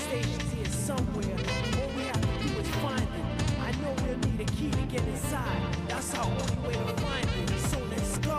station's here somewhere. All we have to do is find it. I know we'll need a key to get inside. That's our only way to find it. So let's go.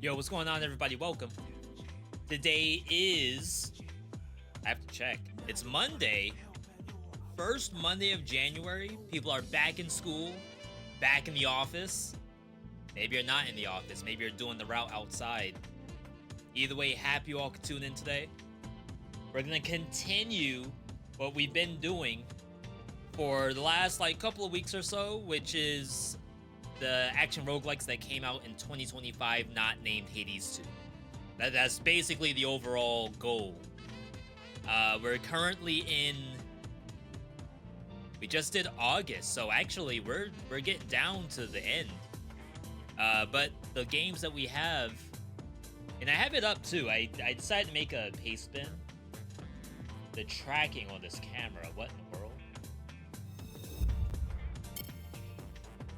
Yo, what's going on, everybody? Welcome. Today is... I have to check. It's Monday. First Monday of January. People are back in school. Back in the office. Maybe you're not in the office. Maybe you're doing the route outside. Either way, happy you all could tune in today. We're going to continue what we've been doing for the last, couple of weeks or so, which is the action roguelikes that came out in 2025, not named Hades 2. That's basically the overall goal. We're currently in... We just did August, so actually we're getting down to the end. But the games that we have... And I have it up too. I decided to make a paste spin. The tracking on this camera, what in the world?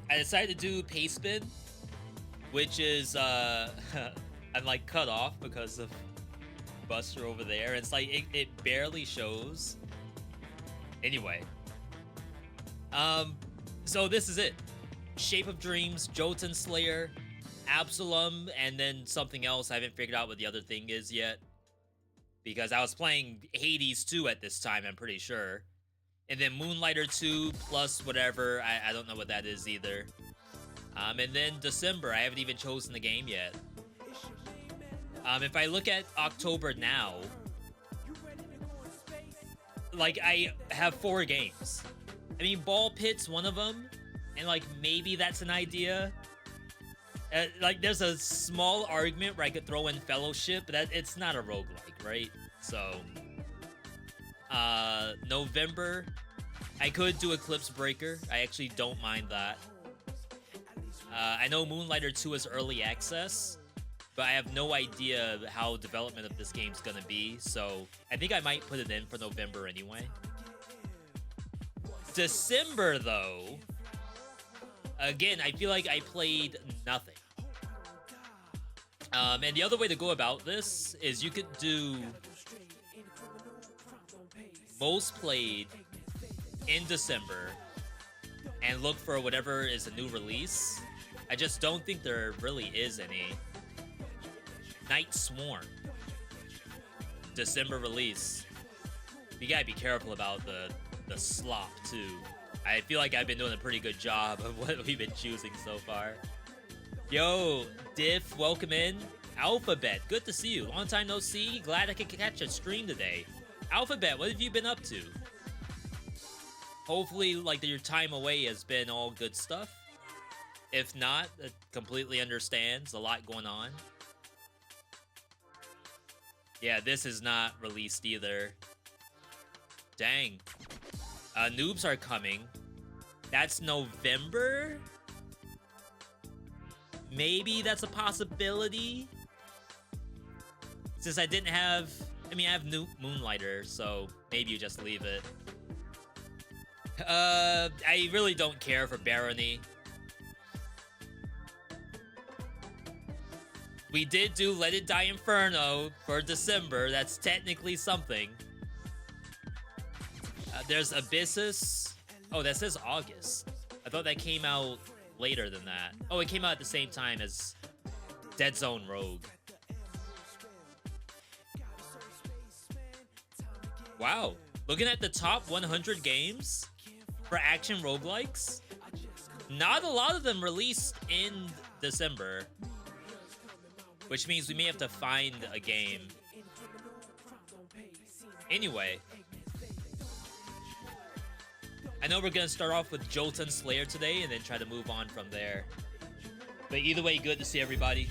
I decided to do paste spin, which is I'm cut off because of Buster over there. It's it barely shows. Anyway, so this is it: Shape of Dreams, Jotunnslayer, Absolum, and then something else. I haven't figured out what the other thing is yet, because I was playing Hades 2 at this time, I'm pretty sure. And then Moonlighter 2 plus whatever. I don't know what that is either. And then December. I haven't even chosen the game yet. If I look at October now, I have 4 games. I mean, Ball Pit's one of them. And, maybe that's an idea. There's a small argument where I could throw in Fellowship, but it's not a roguelike, right? So... November, I could do Eclipse Breaker. I actually don't mind that. I know Moonlighter 2 is early access, but I have no idea how development of this game's gonna be, so I think I might put it in for November anyway. December, though, again, I feel like I played nothing. And the other way to go about this is you could do most played in December and look for whatever is a new release. I just don't think there really is any. Night Swarm, December release. You gotta be careful about the slop too. I feel like I've been doing a pretty good job of what we've been choosing so far. Yo, Diff, welcome in. Alphabet, good to see you. Long time no see. Glad I could catch a stream today. Alphabet, what have you been up to? Hopefully, your time away has been all good stuff. If not, it completely understands. A lot going on. Yeah, this is not released either. Dang. Noobs are coming. That's November? Maybe that's a possibility? Since I didn't have... I mean, I have new Moonlighter, so maybe you just leave it. I really don't care for Barony. We did do Let It Die Inferno for December. That's technically something. There's Abyssus. Oh, that says August. I thought that came out later than that. Oh, it came out at the same time as Dead Zone Rogue. Wow. Looking at the top 100 games for action roguelikes, not a lot of them released in December. Which means we may have to find a game. Anyway. I know we're gonna start off with Jotunnslayer today and then try to move on from there. But either way, good to see everybody.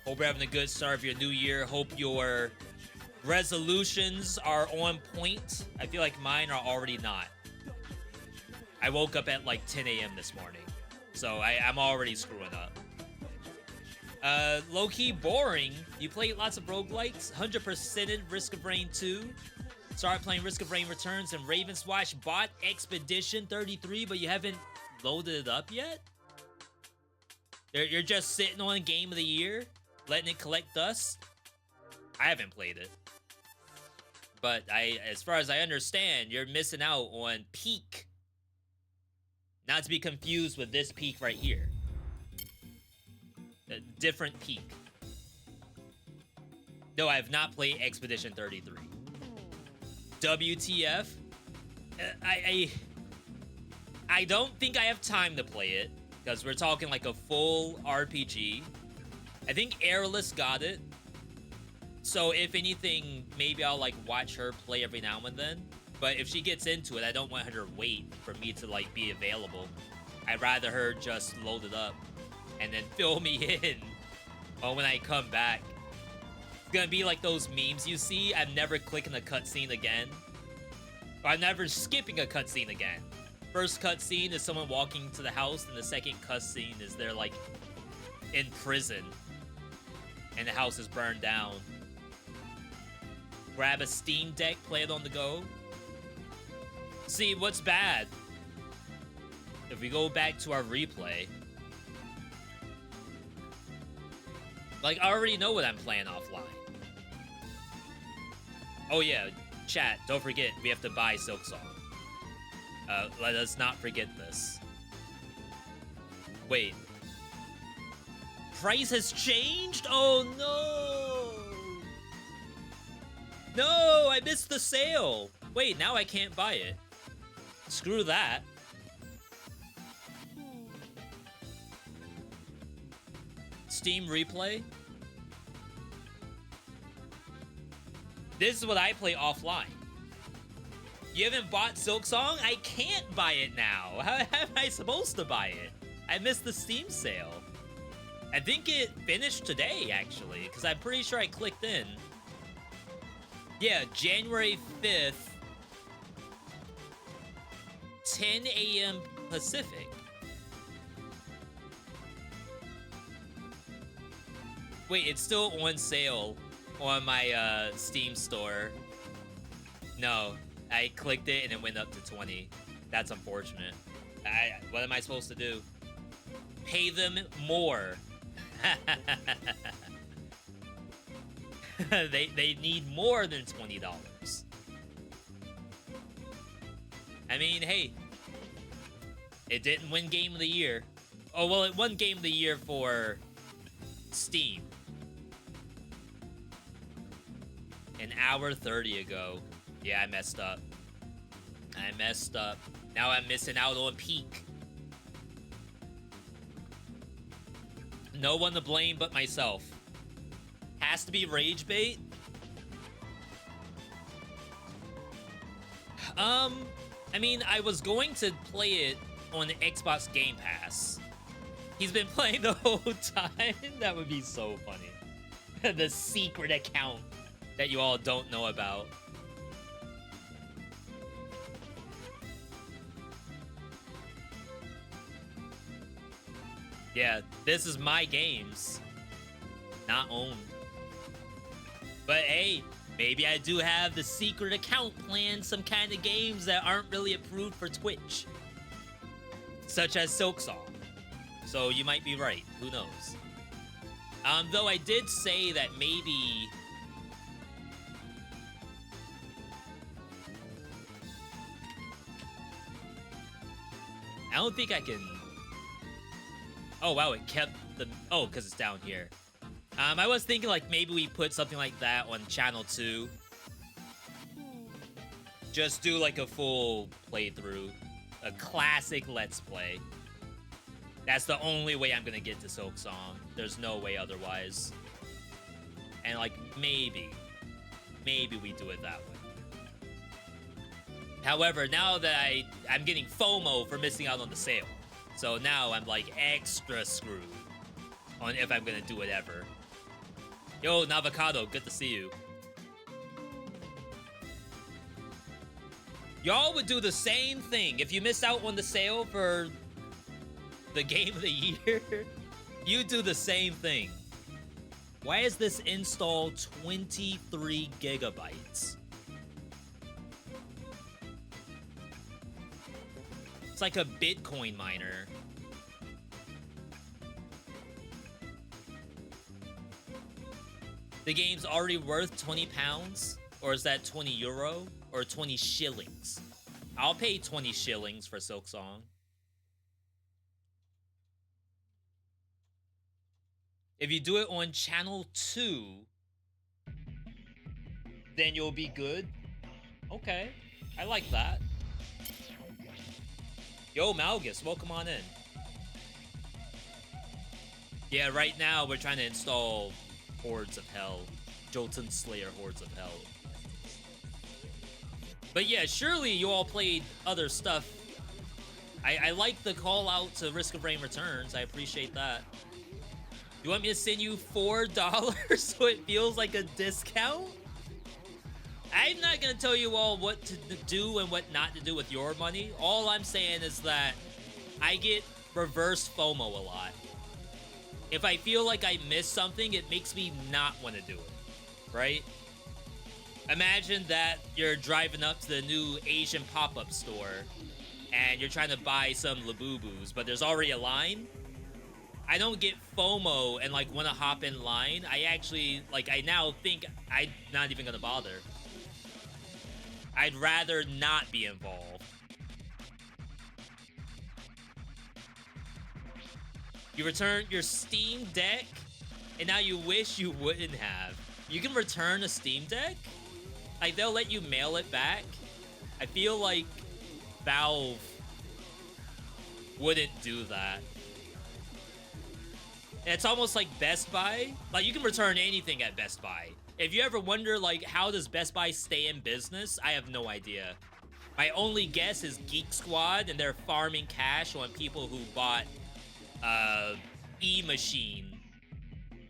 Hope you're having a good start of your new year. Hope your resolutions are on point. I feel like mine are already not. I woke up at like 10 a.m. this morning. So I'm already screwing up. Low-key boring. You played lots of roguelikes. 100%ed Risk of Rain 2. Started playing Risk of Rain Returns and Raven's Watch. Bought Expedition 33, but you haven't loaded it up yet? You're just sitting on Game of the Year, letting it collect dust? I haven't played it. But as far as I understand, you're missing out on Peak. Not to be confused with this Peak right here. A different Peak. No, I have not played Expedition 33. WTF? I don't think I have time to play it, because we're talking like a full RPG. I think Airless got it. So if anything, maybe I'll like watch her play every now and then. But if she gets into it, I don't want her to wait for me to like be available. I'd rather her just load it up and then fill me in when I come back. It's gonna be like those memes you see. I'm never clicking a cutscene again. Or I'm never skipping a cutscene again. First cutscene is someone walking to the house, and the second cutscene is they're like in prison and the house is burned down. Grab a Steam Deck, play it on the go. See, what's bad? If we go back to our replay, like, I already know what I'm playing offline. Oh yeah, chat, don't forget, we have to buy Silksong. Let us not forget this. Wait. Price has changed? Oh no! No, I missed the sale! Wait, now I can't buy it. Screw that. Steam Replay? This is what I play offline. You haven't bought Silksong? I can't buy it now. How am I supposed to buy it? I missed the Steam sale. I think it finished today, actually, because I'm pretty sure I clicked in. Yeah, January 5th, 10 a.m. Pacific. Wait, it's still on sale on my Steam store. No, I clicked it and it went up to 20. That's unfortunate. What am I supposed to do? Pay them more. they need more than $20. I mean, hey, it didn't win Game of the Year. Oh, well, it won Game of the Year for Steam. An hour 30 ago. Yeah, I messed up. I messed up. Now I'm missing out on Peak. No one to blame but myself. Has to be rage bait? I mean, I was going to play it on the Xbox Game Pass. He's been playing the whole time? That would be so funny. The secret account that you all don't know about. Yeah, this is my games. Not owned. But hey, maybe I do have the secret account playing some kind of games that aren't really approved for Twitch. Such as Silksong. So you might be right. Who knows? Though I did say that maybe... I don't think I can... Oh, wow, it kept the... Oh, because it's down here. I was thinking, like, maybe we put something like that on Channel 2. Just do, like, a full playthrough. A classic Let's Play. That's the only way I'm gonna get to Silksong. There's no way otherwise. And, like, maybe we do it that way. However, now that I'm getting FOMO for missing out on the sale. So now I'm, like, extra screwed on if I'm gonna do it ever. Yo, Navocado, good to see you. Y'all would do the same thing if you missed out on the sale for the game of the year. You do the same thing. Why is this install 23 gigabytes? It's like a Bitcoin miner. The game's already worth 20 pounds? Or is that 20 euro? Or 20 shillings? I'll pay 20 shillings for Silksong. If you do it on Channel 2, then you'll be good. Okay, I like that. Yo, Malgus, welcome on in. Yeah, right now we're trying to install Hordes of Hell. Jotunnslayer Hordes of Hell. But yeah, surely you all played other stuff. I like the call out to Risk of Rain Returns. I appreciate that. You want me to send you $4 so it feels like a discount? I'm not gonna tell you all what to do and what not to do with your money. All I'm saying is that I get reverse FOMO a lot. If I feel like I missed something, it makes me not want to do it, right? Imagine that you're driving up to the new Asian pop-up store and you're trying to buy some Labubus, but there's already a line. I don't get FOMO and like want to hop in line. I actually, like, I now think I'm not even gonna bother. I'd rather not be involved. You returned your Steam Deck, and now you wish you wouldn't have. You can return a Steam Deck? Like, they'll let you mail it back? I feel like Valve wouldn't do that. It's almost like Best Buy. Like, you can return anything at Best Buy. If you ever wonder, like, how does Best Buy stay in business, I have no idea. My only guess is Geek Squad, and they're farming cash on people who bought e-machine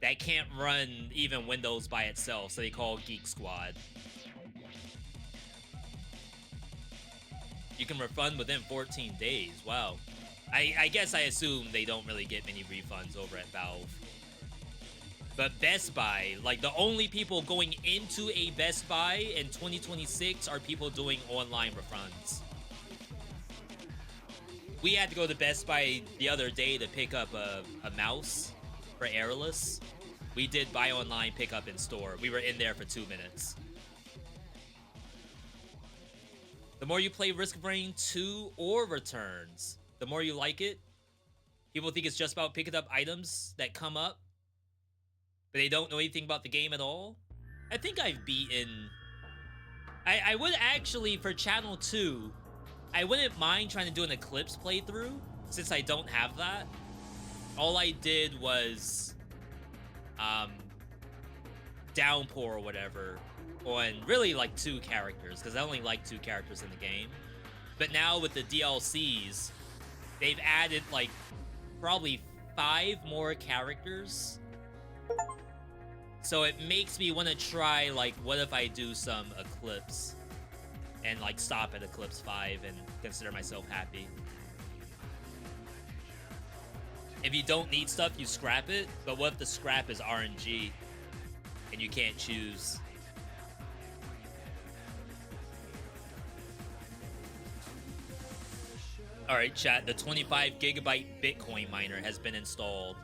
that can't run even Windows by itself, so they call Geek Squad. You can refund within 14 days. Wow. I guess I assume they don't really get many refunds over at Valve. But Best Buy, like, the only people going into a Best Buy in 2026 are people doing online refunds. We had to go to Best Buy the other day to pick up a mouse for Airless. We did buy online, pick up in store. We were in there for 2 minutes. The more you play Risk of Rain 2 or Returns, the more you like it. People think it's just about picking up items that come up, but they don't know anything about the game at all. I think I've beaten... I would actually, for Channel 2, I wouldn't mind trying to do an Eclipse playthrough, since I don't have that. All I did was... Downpour or whatever on really like 2 characters, because I only like 2 characters in the game. But now with the DLCs, they've added like probably 5 more characters. So it makes me want to try, like, what if I do some Eclipse and like stop at Eclipse 5 and consider myself happy. If you don't need stuff, you scrap it. But what if the scrap is RNG and you can't choose? Alright, chat, the 25 gigabyte Bitcoin miner has been installed.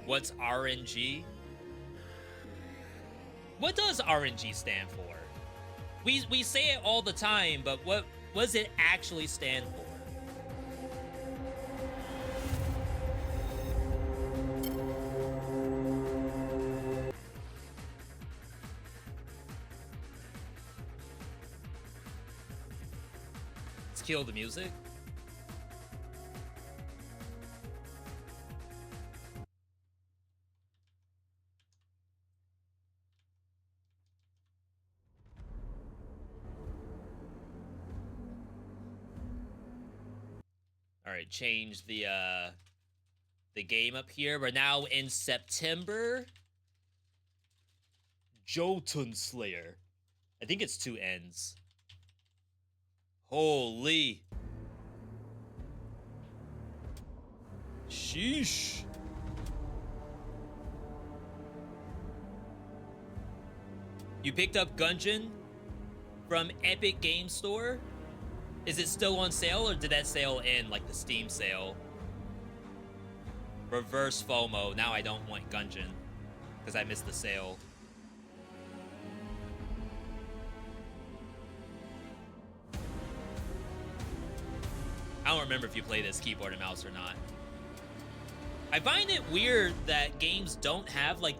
What's RNG? What does RNG stand for? We say it all the time, but what does it actually stand for? Let's kill the music. All right, change the game up here. We're now in September. Jotunnslayer. I think it's 2 N's. Holy. Sheesh. You picked up Gungeon from Epic Game Store? Is it still on sale, or did that sale end like the Steam sale? Reverse FOMO. Now I don't want Gungeon because I missed the sale. I don't remember if you play this keyboard and mouse or not. I find it weird that games don't have like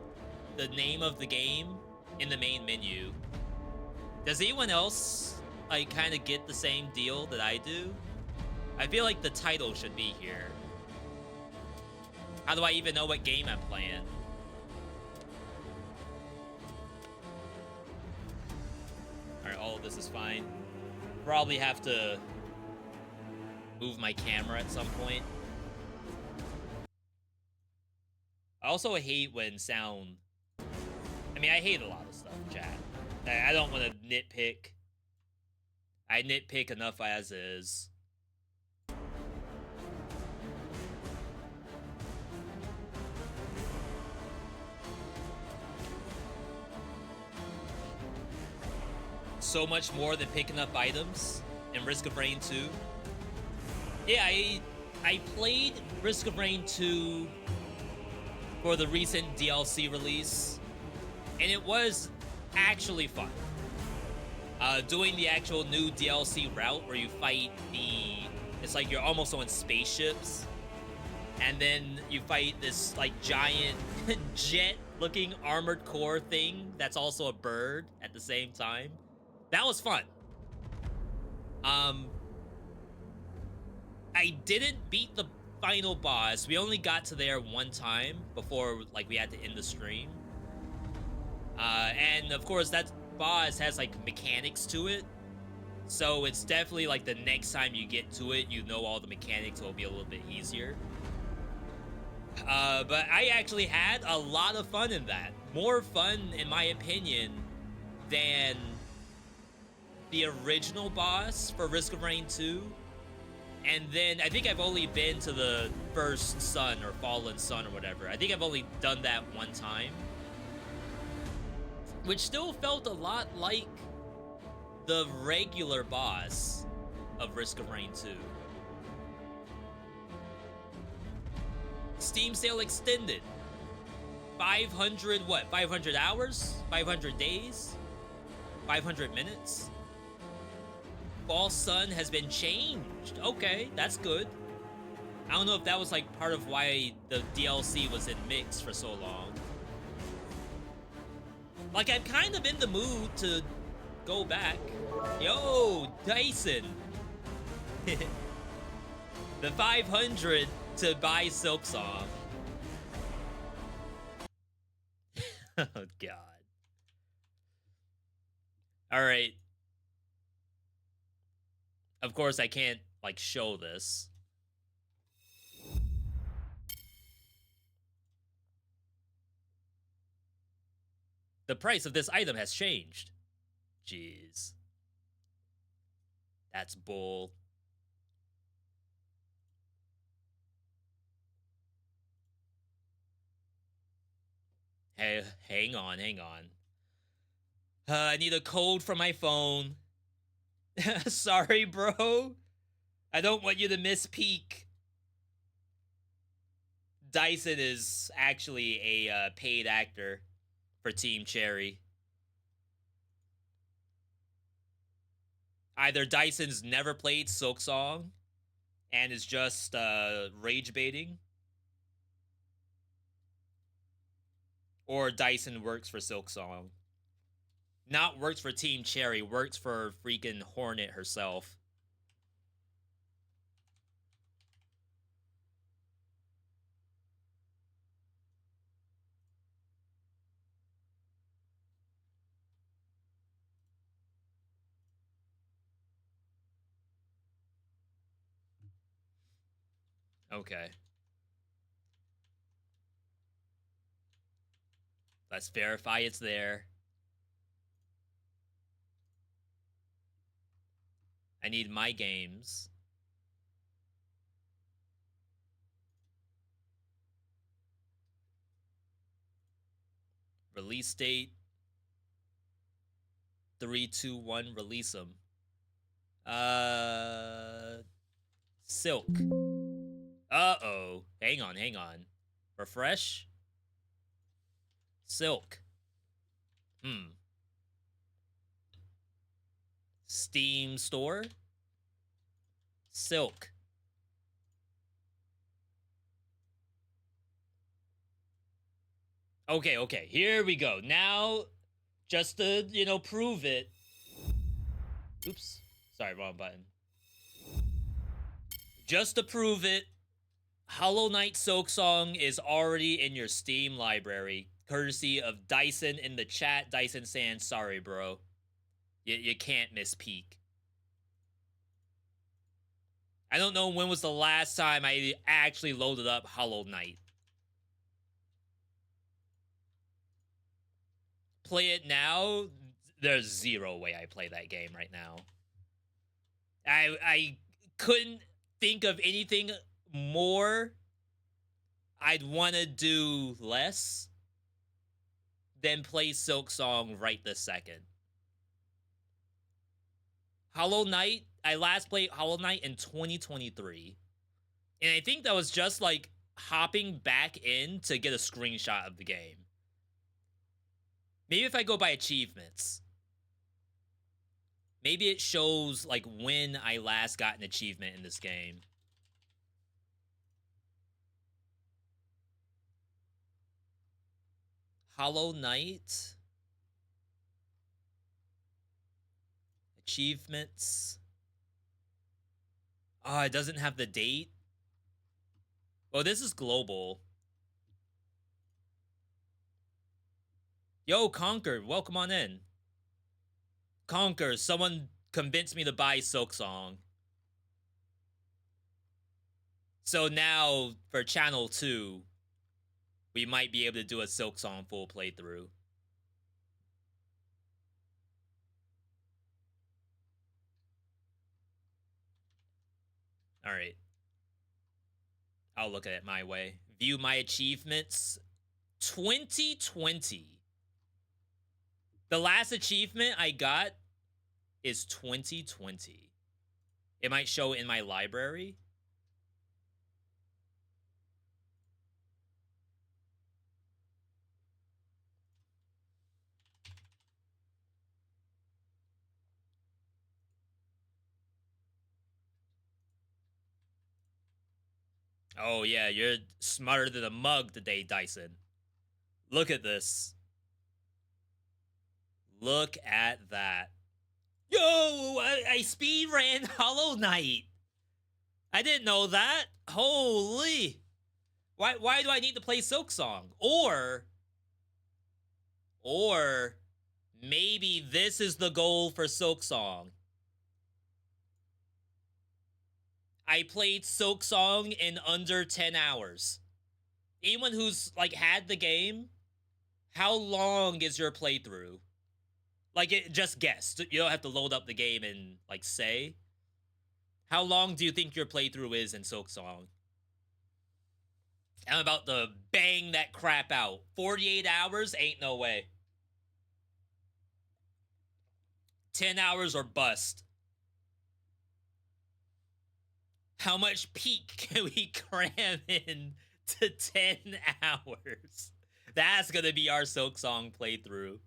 the name of the game in the main menu. Does anyone else like kind of get the same deal that I do? I feel like the title should be here. How do I even know what game I'm playing? Alright, all of this is fine. Probably have to move my camera at some point. I also hate when sound... I mean, I hate a lot of stuff, chat. I don't want to nitpick. I nitpick enough as is. So much more than picking up items in Risk of Rain 2. Yeah, I played Risk of Rain 2 for the recent DLC release, and it was actually fun. Doing the actual new DLC route where you fight it's like you're almost on spaceships, and then you fight this like giant jet-looking armored core thing that's also a bird at the same time. That was fun. I didn't beat the final boss. We only got to there one time before like we had to end the stream. And of course that boss has like mechanics to it. So it's definitely like the next time you get to it, you know all the mechanics, so it'll be a little bit easier. But I actually had a lot of fun in that. More fun, in my opinion, than the original boss for Risk of Rain 2. And then I think I've only been to the first sun or fallen sun or whatever. I think I've only done that one time, which still felt a lot like the regular boss of Risk of Rain 2. Steam sale extended. 500, what? 500 hours? 500 days? 500 minutes? False Sun has been changed. Okay, that's good. I don't know if that was like part of why the DLC was in mix for so long. Like, I'm kind of in the mood to go back. Yo, Dyson. The 500 to buy Silksong. Oh, God. All right. Of course, I can't, like, show this. The price of this item has changed. Jeez. That's bull. Hey, hang on. I need a code for my phone. Sorry, bro. I don't want you to miss peak. Dyson is actually a paid actor for Team Cherry. Either Dyson's never played Silk Song and is just rage baiting, or Dyson works for Silk Song. Not works for Team Cherry, works for freaking Hornet herself. Okay. Let's verify it's there. I need my games. Release date. 3, 2, 1, release them. Silk. Uh-oh. Hang on. Refresh. Silk. Steam store. Silk. Okay. Here we go. Now, just to, prove it. Oops. Sorry, wrong button. Just to prove it, Hollow Knight Silk Song is already in your Steam library, courtesy of Dyson in the chat. Dyson saying, sorry, bro. You can't miss peak. I don't know when was the last time I actually loaded up Hollow Knight. Play it now? There's zero way I play that game right now. I couldn't think of anything more I'd want to do less than play Silk Song right this second. Hollow Knight, I last played Hollow Knight in 2023. And I think that was just like hopping back in to get a screenshot of the game. Maybe if I go by achievements. Maybe it shows like when I last got an achievement in this game. Hollow Knight. Achievements. Oh, it doesn't have the date. Well, this is global. Yo, Conquer, welcome on in. Conquer, someone convinced me to buy Silk Song. So now, for Channel 2, we might be able to do a Silk Song full playthrough. Alright. I'll look at it my way. View my achievements. 2020. The last achievement I got is 2020. It might show in my library. Oh yeah, you're smarter than a mug today, Dyson. Look at this. Look at that. Yo, I speed ran Hollow Knight. I didn't know that. Holy. Why do I need to play Silk Song? Or maybe this is the goal for Silk Song. I played Silk Song in under 10 hours. Anyone who's like had the game, how long is your playthrough? Like, just guess. You don't have to load up the game and like say. How long do you think your playthrough is in Silk Song? I'm about to bang that crap out. 48 hours? Ain't no way. 10 hours or bust. How much peak can we cram in to 10 hours. That's gonna be our Silk Song playthrough.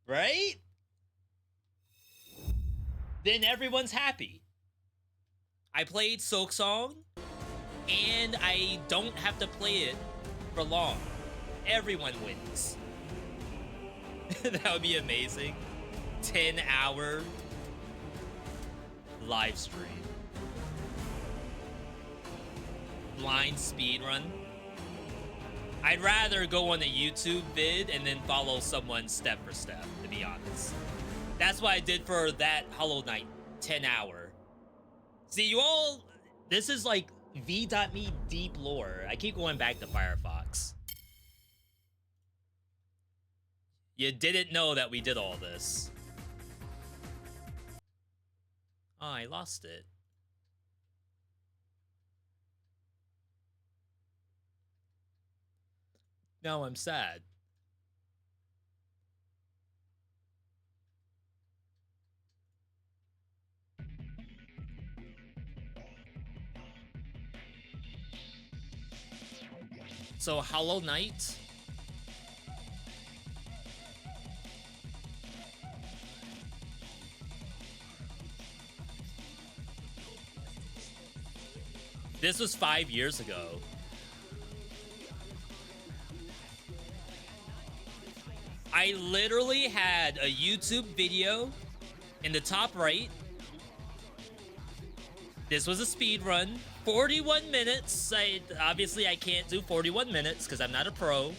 Right? Then everyone's happy. I played Silk Song, and I don't have to play it for long. Everyone wins. That would be amazing. 10-hour live stream. Blind speedrun. I'd rather go on a YouTube vid and then follow someone step for step, to be honest. That's what I did for that Hollow Knight 10-hour. See, you all, this is like veedotme deep lore. I keep going back to Firefox. You didn't know that we did all this. Oh, I lost it. Now I'm sad. So, Hollow Knight. This was 5 years ago. I literally had a YouTube video in the top right. This was a speed run. 41 minutes. Obviously, I can't do 41 minutes because I'm not a pro.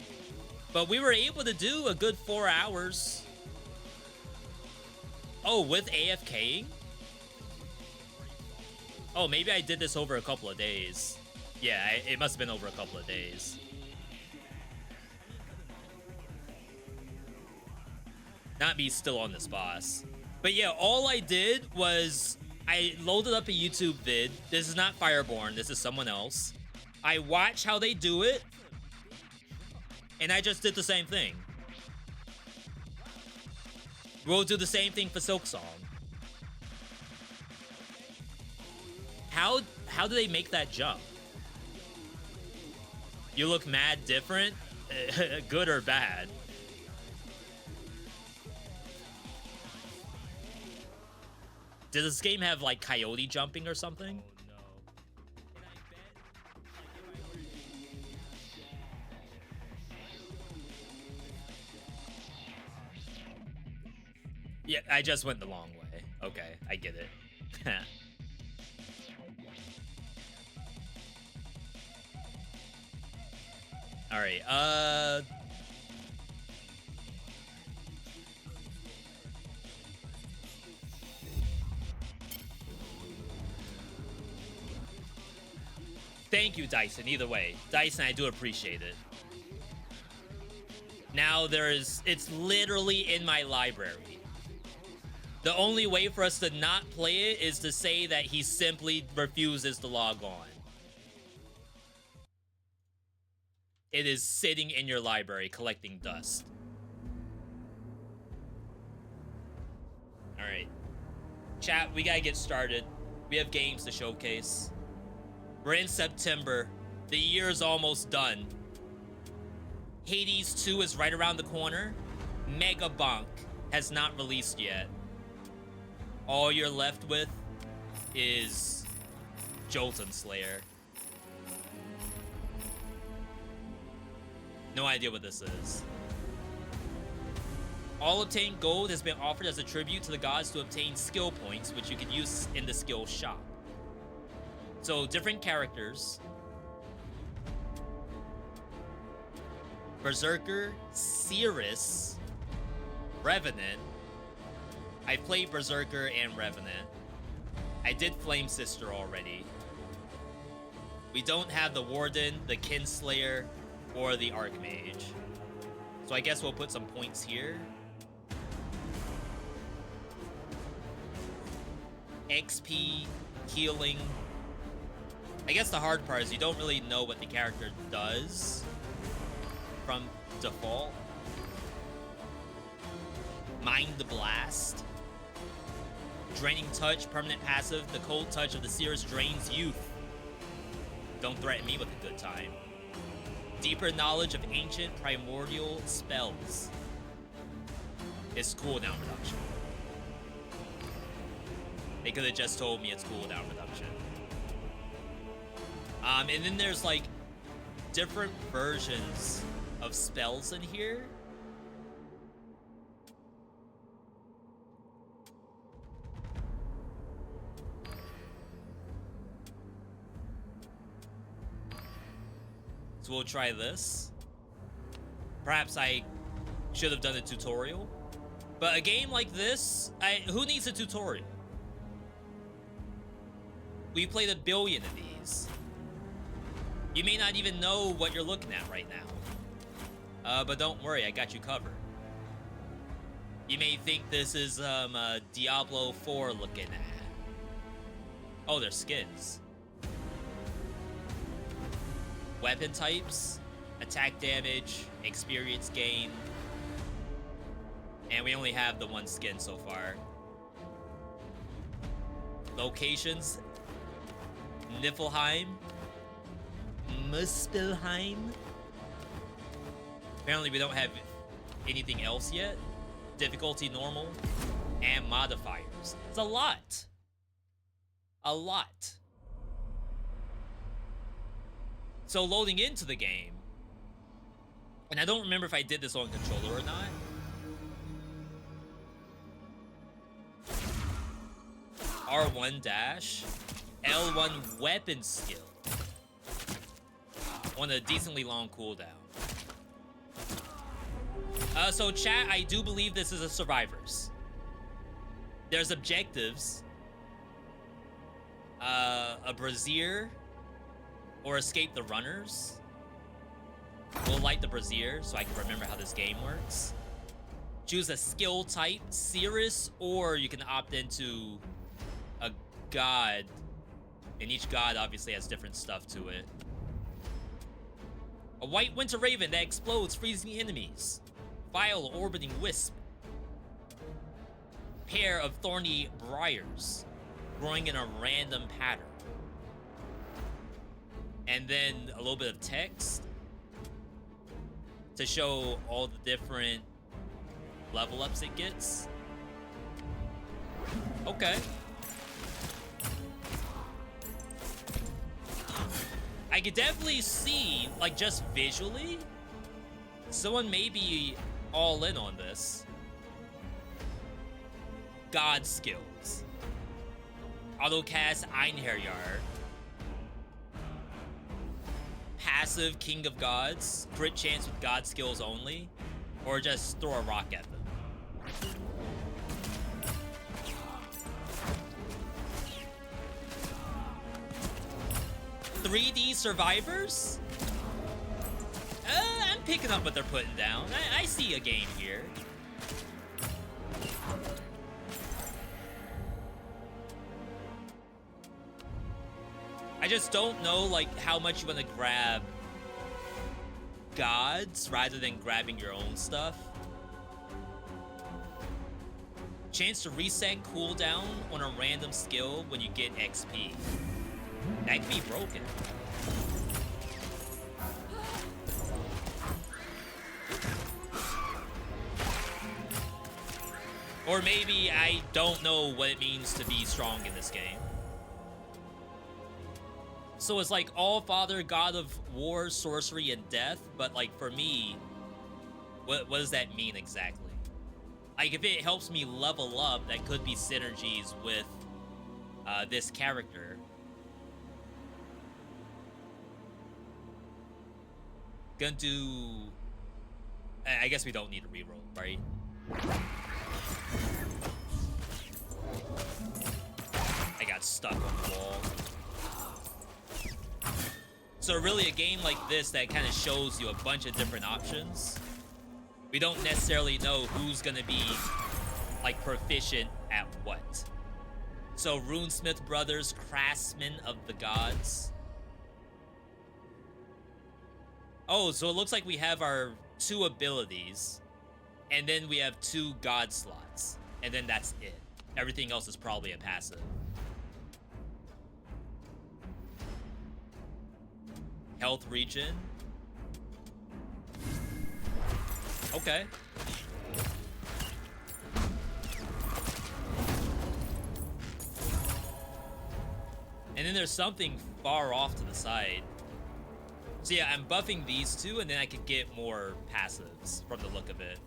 But we were able to do a good 4 hours. Oh, with AFKing? Oh, maybe I did this over a couple of days. Yeah, it must have been over a couple of days. Not me still on this boss. But yeah, all I did was I loaded up a YouTube vid. This is not Fireborn. This is someone else. I watch how they do it. And I just did the same thing. We'll do the same thing for Silk Song. How do they make that jump? You look mad different? Good or bad? Does this game have like coyote jumping or something? Yeah, I just went the long way. Okay, I get it. All right, thank you, Dyson, either way. Dyson, I do appreciate it. Now it's literally in my library. The only way for us to not play it is to say that he simply refuses to log on. It is sitting in your library collecting dust. All right. Chat, we gotta get started. We have games to showcase. We're in September. The year is almost done. Hades 2 is right around the corner. Mega Bonk has not released yet. All you're left with is Jotunnslayer. No idea what this is. All obtained gold has been offered as a tribute to the gods to obtain skill points, which you can use in the skill shop. So, different characters. Berserker, Cirrus, Revenant. I played Berserker and Revenant. I did Flame Sister already. We don't have the Warden, the Kinslayer, or the Archmage. So I guess we'll put some points here. XP, healing. I guess the hard part is you don't really know what the character does from default. Mind Blast. Draining Touch, permanent passive. The cold touch of the Cirrus drains youth Don't threaten me with a good time. Deeper knowledge of ancient primordial spells. It's cooldown reduction. They could have just told me it's cooldown reduction. And then there's like different versions of spells in here. So we'll try this. Perhaps I should have done a tutorial. But a game like this, who needs a tutorial? We played a billion of these. You may not even know what you're looking at right now. But don't worry, I got you covered. You may think this is Diablo 4 looking at. Oh, they're skins. Weapon types, attack damage, experience gain. And we only have the one skin so far. Locations, Niflheim, Muspelheim. Apparently we don't have anything else yet. Difficulty normal, and modifiers. It's a lot. A lot. So loading into the game, and I don't remember if I did this on controller or not. R1 dash, L1 weapon skill on a decently long cooldown. So chat, I do believe this is a survivors. There's objectives. A brazier or escape the runners. We'll light the brazier so I can remember how this game works. Choose a skill type, Cirrus, or you can opt into a god. And each god obviously has different stuff to it. A white winter raven that explodes, freezing enemies. Vile orbiting wisp. Pair of thorny briars growing in a random pattern. And then a little bit of text to show all the different level ups it gets. Okay. I could definitely see, like, just visually, someone may be all in on this. God skills. Autocast Einherjar. Passive King of Gods. Crit chance with God skills only. Or just throw a rock at them. 3D survivors? I'm picking up what they're putting down. I see a game here. I just don't know, like, how much you want to grab gods rather than grabbing your own stuff. Chance to reset cooldown on a random skill when you get XP. That can be broken. Or maybe I don't know what it means to be strong in this game. So it's like All Father, God of War, Sorcery, and Death, but like for me, what does that mean exactly? Like if it helps me level up, that could be synergies with this character. Gonna do... I guess we don't need a reroll, right? I got stuck on the wall. So really a game like this that kind of shows you a bunch of different options. We don't necessarily know who's gonna be like proficient at what. So Runesmith Brothers, Craftsmen of the Gods. Oh, so it looks like we have our 2 abilities, and then we have 2 god slots, and then that's it. Everything else is probably a passive. Health regen. Okay. And then there's something far off to the side. So yeah, I'm buffing these two, and then I could get more passives from the look of it.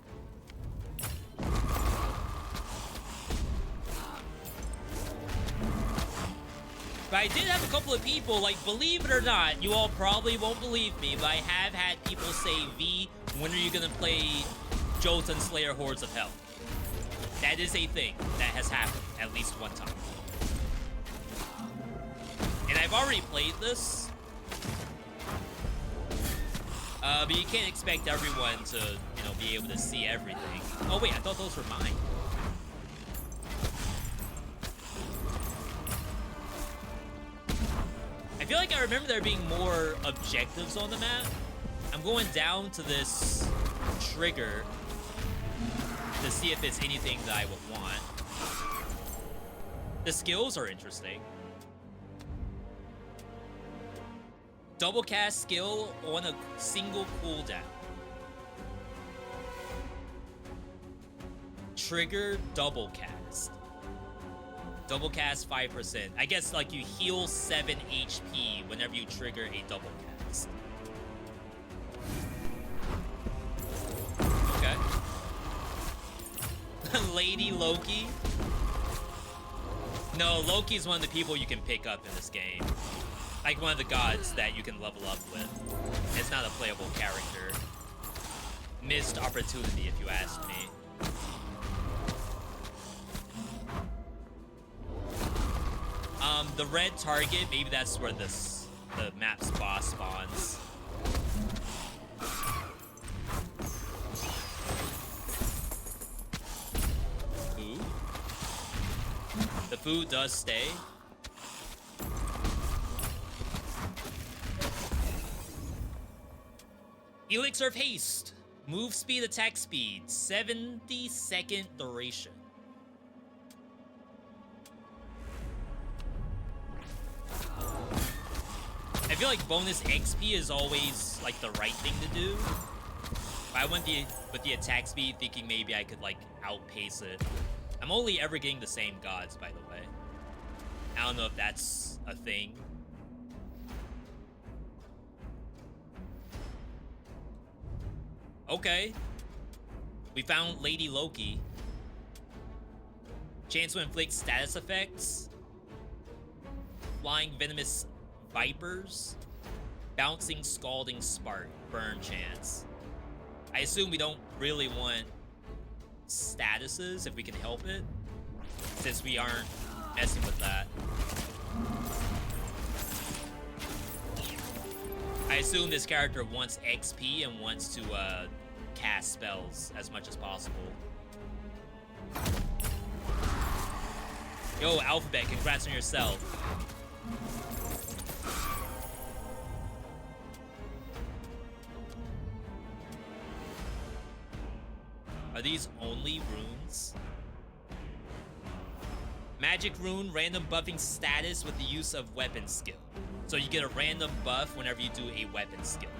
But I did have a couple of people, like, believe it or not, you all probably won't believe me, but I have had people say, V, when are you gonna play Jotunnslayer Hordes of Hell? That is a thing that has happened at least one time. And I've already played this. But you can't expect everyone to, you know, be able to see everything. Oh wait, I thought those were mine. I feel like I remember there being more objectives on the map. I'm going down to this trigger to see if it's anything that I would want. The skills are interesting. Double cast skill on a single cooldown. Trigger double cast. Double cast 5%. I guess like you heal 7 HP whenever you trigger a double cast. Okay. Lady Loki. No, Loki's one of the people you can pick up in this game. Like one of the gods that you can level up with. It's not a playable character. Missed opportunity, if you ask me. The red target, maybe that's where the map's boss spawns. Food? The food does stay. Elixir of Haste. Move speed, attack speed. 70-second duration. I feel like bonus XP is always like the right thing to do. I went with the attack speed thinking maybe I could like outpace it. I'm only ever getting the same gods, by the way. I don't know if that's a thing. Okay. We found Lady Loki. Chance to inflict status effects. Flying venomous vipers. Bouncing scalding spark. Burn chance. I assume we don't really want statuses if we can help it, since we aren't messing with that. I assume this character wants XP and wants to cast spells as much as possible. Yo, Alphabet, congrats on yourself. Are these only runes? Magic rune, random buffing status with the use of weapon skill. So you get a random buff whenever you do a weapon skill.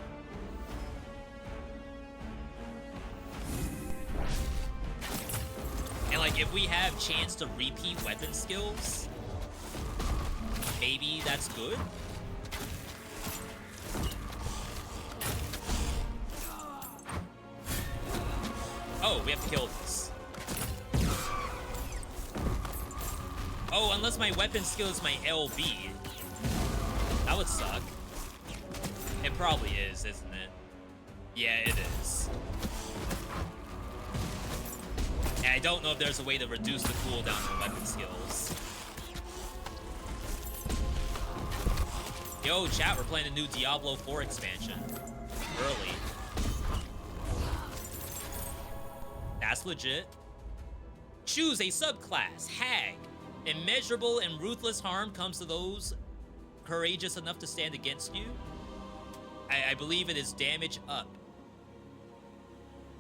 And like if we have chance to repeat weapon skills, maybe that's good. Oh, we have to kill this. Oh, unless my weapon skill is my LB. That would suck. It probably is, isn't it? Yeah, it is. And I don't know if there's a way to reduce the cooldown on weapon skills. Yo, chat, we're playing a new Diablo 4 expansion. Early. That's legit. Choose a subclass, Hag. Immeasurable and ruthless harm comes to those courageous enough to stand against you. I believe it is damage up.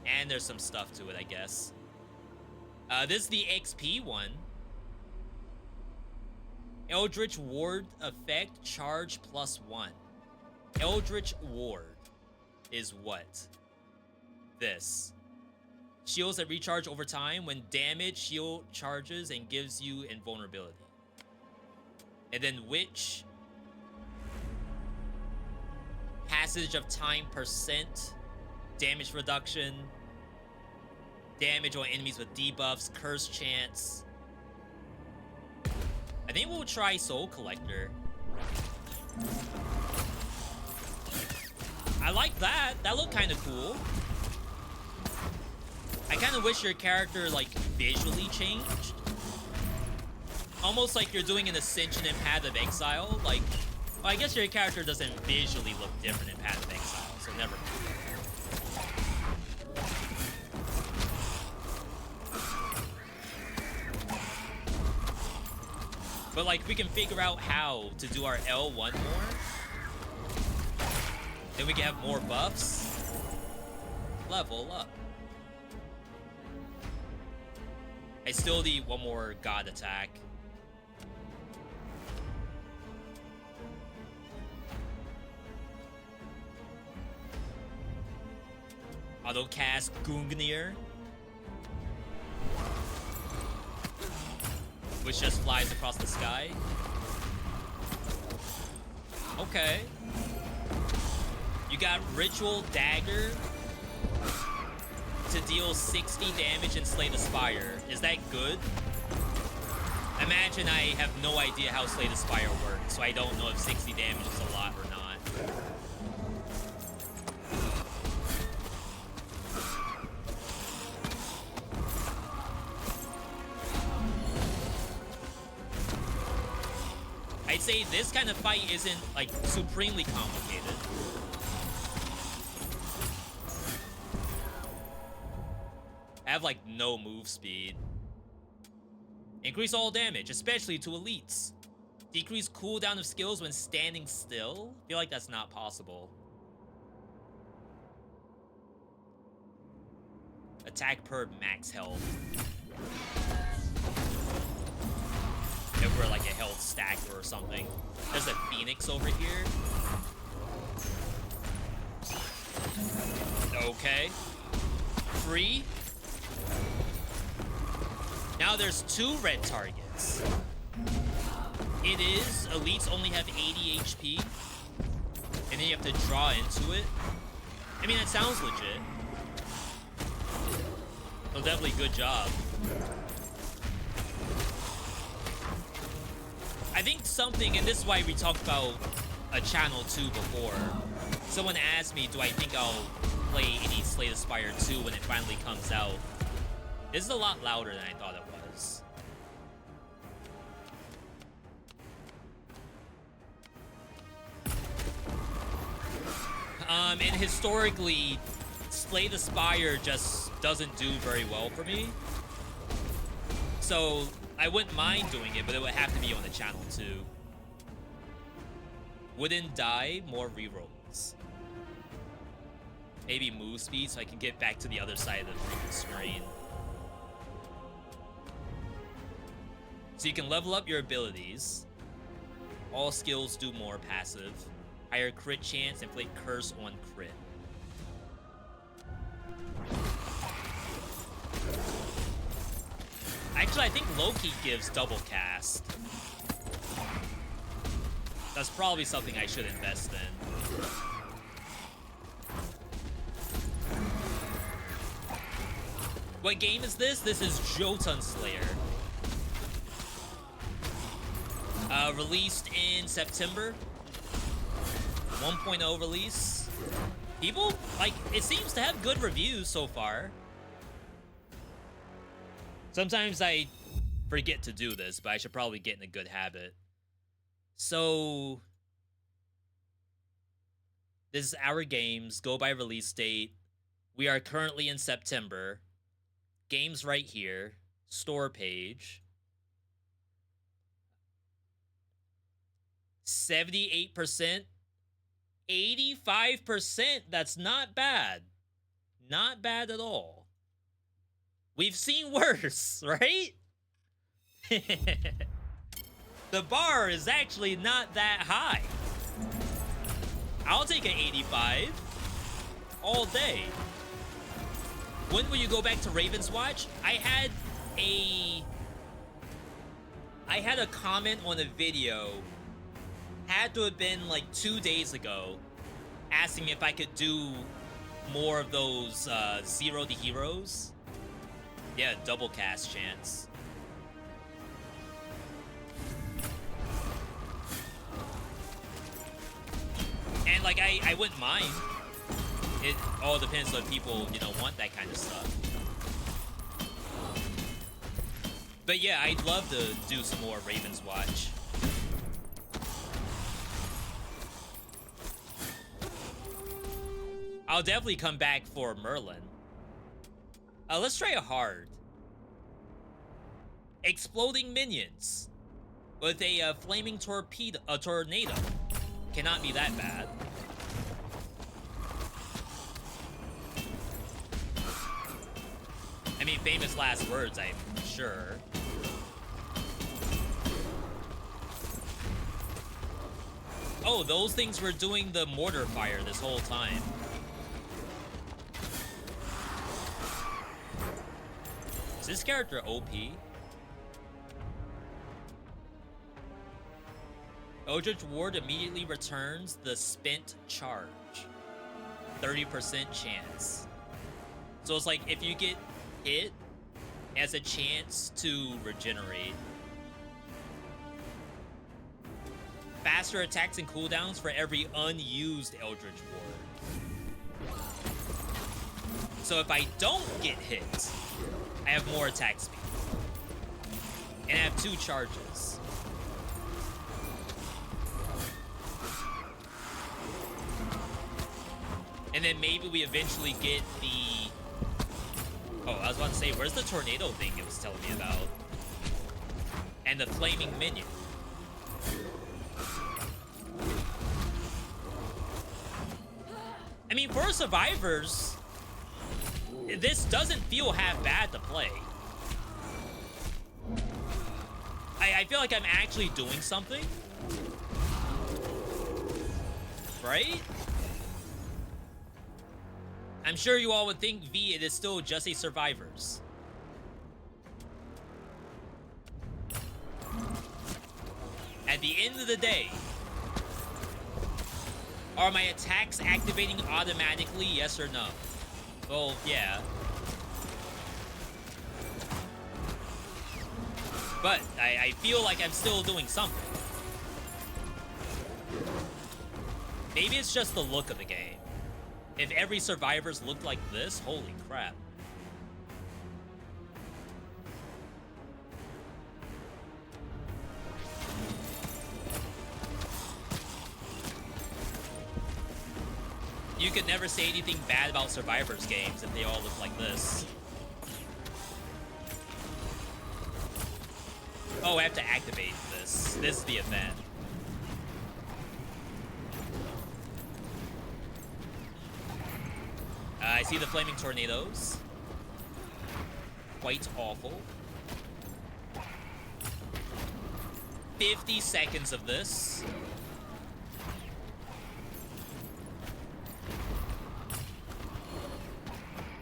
And there's some stuff to it, I guess. This is the XP one. Eldritch Ward effect, charge +1. Eldritch Ward is what? This. Shields that recharge over time. When damaged, shield charges and gives you invulnerability. And then Witch. Passage of time %. Damage reduction. Damage on enemies with debuffs. Curse chance. I think we'll try Soul Collector. I like that. That looked kind of cool. I kind of wish your character, like, visually changed. Almost like you're doing an Ascension in Path of Exile. Like, well, I guess your character doesn't visually look different in Path of Exile, so never mind. But, like, we can figure out how to do our L1 more. Then we can have more buffs. Level up. I still need one more God attack. Auto cast Gungnir, which just flies across the sky. Okay. You got Ritual Dagger to deal 60 damage and slay the Spire. Is that good? Imagine I have no idea how Slay the Spire works, so I don't know if 60 damage is a lot or not. I'd say this kind of fight isn't, like, supremely complicated. I have, like, no move speed. Increase all damage, especially to elites. Decrease cooldown of skills when standing still? I feel like that's not possible. Attack per max health. If we're like a health stacker or something. There's a Phoenix over here. Okay. Free. Now there's 2 red targets. It is, elites only have 80 HP. And then you have to draw into it. I mean, that sounds legit. So definitely good job. I think something, and this is why we talked about a channel 2 before. Someone asked me, do I think I'll play any Slay the Spire 2 when it finally comes out? This is a lot louder than I thought it was. And historically, Slay the Spire just doesn't do very well for me. So I wouldn't mind doing it, but it would have to be on the channel too. Wouldn't die, more rerolls. Maybe move speed so I can get back to the other side of the freaking screen. So you can level up your abilities. All skills do more passive. Higher crit chance, inflict curse on crit. Actually, I think Loki gives double cast. That's probably something I should invest in. What game is this? This is Jotunnslayer. Released in September. 1.0 release. People, like, it seems to have good reviews so far. Sometimes I forget to do this, but I should probably get in a good habit. So, this is our games. Go by release date. We are currently in September. Games right here. Store page. 78%. 85%. That's not bad. Not bad at all. We've seen worse, right? The bar is actually not that high. I'll I'll take an 85 all day. When will you go back to Raven's Watch? I had a comment on a video, had to have been like 2 days ago, asking if I could do more of those Zero to Heroes. Yeah, double cast chance. And like I wouldn't mind. It all depends on people, you know, want that kind of stuff. But yeah, I'd love to do some more Raven's Watch. I'll definitely come back for Merlin. Let's try a hard. Exploding minions with a flaming tornado. Cannot be that bad. I mean, famous last words, I'm sure. Oh, those things were doing the mortar fire this whole time. Is this character OP? Eldritch Ward immediately returns the spent charge. 30% chance. So it's like if you get hit, it has a chance to regenerate. Faster attacks and cooldowns for every unused Eldritch Ward. So if I don't get hit, I have more attack speed. And I have 2 charges. And then maybe we eventually get the... Oh, I was about to say, where's the tornado thing it was telling me about? And the flaming minion. I mean, for survivors, this doesn't feel half bad to play. I feel like I'm actually doing something. Right? I'm sure you all would think V, it is still just a survivors. At the end of the day, are my attacks activating automatically, yes or no? Well, yeah. But I feel like I'm still doing something. Maybe it's just the look of the game. If every survivors looked like this, holy crap. You could never say anything bad about survivors games if they all look like this. Oh, I have to activate this. This is the event. I see the flaming tornadoes. Quite awful. 50 seconds of this.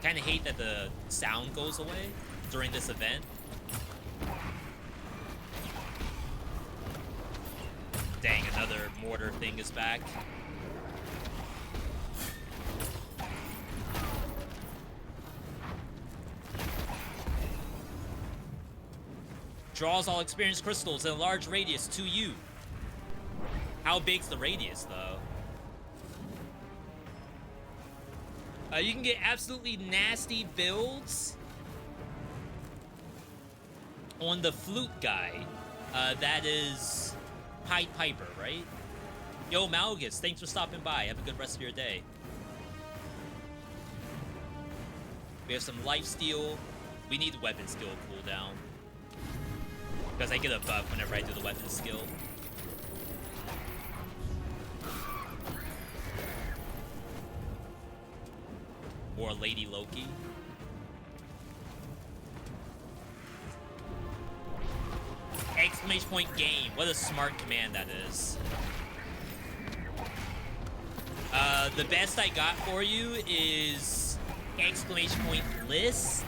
Kind of hate that the sound goes away during this event. Dang, another mortar thing is back. Draws all experience crystals in a large radius to you. How big's the radius, though? You can get absolutely nasty builds on the flute guy. That is Pied Piper, right? Yo, Malgus, thanks for stopping by. Have a good rest of your day. We have some lifesteal. We need weapon skill cooldown. Because I get a buff whenever I do the weapon skill. Or Lady Loki. Exclamation point game. What a smart command that is. The best I got for you is exclamation point list.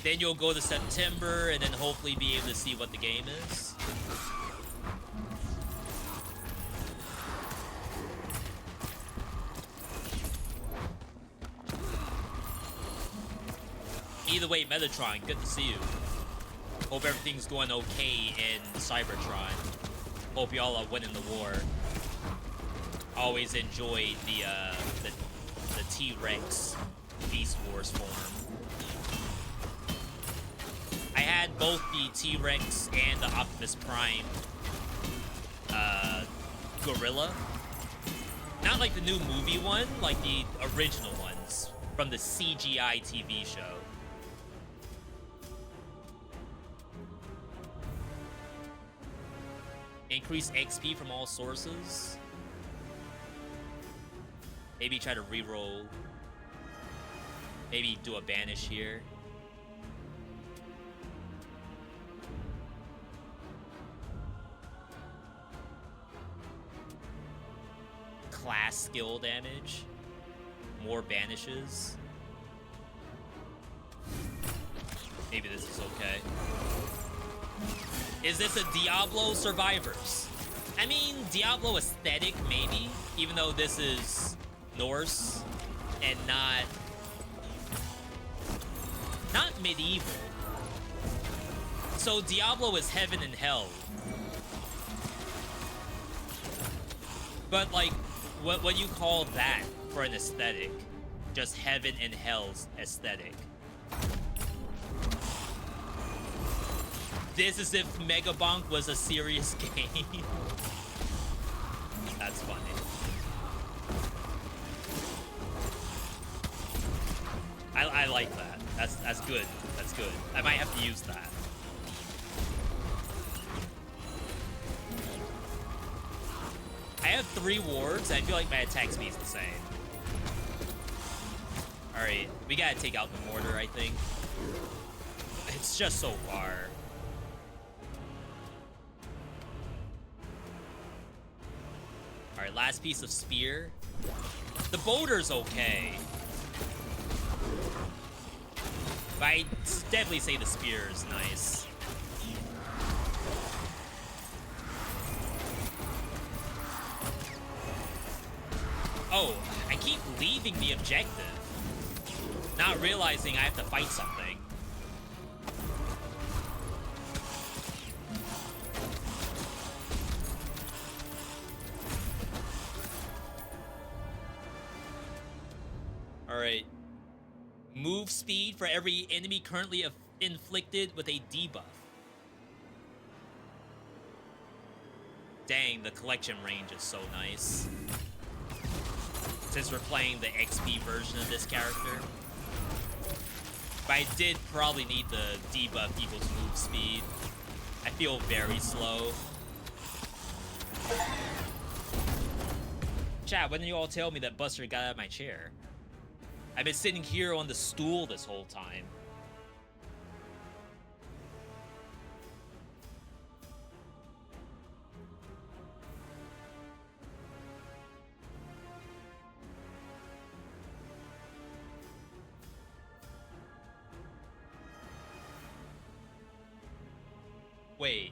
Then you'll go to September and then hopefully be able to see what the game is. Either way, Metatron, good to see you. Hope everything's going okay in Cybertron. Hope y'all are winning the war. Always enjoyed the T-Rex Beast Wars form. I had both the T-Rex and the Optimus Prime gorilla. Not like the new movie one, like the original ones from the CGI TV show. Increase XP from all sources. Maybe try to reroll. Maybe do a banish here. Class skill damage. More banishes. Maybe this is okay. Is this a Diablo Survivors? I mean, Diablo aesthetic, maybe, even though this is Norse and not medieval. So Diablo is heaven and hell. But like, what do you call that for an aesthetic? Just heaven and hell's aesthetic. This is if Megabonk was a serious game. That's funny. I like that. That's good. That's good. I might have to use that. I have 3 wards. I feel like my attack speed's the same. Alright, we gotta take out the mortar, I think. It's just so far. Alright, last piece of spear. The boulder's okay. But I definitely say the spear is nice. Oh, I keep leaving the objective. Not realizing I have to fight something. Alright. Move speed for every enemy currently inflicted with a debuff. Dang, the collection range is so nice. Since we're playing the XP version of this character. But I did probably need the debuff equals move speed. I feel very slow. Chat, when did you all tell me that Buster got out of my chair? I've been sitting here on the stool this whole time. Wait.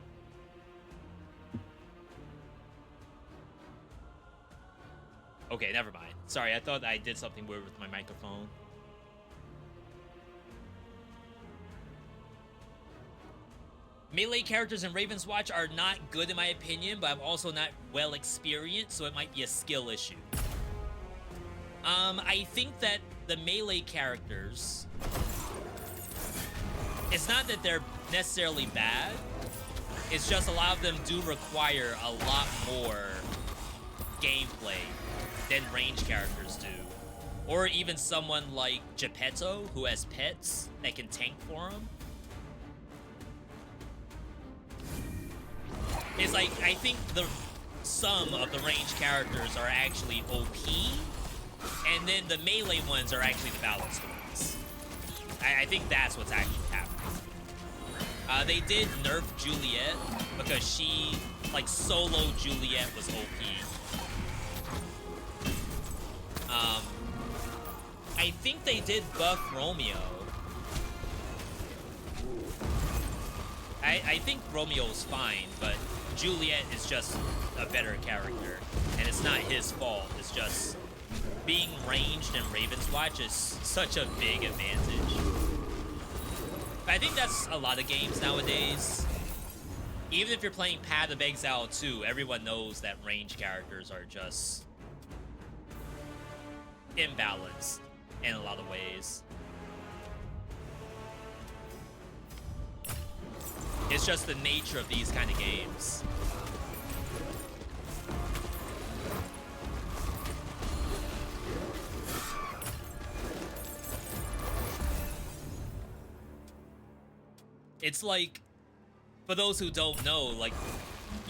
Okay, never mind. Sorry, I thought I did something weird with my microphone. Melee characters in Raven's Watch are not good in my opinion, but I'm also not well experienced, so it might be a skill issue. I think that the melee characters, it's not that they're necessarily bad, it's just a lot of them do require a lot more gameplay than range characters do. Or even someone like Geppetto, who has pets that can tank for him. It's like, I think the sum of the range characters are actually OP, and then the melee ones are actually the balanced ones. I think that's what's actually happening. They did nerf Juliet because she, like, solo Juliet was OP. I think they did buff Romeo. I think Romeo's fine, but Juliet is just a better character. And it's not his fault. It's just being ranged in Raven's Watch is such a big advantage. I think that's a lot of games nowadays. Even if you're playing Pádhraic H 2, everyone knows that range characters are just imbalanced in a lot of ways. It's just the nature of these kind of games. It's like, for those who don't know, like,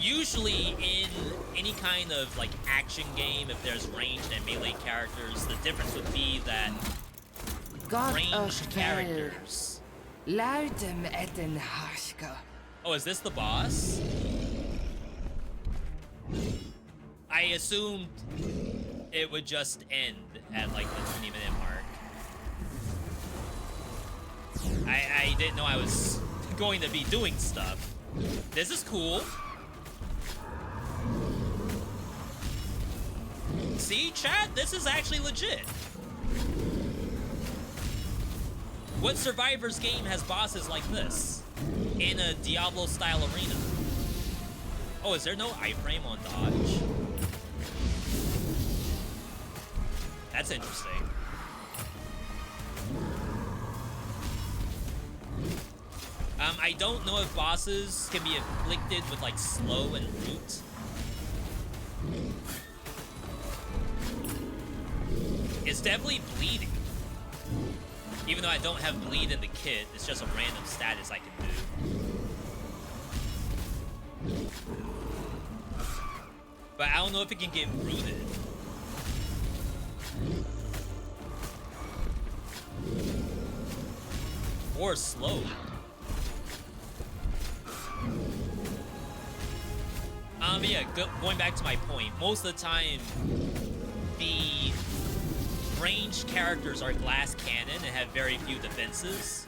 usually in any kind of, like, action game, if there's ranged and melee characters, the difference would be that ranged characters... Oh, is this the boss? I assumed it would just end at, like, the 20-minute mark. I didn't know I was going to be doing stuff. This is cool. See, chat? This is actually legit. What Survivors game has bosses like this in a Diablo-style arena? Oh, is there no iframe on dodge? That's interesting. I don't know if bosses can be afflicted with, like, slow and root. It's definitely bleeding. Even though I don't have bleed in the kit, it's just a random status I can do. But I don't know if it can get rooted. Or slow. But yeah, going back to my point, most of the time, the ranged characters are glass cannon and have very few defenses.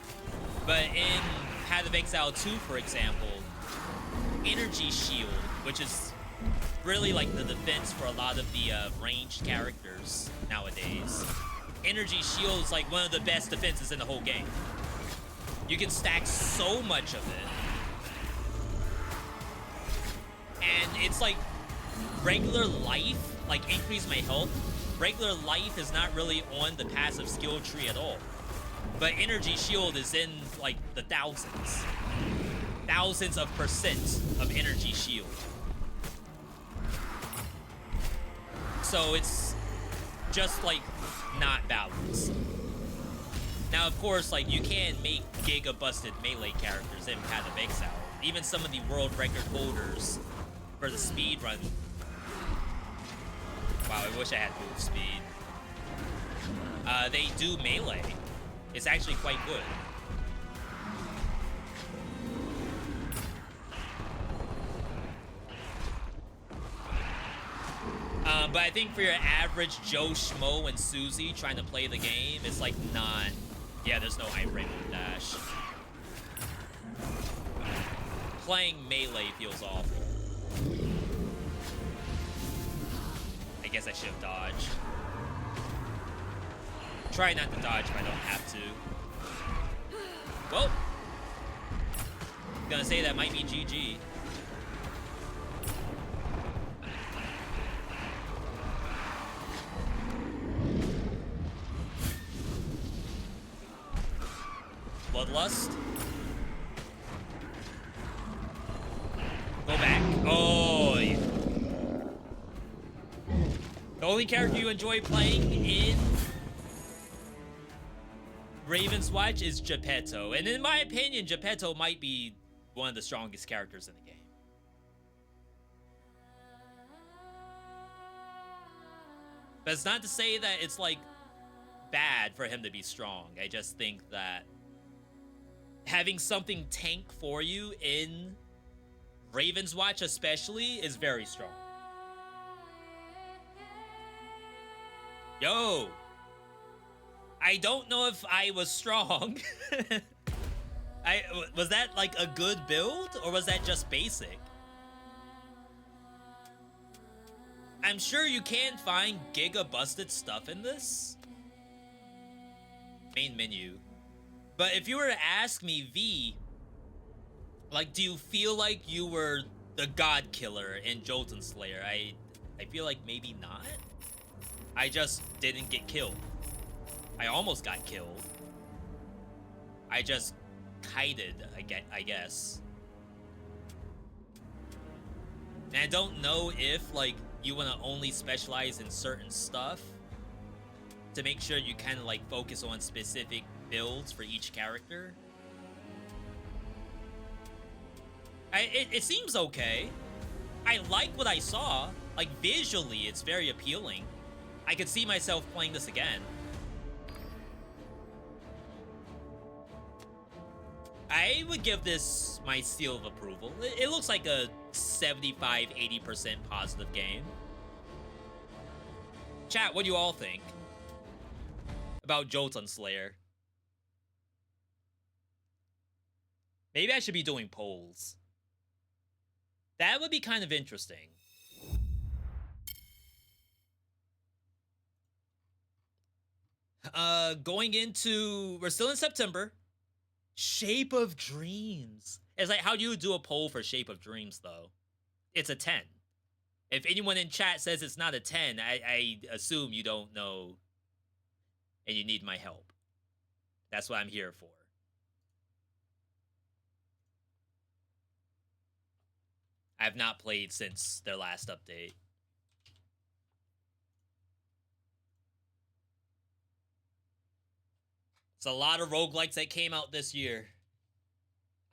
But in Pádhraic H 2, for example, energy shield, which is really like the defense for a lot of the ranged characters nowadays. Energy shield is like one of the best defenses in the whole game. You can stack so much of it. And it's like regular life, like increase my health. Regular life is not really on the passive skill tree at all. But energy shield is in like the thousands. Thousands of percent of energy shield. So it's just like not balanced. Now, of course, like you can make giga busted melee characters in Pádhraic H. Even some of the world record holders for the speed run. Wow, I wish I had move speed. They do melee. It's actually quite good. But I think for your average Joe Schmo and Susie trying to play the game, it's like not... Yeah, there's no iframe on dash. Playing melee feels awful. I guess I should have dodged. Try not to dodge if I don't have to. Well, gonna say that might be GG. Bloodlust. Go back. Oh, yeah. The only character you enjoy playing in Raven's Watch is Geppetto. And in my opinion, Geppetto might be one of the strongest characters in the game. But it's not to say that it's like bad for him to be strong. I just think that having something tank for you in Raven's Watch especially is very strong. Yo, I don't know if I was strong. Was that like a good build or was that just basic? I'm sure you can find giga busted stuff in this. Main menu. But if you were to ask me, V, like, do you feel like you were the god killer in Jotunnslayer? I feel like maybe not. I just didn't get killed. I almost got killed. I just kited, I guess. And I don't know if, like, you want to only specialize in certain stuff to make sure you kind of, like, focus on specific builds for each character. It seems okay. I like what I saw. Like, visually, it's very appealing. I could see myself playing this again. I would give this my seal of approval. It looks like a 75-80% positive game. Chat, what do you all think about Jotunnslayer? Maybe I should be doing polls. That would be kind of interesting. Going into... We're still in September. Shape of Dreams. It's like, how do you do a poll for Shape of Dreams, though? It's a 10. If anyone in chat says it's not a 10, I assume you don't know and you need my help. That's what I'm here for. I have not played since their last update. It's a lot of roguelikes that came out this year.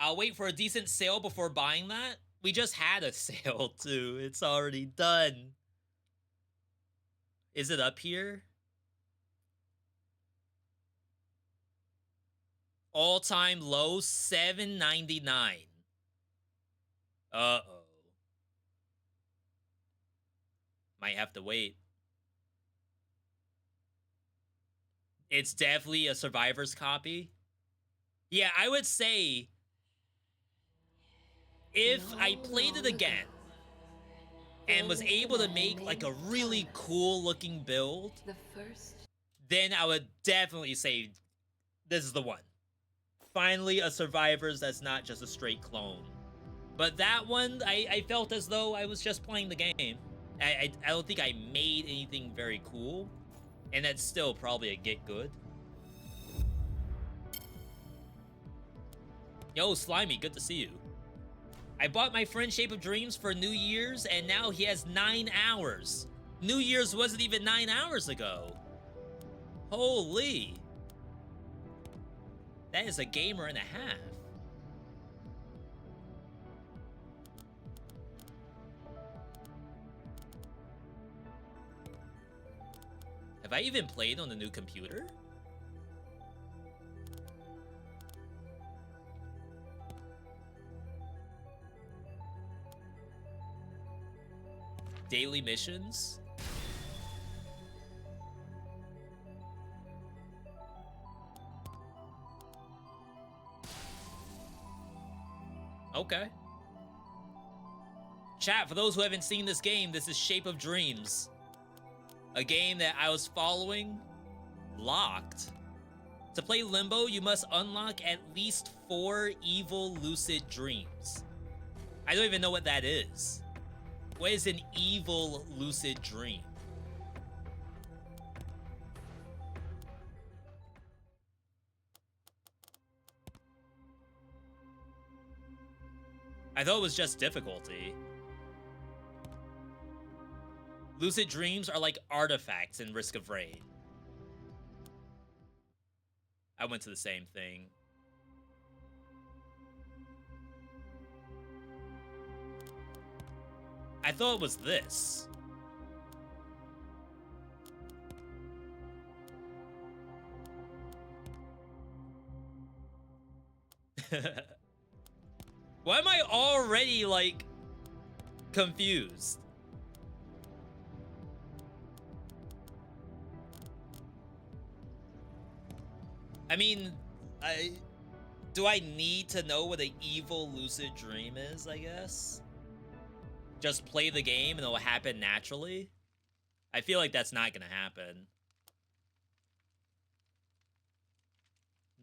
I'll wait for a decent sale before buying that. We just had a sale, too. It's already done. Is it up here? All-time low, $7.99. Uh-oh. Might have to wait. It's definitely a Survivor's copy. Yeah, I would say if I played it again and was able to make like a really cool looking build, then I would definitely say this is the one. Finally, a Survivor's that's not just a straight clone. But that one, I felt as though I was just playing the game. I don't think I made anything very cool. And that's still probably a get good. Yo, Slimy, good to see you. I bought my friend Shape of Dreams for New Year's, and now he has 9 hours. New Year's wasn't even 9 hours ago. Holy. That is a gamer and a half. Have I even played on the new computer? Daily missions? Okay. Chat, for those who haven't seen this game, this is Shape of Dreams. A game that I was following, locked. To play Limbo, you must unlock at least 4 evil lucid dreams. I don't even know what that is. What is an evil lucid dream? I thought it was just difficulty. Lucid dreams are like artifacts in Risk of Rain. I went to the same thing. I thought it was this. Why am I already, like, confused? I mean, do I need to know what an evil lucid dream is, I guess? Just play the game and it'll happen naturally? I feel like that's not gonna happen.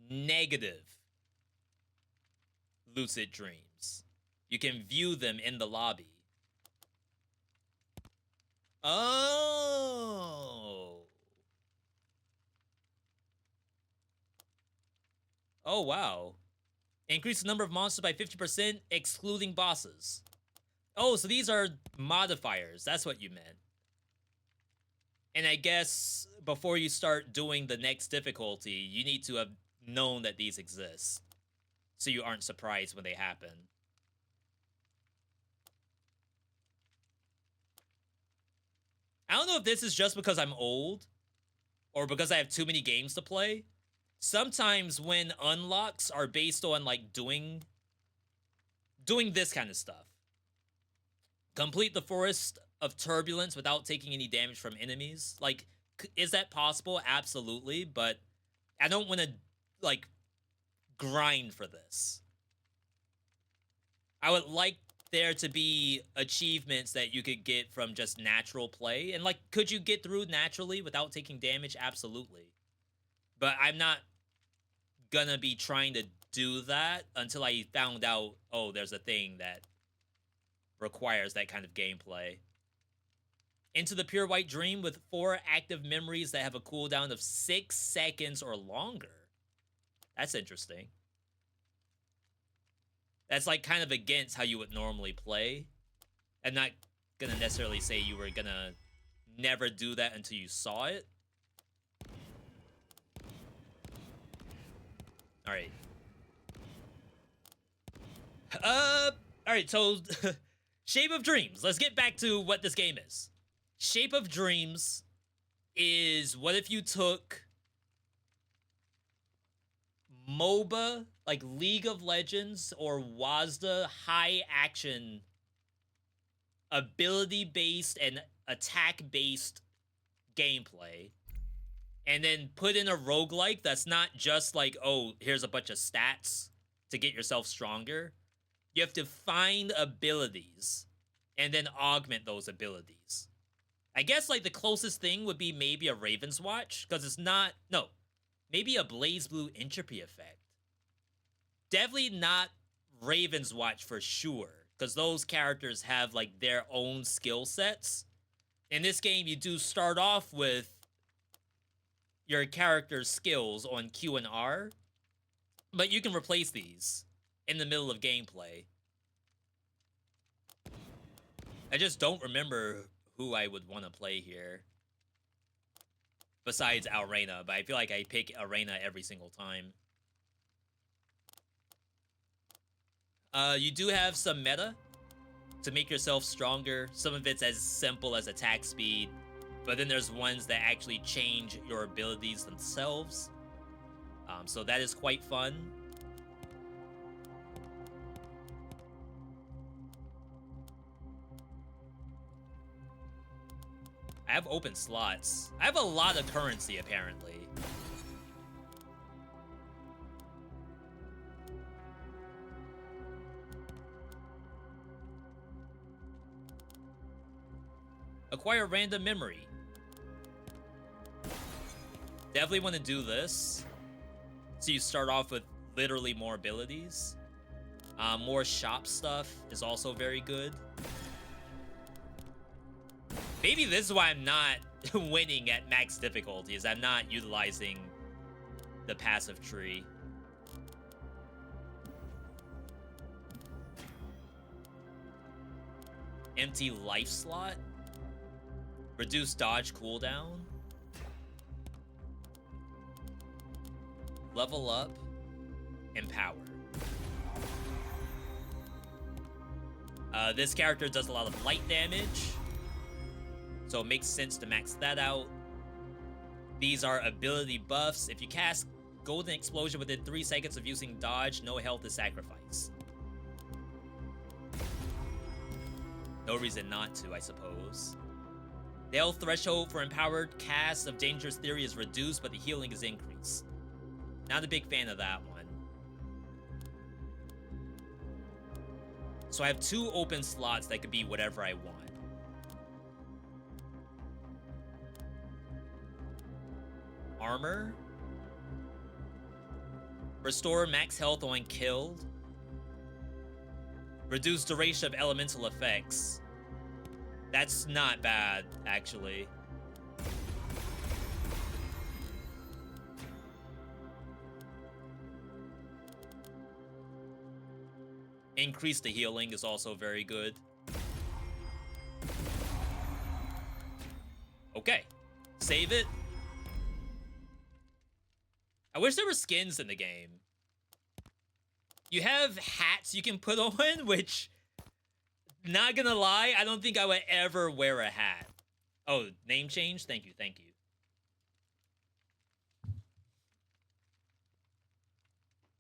Negative lucid dreams. You can view them in the lobby. Oh. Oh, wow. Increase the number of monsters by 50%, excluding bosses. Oh, so these are modifiers. That's what you meant. And I guess before you start doing the next difficulty, you need to have known that these exist, so you aren't surprised when they happen. I don't know if this is just because I'm old, or because I have too many games to play. Sometimes when unlocks are based on, like, doing this kind of stuff. Complete the Forest of Turbulence without taking any damage from enemies. Like, is that possible? Absolutely, but I don't want to, like, grind for this. I would like there to be achievements that you could get from just natural play. And, like, could you get through naturally without taking damage? Absolutely. But I'm not gonna be trying to do that until I found out, oh, there's a thing that requires that kind of gameplay. Into the Pure White Dream with 4 active memories that have a cooldown of 6 seconds or longer. That's interesting. That's, like, kind of against how you would normally play. I'm not gonna necessarily say you were gonna never do that until you saw it. Alright. Alright, so Shape of Dreams. Let's get back to what this game is. Shape of Dreams is, what if you took MOBA, like League of Legends or WASD high action, ability-based and attack-based gameplay, and then put in a roguelike that's not just like, oh, here's a bunch of stats to get yourself stronger. You have to find abilities and then augment those abilities. I guess, like, the closest thing would be maybe a Raven's Watch, because it's not, no, maybe a Blaze Blue Entropy effect. Definitely not Raven's Watch for sure, because those characters have, like, their own skill sets. In this game, you do start off with your character's skills on Q and R, but you can replace these in the middle of gameplay. I just don't remember who I would want to play here besides Alrena, but I feel like I pick Arena every single time. You do have some meta to make yourself stronger. Some of it's as simple as attack speed, but then there's ones that actually change your abilities themselves. So that is quite fun. I have open slots. I have a lot of currency, apparently. Acquire random memory. Definitely want to do this. So you start off with literally more abilities. More shop stuff is also very good. Maybe this is why I'm not winning at max difficulty, is I'm not utilizing the passive tree. Empty life slot. Reduce dodge cooldown. Level up. Empower. This character does a lot of light damage, so it makes sense to max that out. These are ability buffs. If you cast golden explosion within 3 seconds of using dodge. No health is sacrificed. No reason not to, I suppose. The health threshold for empowered casts of Dangerous Theory is reduced, but the healing is increased. Not a big fan of that one. So I have 2 open slots that could be whatever I want. Armor. Restore max health on killed. Reduce duration of elemental effects. That's not bad, actually. Increase the healing is also very good. Okay. Save it. I wish there were skins in the game. You have hats you can put on, which, not gonna lie, I don't think I would ever wear a hat. Oh, name change? Thank you, thank you.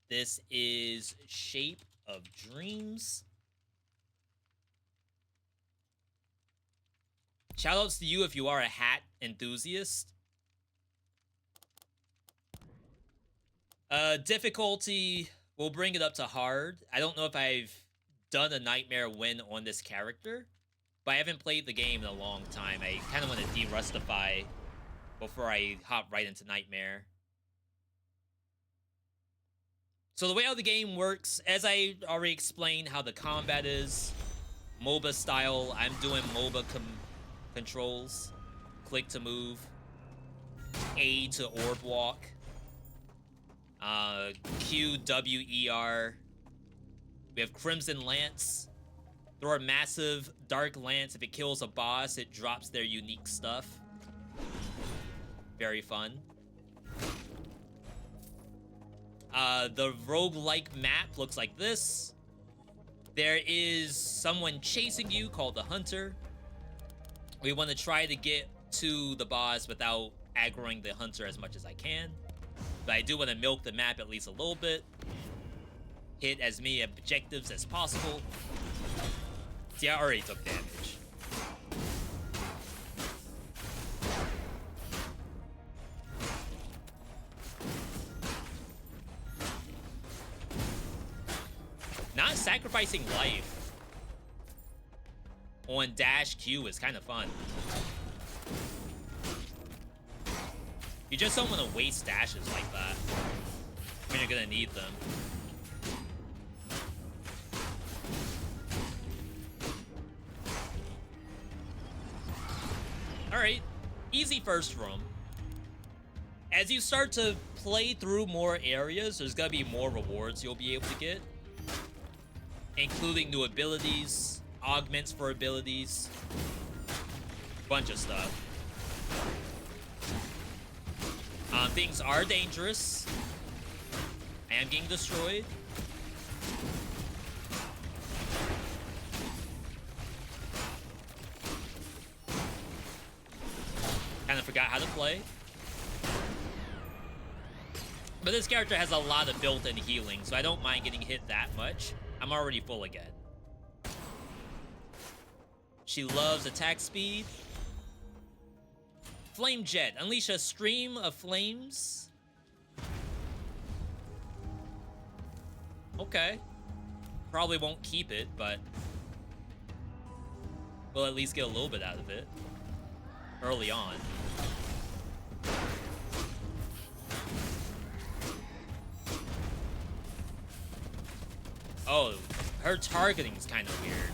This is Shape of Dreams. Shoutouts to you if you are a hat enthusiast. Difficulty, we'll bring it up to hard. I don't know if I've done a Nightmare win on this character, but I haven't played the game in a long time. I kind of want to de-rustify before I hop right into Nightmare. So the way how the game works, as I already explained how the combat is, MOBA style, I'm doing MOBA controls. Click to move. A to orb walk. Q, W, E, R. We have Crimson Lance. Throw a massive Dark Lance. If it kills a boss, it drops their unique stuff. Very fun. The roguelike map looks like this. There is someone chasing you called the Hunter. We want to try to get to the boss without aggroing the Hunter as much as I can. But I do want to milk the map at least a little bit. Hit as many objectives as possible. See, I already took damage. Not sacrificing life on dash Q is kind of fun. You just don't want to waste dashes like that when you're gonna need them. Alright, easy first room. As you start to play through more areas, there's gonna be more rewards you'll be able to get, including new abilities, augments for abilities, bunch of stuff. Things are dangerous. I am getting destroyed. Kind of forgot how to play. But this character has a lot of built-in healing, so I don't mind getting hit that much. I'm already full again. She loves attack speed. Flame Jet. Unleash a stream of flames. Okay. Probably won't keep it, but we'll at least get a little bit out of it early on. Oh, her targeting is kind of weird.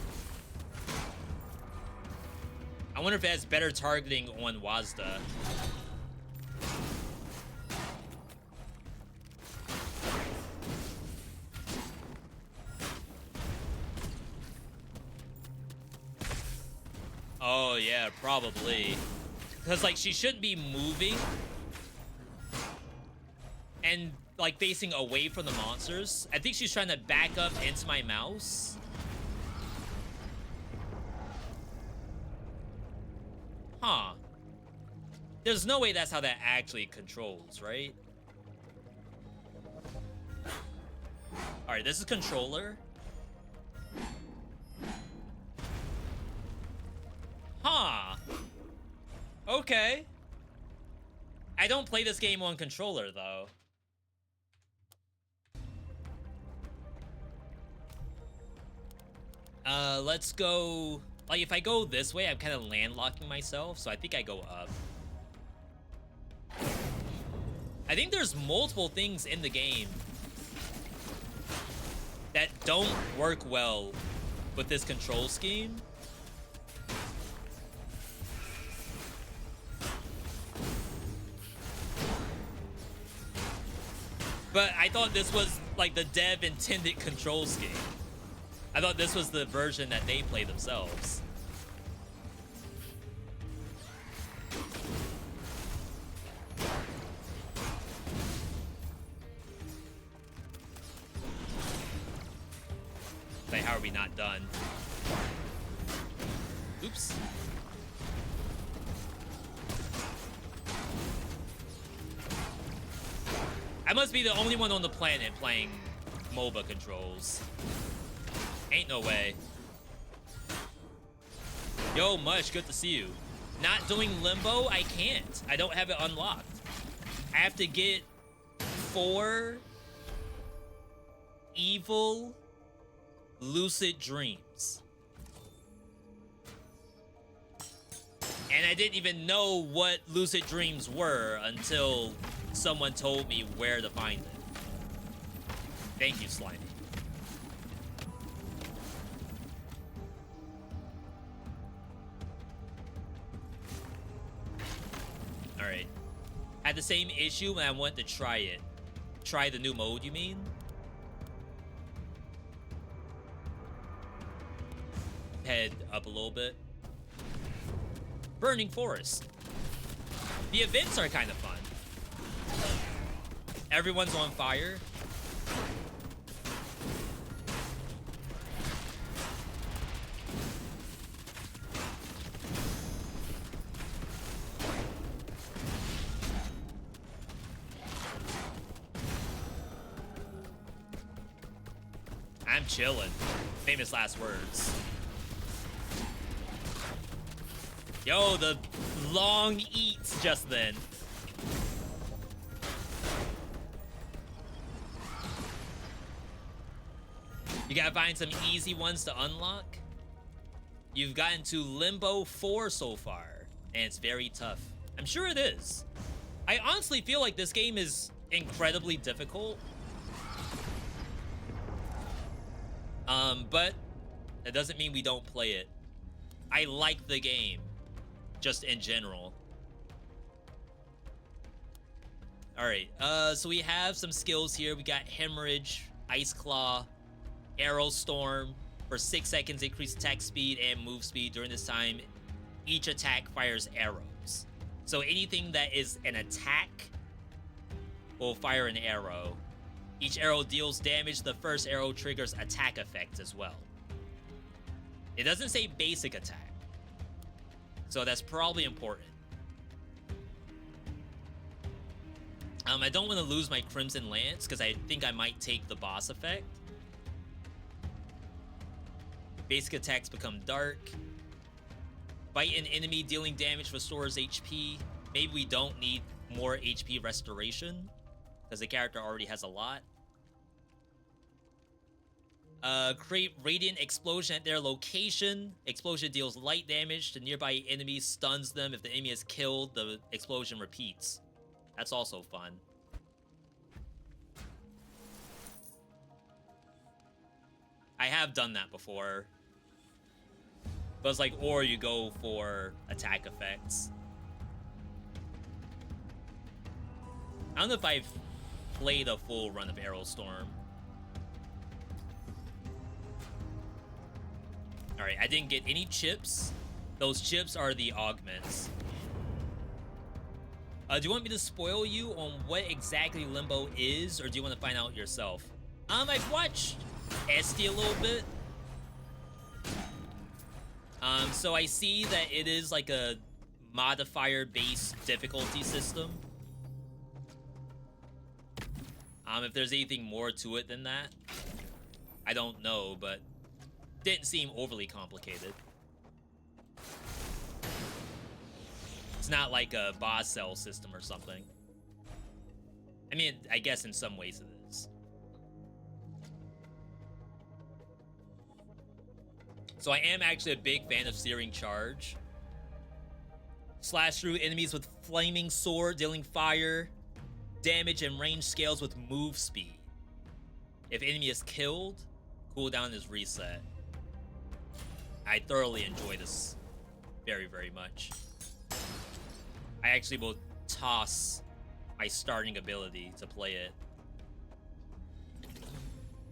I wonder if it has better targeting on Wazda. Oh, yeah, probably. Because, like, she shouldn't be moving and, like, facing away from the monsters. I think she's trying to back up into my mouse. Huh. There's no way that's how that actually controls, right? Alright, this is controller. Huh. Okay. I don't play this game on controller, though. Let's go... Like, if I go this way, I'm kind of landlocking myself, so I think I go up. I think there's multiple things in the game that don't work well with this control scheme. But I thought this was like the dev intended control scheme. I thought this was the version that they play themselves. Like, how are we not done? Oops. I must be the only one on the planet playing MOBA controls. Ain't no way. Yo, Mush, good to see you. Not doing Limbo, I can't. I don't have it unlocked. I have to get 4 evil lucid dreams. And I didn't even know what lucid dreams were until someone told me where to find it. Thank you, Slimy. Alright. Had the same issue when I went to try it. Try the new mode, you mean? Head up a little bit. Burning Forest. The events are kind of fun. Everyone's on fire. I'm chilling. Famous last words. Yo, the long eats just then. You gotta find some easy ones to unlock. You've gotten to Limbo 4 so far, and it's very tough. I'm sure it is. I honestly feel like this game is incredibly difficult. But that doesn't mean we don't play it. I like the game, just in general. Alright, so we have some skills here. We got Hemorrhage, Ice Claw, Arrow Storm. For 6 seconds, increase attack speed and move speed. During this time, each attack fires arrows. So anything that is an attack will fire an arrow. Each arrow deals damage. The first arrow triggers attack effects as well. It doesn't say basic attack, so that's probably important. I don't want to lose my Crimson Lance because I think I might take the boss effect. Basic attacks become dark. Bite an enemy, dealing damage restores HP. Maybe we don't need more HP restoration because the character already has a lot. Create Radiant Explosion at their location. Explosion deals light damage to nearby enemies, stuns them. If the enemy is killed, the explosion repeats. That's also fun. I have done that before. But it's like, or you go for attack effects. I don't know if I've played a full run of Arrow Storm. Alright, I didn't get any chips. Those chips are the augments. Do you want me to spoil you on what exactly Limbo is, or do you want to find out yourself? I've watched Esty a little bit. So I see that it is like a modifier-based difficulty system. If there's anything more to it than that. I don't know, but didn't seem overly complicated. It's not like a boss cell system or something. I mean, I guess in some ways it is. So I am actually a big fan of Searing Charge. Slash through enemies with flaming sword, dealing fire, damage, and range scales with move speed. If enemy is killed, cooldown is reset. I thoroughly enjoy this very, very much. I actually will toss my starting ability to play it.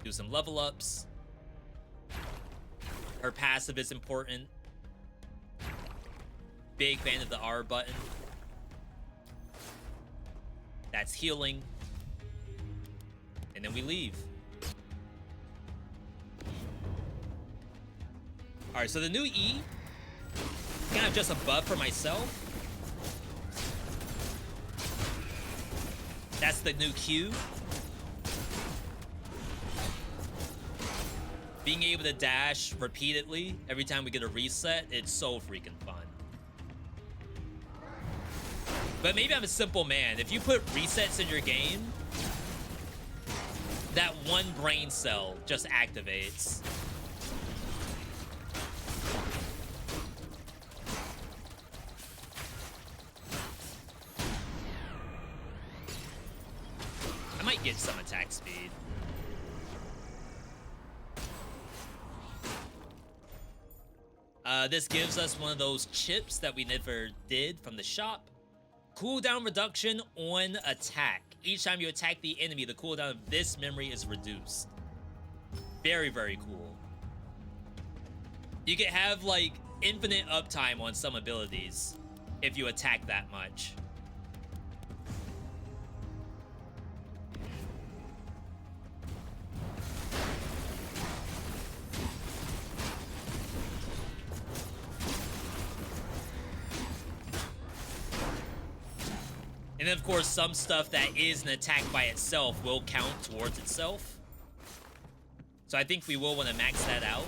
Do some level ups. Her passive is important. Big fan of the R button. That's healing. And then we leave. Alright, so the new E, kind of just a buff for myself. That's the new Q. Being able to dash repeatedly every time we get a reset, it's so freaking fun. But maybe I'm a simple man. If you put resets in your game, that one brain cell just activates. I might get some attack speed. This gives us one of those chips that we never did from the shop. Cooldown reduction on attack. Each time you attack the enemy, the cooldown of this memory is reduced. Very, very cool. You can have like infinite uptime on some abilities if you attack that much. And then, of course, some stuff that is an attack by itself will count towards itself. So I think we will want to max that out.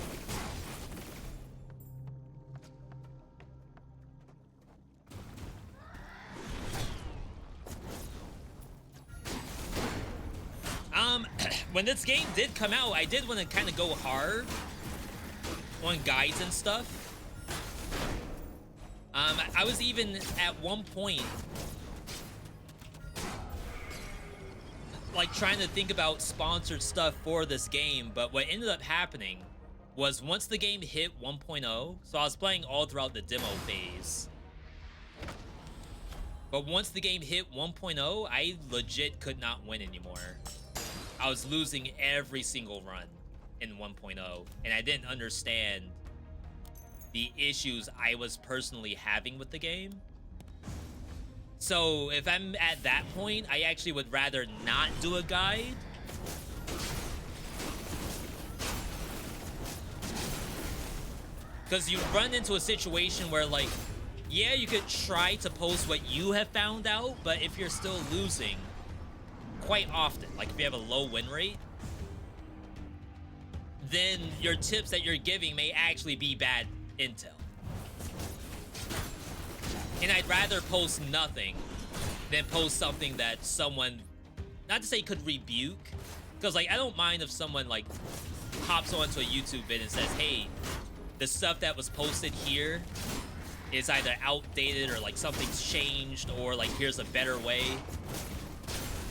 When this game did come out, I did want to kind of go hard on guides and stuff. I was even at one point like trying to think about sponsored stuff for this game, but what ended up happening was once the game hit 1.0, so I was playing all throughout the demo phase, but once the game hit 1.0, I legit could not win anymore. I was losing every single run in 1.0, and I didn't understand the issues I was personally having with the game. So if I'm at that point, I actually would rather not do a guide. Because you run into a situation where, like, yeah, you could try to post what you have found out, but if you're still losing quite often, like if you have a low win rate, then your tips that you're giving may actually be bad intel. And I'd rather post nothing than post something that someone, not to say could rebuke, because like I don't mind if someone like hops onto a YouTube vid and says, hey, the stuff that was posted here is either outdated or like something's changed, or like here's a better way,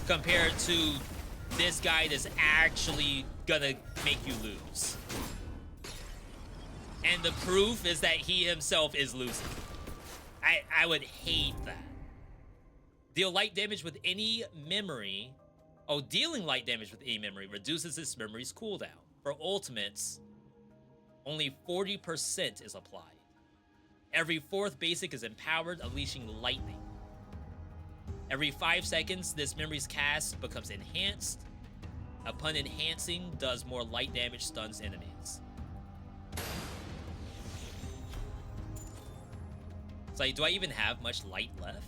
compared to this guide is actually gonna make you lose. And the proof is that he himself is losing. I would hate that. Deal light damage with any memory. Oh, dealing light damage with any memory reduces this memory's cooldown. For ultimates, only 40% is applied. Every fourth basic is empowered, unleashing lightning. Every 5 seconds, this memory's cast becomes enhanced. Upon enhancing, does more light damage, stuns enemies. It's like, do I even have much light left?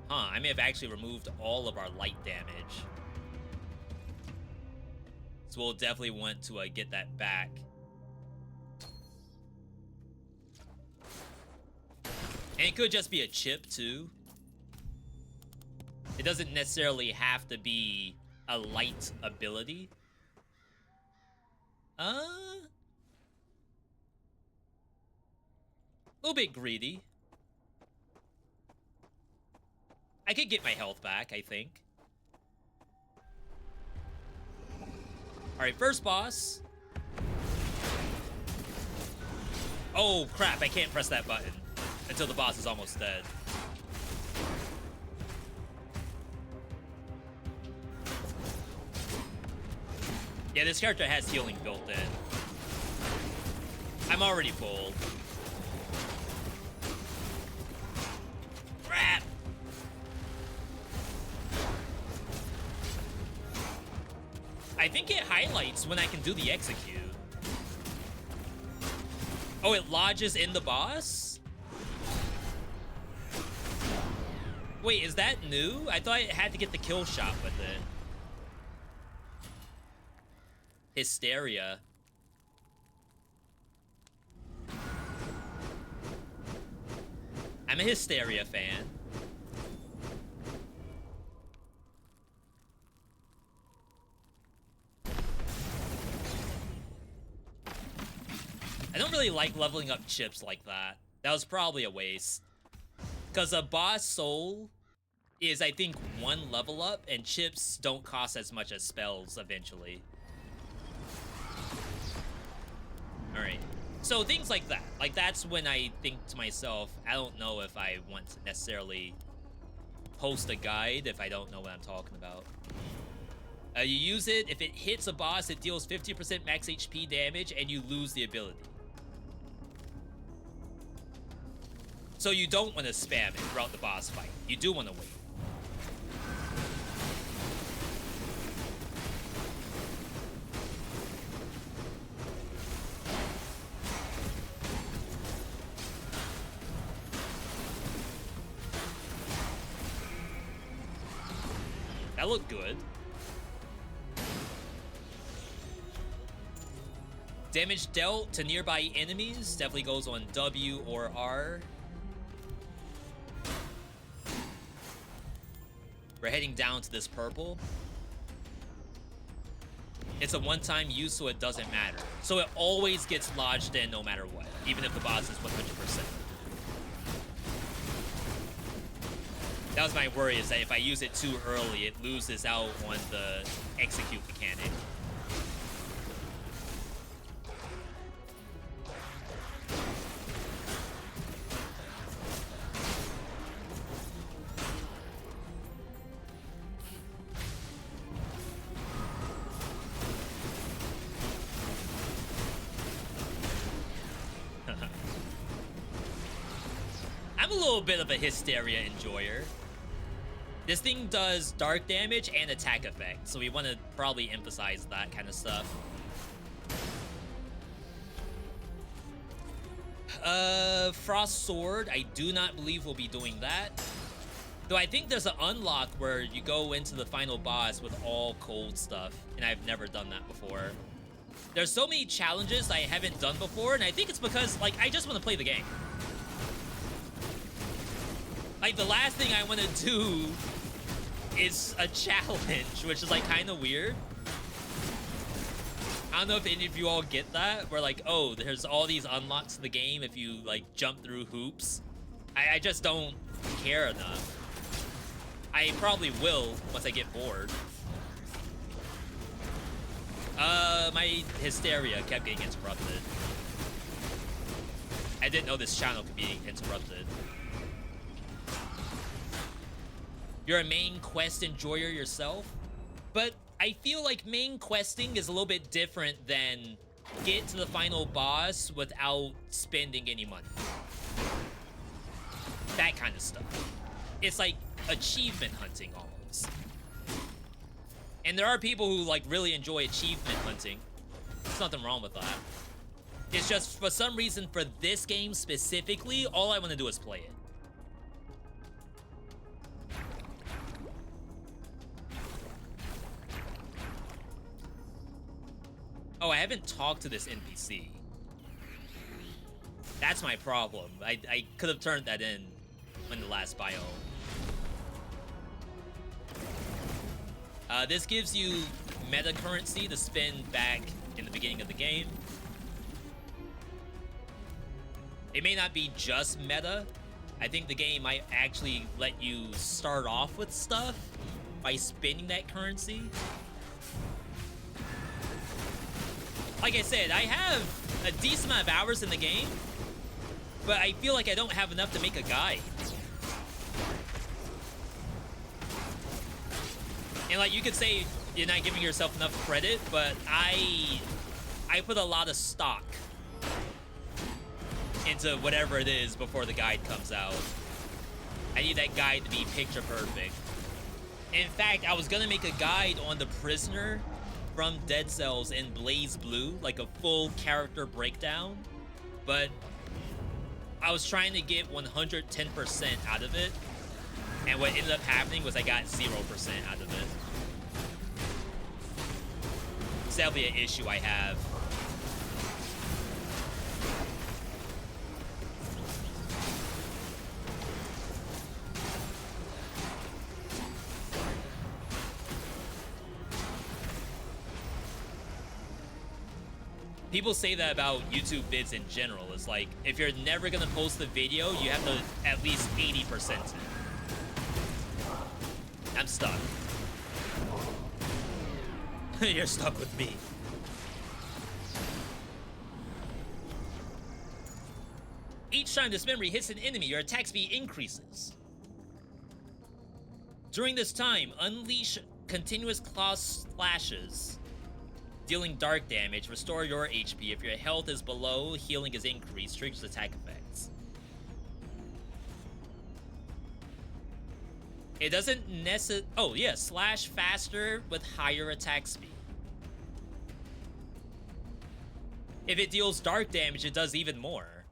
Huh, I may have actually removed all of our light damage. So we'll definitely want to get that back. And it could just be a chip too. It doesn't necessarily have to be a light ability. A little bit greedy. I could get my health back, I think. Alright, first boss. Oh, crap, I can't press that button until the boss is almost dead. Yeah, this character has healing built in. I'm already full. Crap! I think it highlights when I can do the execute. Oh, it lodges in the boss? Wait, is that new? I thought it had to get the kill shot with it. Hysteria. I'm a Hysteria fan. I don't really like leveling up chips like that. That was probably a waste. Because a boss soul is, I think, 1 level up, and chips don't cost as much as spells eventually. Alright. So things like that. Like, that's when I think to myself, I don't know if I want to necessarily post a guide if I don't know what I'm talking about. You use it. If it hits a boss, it deals 50% max HP damage, and you lose the ability. So you don't want to spam it throughout the boss fight. You do want to wait. That looked good. Damage dealt to nearby enemies definitely goes on W or R. We're heading down to this purple. It's a one-time use, so it doesn't matter. So it always gets lodged in no matter what, even if the boss is 100%. That was my worry, is that if I use it too early, it loses out on the execute mechanic. I'm a little bit of a Hysteria enjoyer. This thing does dark damage and attack effect, so we want to probably emphasize that kind of stuff. Frost Sword, I do not believe we'll be doing that. Though I think there's an unlock where you go into the final boss with all cold stuff, and I've never done that before. There's so many challenges I haven't done before, and I think it's because, like, I just want to play the game. Like, the last thing I want to do is a challenge, which is, like, kind of weird. I don't know if any of you all get that, where, like, oh, there's all these unlocks to the game if you, like, jump through hoops. I just don't care enough. I probably will once I get bored. My Hysteria kept getting interrupted. I didn't know this channel could be interrupted. You're a main quest enjoyer yourself, but I feel like main questing is a little bit different than get to the final boss without spending any money. That kind of stuff. It's like achievement hunting almost. And there are people who like really enjoy achievement hunting. There's nothing wrong with that. It's just for some reason for this game specifically, all I want to do is play it. Oh, I haven't talked to this NPC. That's my problem. I could have turned that in the last biome. This gives you meta currency to spend back in the beginning of the game. It may not be just meta. I think the game might actually let you start off with stuff by spending that currency. Like I said, I have a decent amount of hours in the game, but I feel like I don't have enough to make a guide. And like, you could say you're not giving yourself enough credit, but I put a lot of stock into whatever it is before the guide comes out. I need that guide to be picture perfect. In fact, I was gonna make a guide on the prisoner from Dead Cells in Blaze Blue, like a full character breakdown, but I was trying to get 110% out of it, and what ended up happening was I got 0% out of it. It's definitely an issue I have. People say that about YouTube vids in general. It's like, if you're never gonna post the video, you have to at least 80% it. I'm stuck. You're stuck with me. Each time this memory hits an enemy, your attack speed increases. During this time, unleash continuous claw slashes, dealing dark damage. Restore your HP. If your health is below, healing is increased. Triggers attack effects. It doesn't necessarily... Oh, yeah. Slash faster with higher attack speed. If it deals dark damage, it does even more.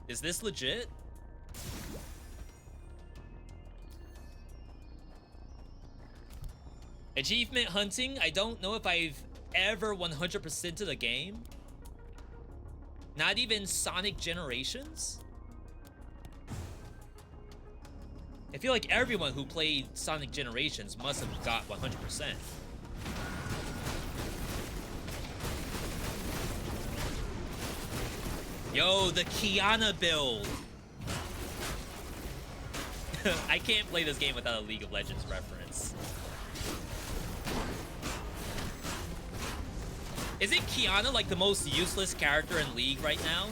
Is this legit? Achievement hunting. I don't know if I've ever 100%ed the game. Not even Sonic Generations. I feel like everyone who played Sonic Generations must have got 100%. Yo, the Kiana build. I can't play this game without a League of Legends reference. Isn't Kiana like the most useless character in League right now?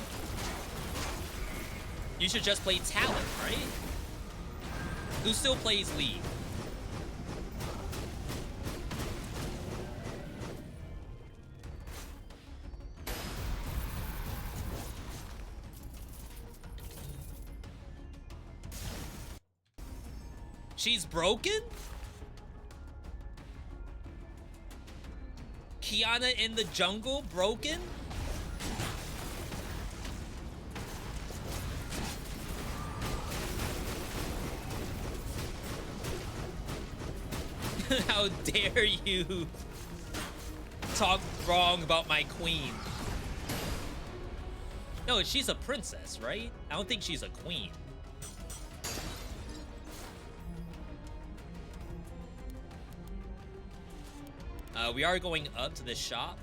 You should just play Talon, right? Who still plays League? She's broken? Kiana in the jungle broken? How dare you talk wrong about my queen? No, she's a princess, right? I don't think she's a queen. We are going up to this shop.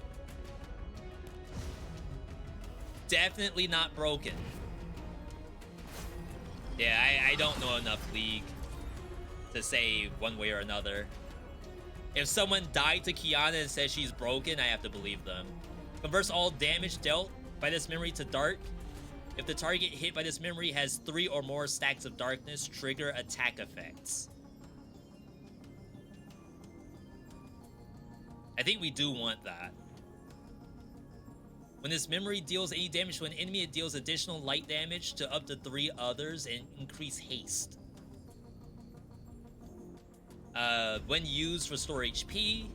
Definitely not broken. Yeah, I don't know enough League to say one way or another. If someone died to Kiana and says she's broken, I have to believe them. Converts all damage dealt by this memory to dark. If the target hit by this memory has 3 or more stacks of darkness, trigger attack effects. I think we do want that. When this memory deals any damage to an enemy, it deals additional light damage to up to 3 others and increase haste. When used, restore HP.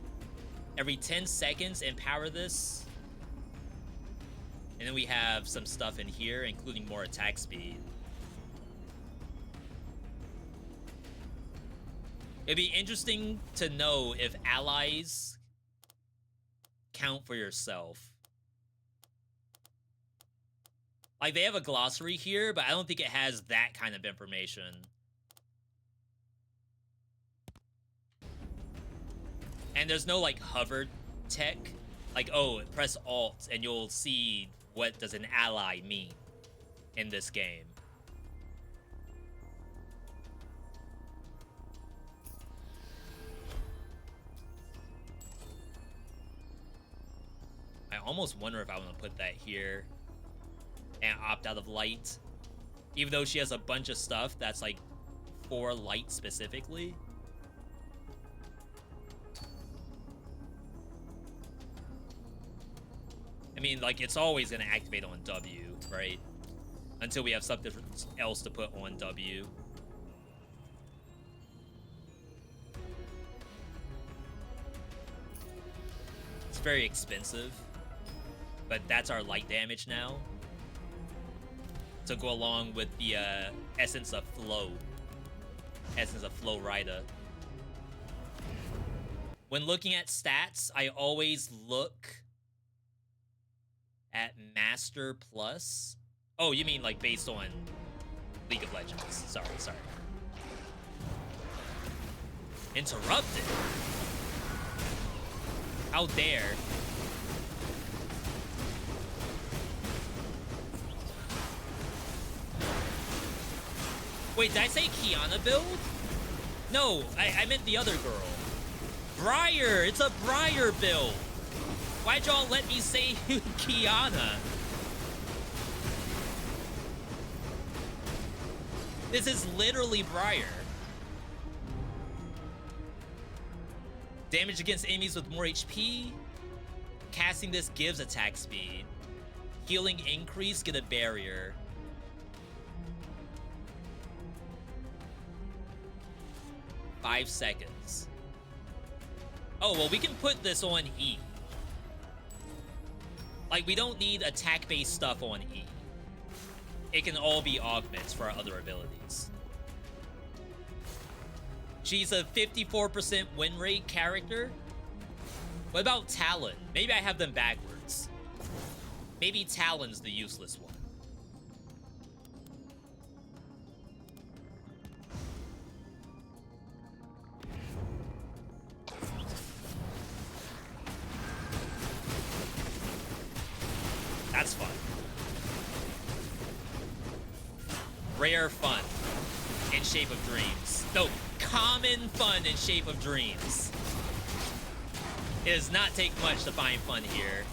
Every 10 seconds, empower this. And then we have some stuff in here, including more attack speed. It'd be interesting to know if allies count for yourself. Like, they have a glossary here, but I don't think it has that kind of information. And there's no, like, hover tech. Like, oh, press Alt, and you'll see what does an ally mean in this game. I almost wonder if I want to put that here and opt out of light, even though she has a bunch of stuff that's like for light specifically. I mean, like, it's always going to activate on W, right? Until we have something else to put on W. It's very expensive, but that's our light damage now, to go along with the essence of flow. Essence of Flow Rider. When looking at stats, I always look at Master Plus. Oh, you mean like based on League of Legends. Sorry. Interrupted? How dare. Wait, did I say Kiana build? No, I meant the other girl. Briar! It's a Briar build! Why'd y'all let me say Kiana? This is literally Briar. Damage against enemies with more HP. Casting this gives attack speed. Healing increase, get a barrier. Five seconds. Oh, well, we can put this on E. Like, we don't need attack-based stuff on E. It can all be augments for our other abilities. She's a 54% win rate character. What about Talon? Maybe I have them backwards. Maybe Talon's the useless one. That's fun. Rare fun in Shape of Dreams. No, common fun in Shape of Dreams. It does not take much to find fun here.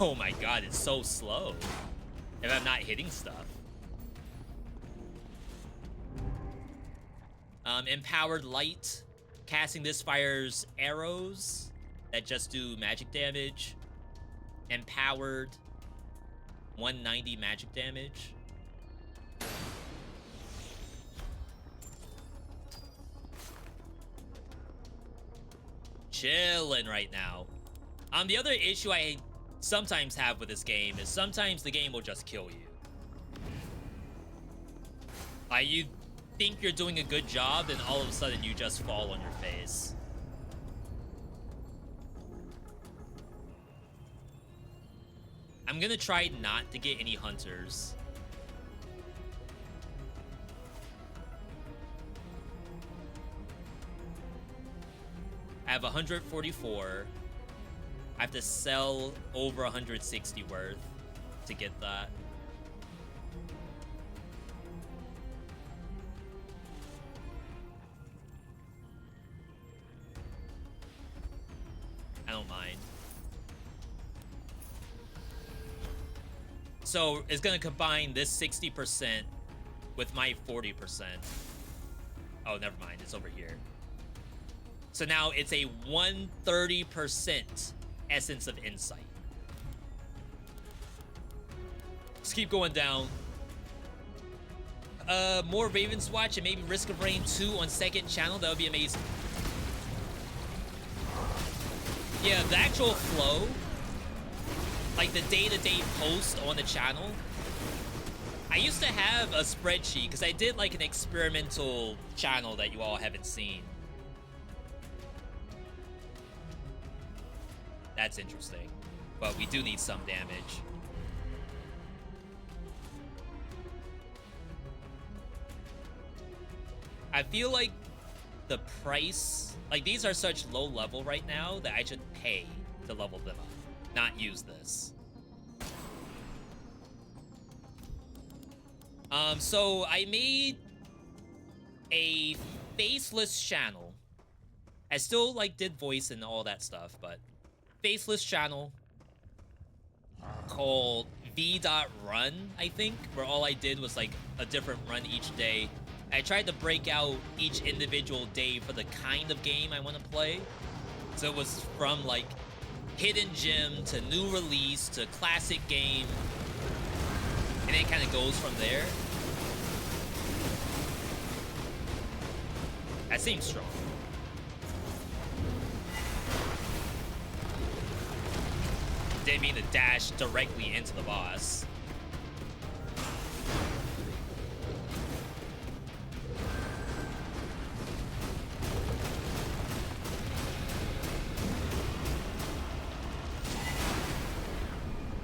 Oh my god, it's so slow if I'm not hitting stuff. Empowered Light. Casting this fires arrows that just do magic damage. Empowered. 190 magic damage. Chillin' right now. The other issue I sometimes have with this game is sometimes the game will just kill you. You think you're doing a good job, and all of a sudden you just fall on your face. I'm gonna try not to get any hunters. I have 144. I have to sell over 160 worth to get that. I don't mind. So it's gonna combine this 60% with my 40%. Oh, never mind. It's over here. So now it's a 130% Essence of Insight. Let's keep going down. More Raven's Watch and maybe Risk of Rain 2 on second channel. That would be amazing. Yeah, the actual flow like the day-to-day post on the channel, I used to have a spreadsheet because I did like an experimental channel that you all haven't seen. That's interesting, but we do need some damage. I feel like the price, like these are such low level right now that I should pay to level them up, not use this. So I made a faceless channel. I still like did voice and all that stuff, but faceless channel called V.Run, I think, where all I did was like a different run each day. I tried to break out each individual day for the kind of game I want to play. So it was from like hidden gem to new release to classic game. And it kind of goes from there. That seems strong. Didn't mean to dash directly into the boss.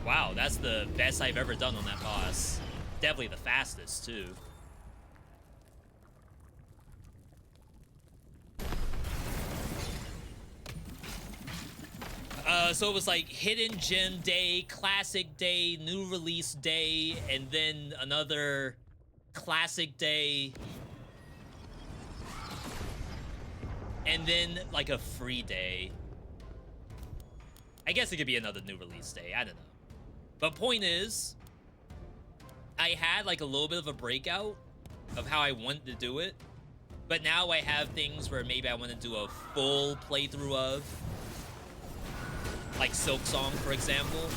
Wow, that's the best I've ever done on that boss. Definitely the fastest, too. So it was like hidden gem day, classic day, new release day, and then another classic day. And then like a free day. I guess it could be another new release day, I don't know. But point is, I had like a little bit of a breakout of how I wanted to do it. But now I have things where maybe I want to do a full playthrough of. Like Silk Song, for example.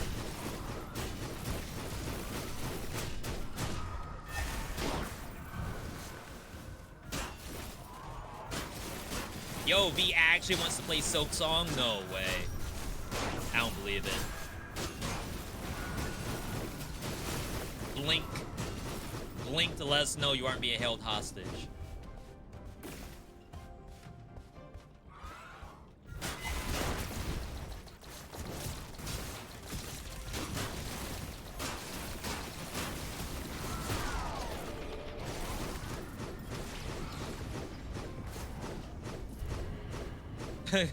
Yo, V actually wants to play Silk Song? No way. I don't believe it. Blink. Blink to let us know you aren't being held hostage.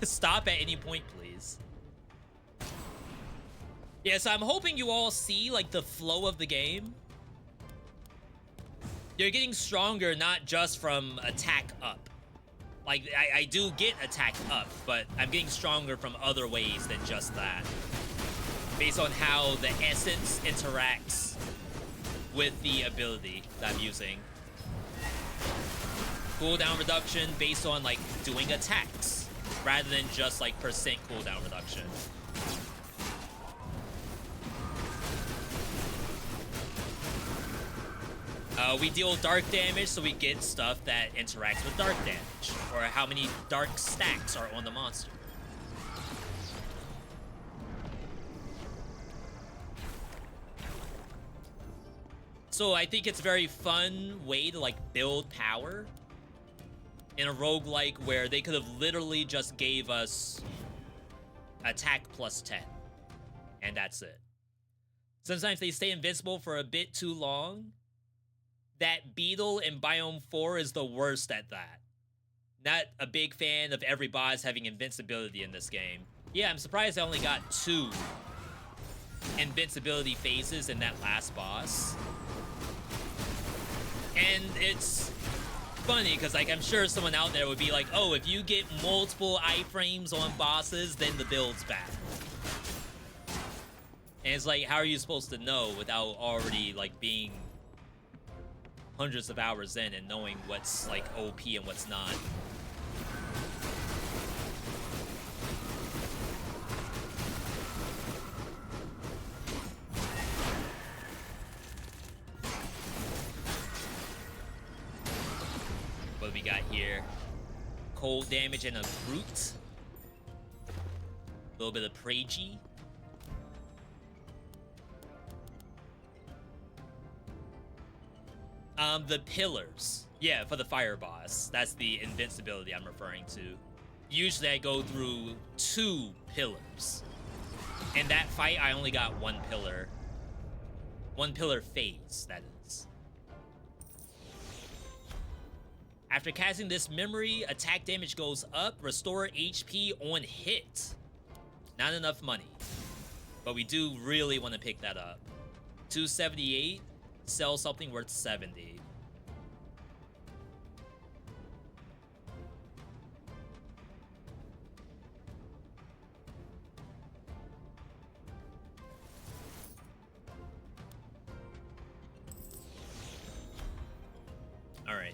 Stop at any point, please. Yeah, so I'm hoping you all see, like, the flow of the game. You're getting stronger, not just from attack up. Like, I do get attack up, but I'm getting stronger from other ways than just that. Based on how the essence interacts with the ability that I'm using. Cooldown reduction based on, like, doing attacks. Rather than just like percent cooldown reduction. We deal dark damage, so we get stuff that interacts with dark damage, or how many dark stacks are on the monster. So I think it's a very fun way to like build power. In a roguelike where they could have literally just gave us attack plus 10. And that's it. Sometimes they stay invincible for a bit too long. That beetle in Biome 4 is the worst at that. Not a big fan of every boss having invincibility in this game. Yeah, I'm surprised I only got 2 invincibility phases in that last boss. And it's funny because like I'm sure someone out there would be like, oh, if you get multiple iframes on bosses, then the build's bad. And it's like, how are you supposed to know without already like being hundreds of hours in and knowing what's like OP and what's not? What we got here? Cold damage and a brute. A little bit of Pragi. The pillars. Yeah, for the fire boss. That's the invincibility I'm referring to. Usually I go through 2 pillars. In that fight, I only got 1 pillar. 1 pillar phase, that is. After casting this memory, attack damage goes up, restore HP on hit. Not enough money. But we do really want to pick that up. 278, sell something worth 70. All right.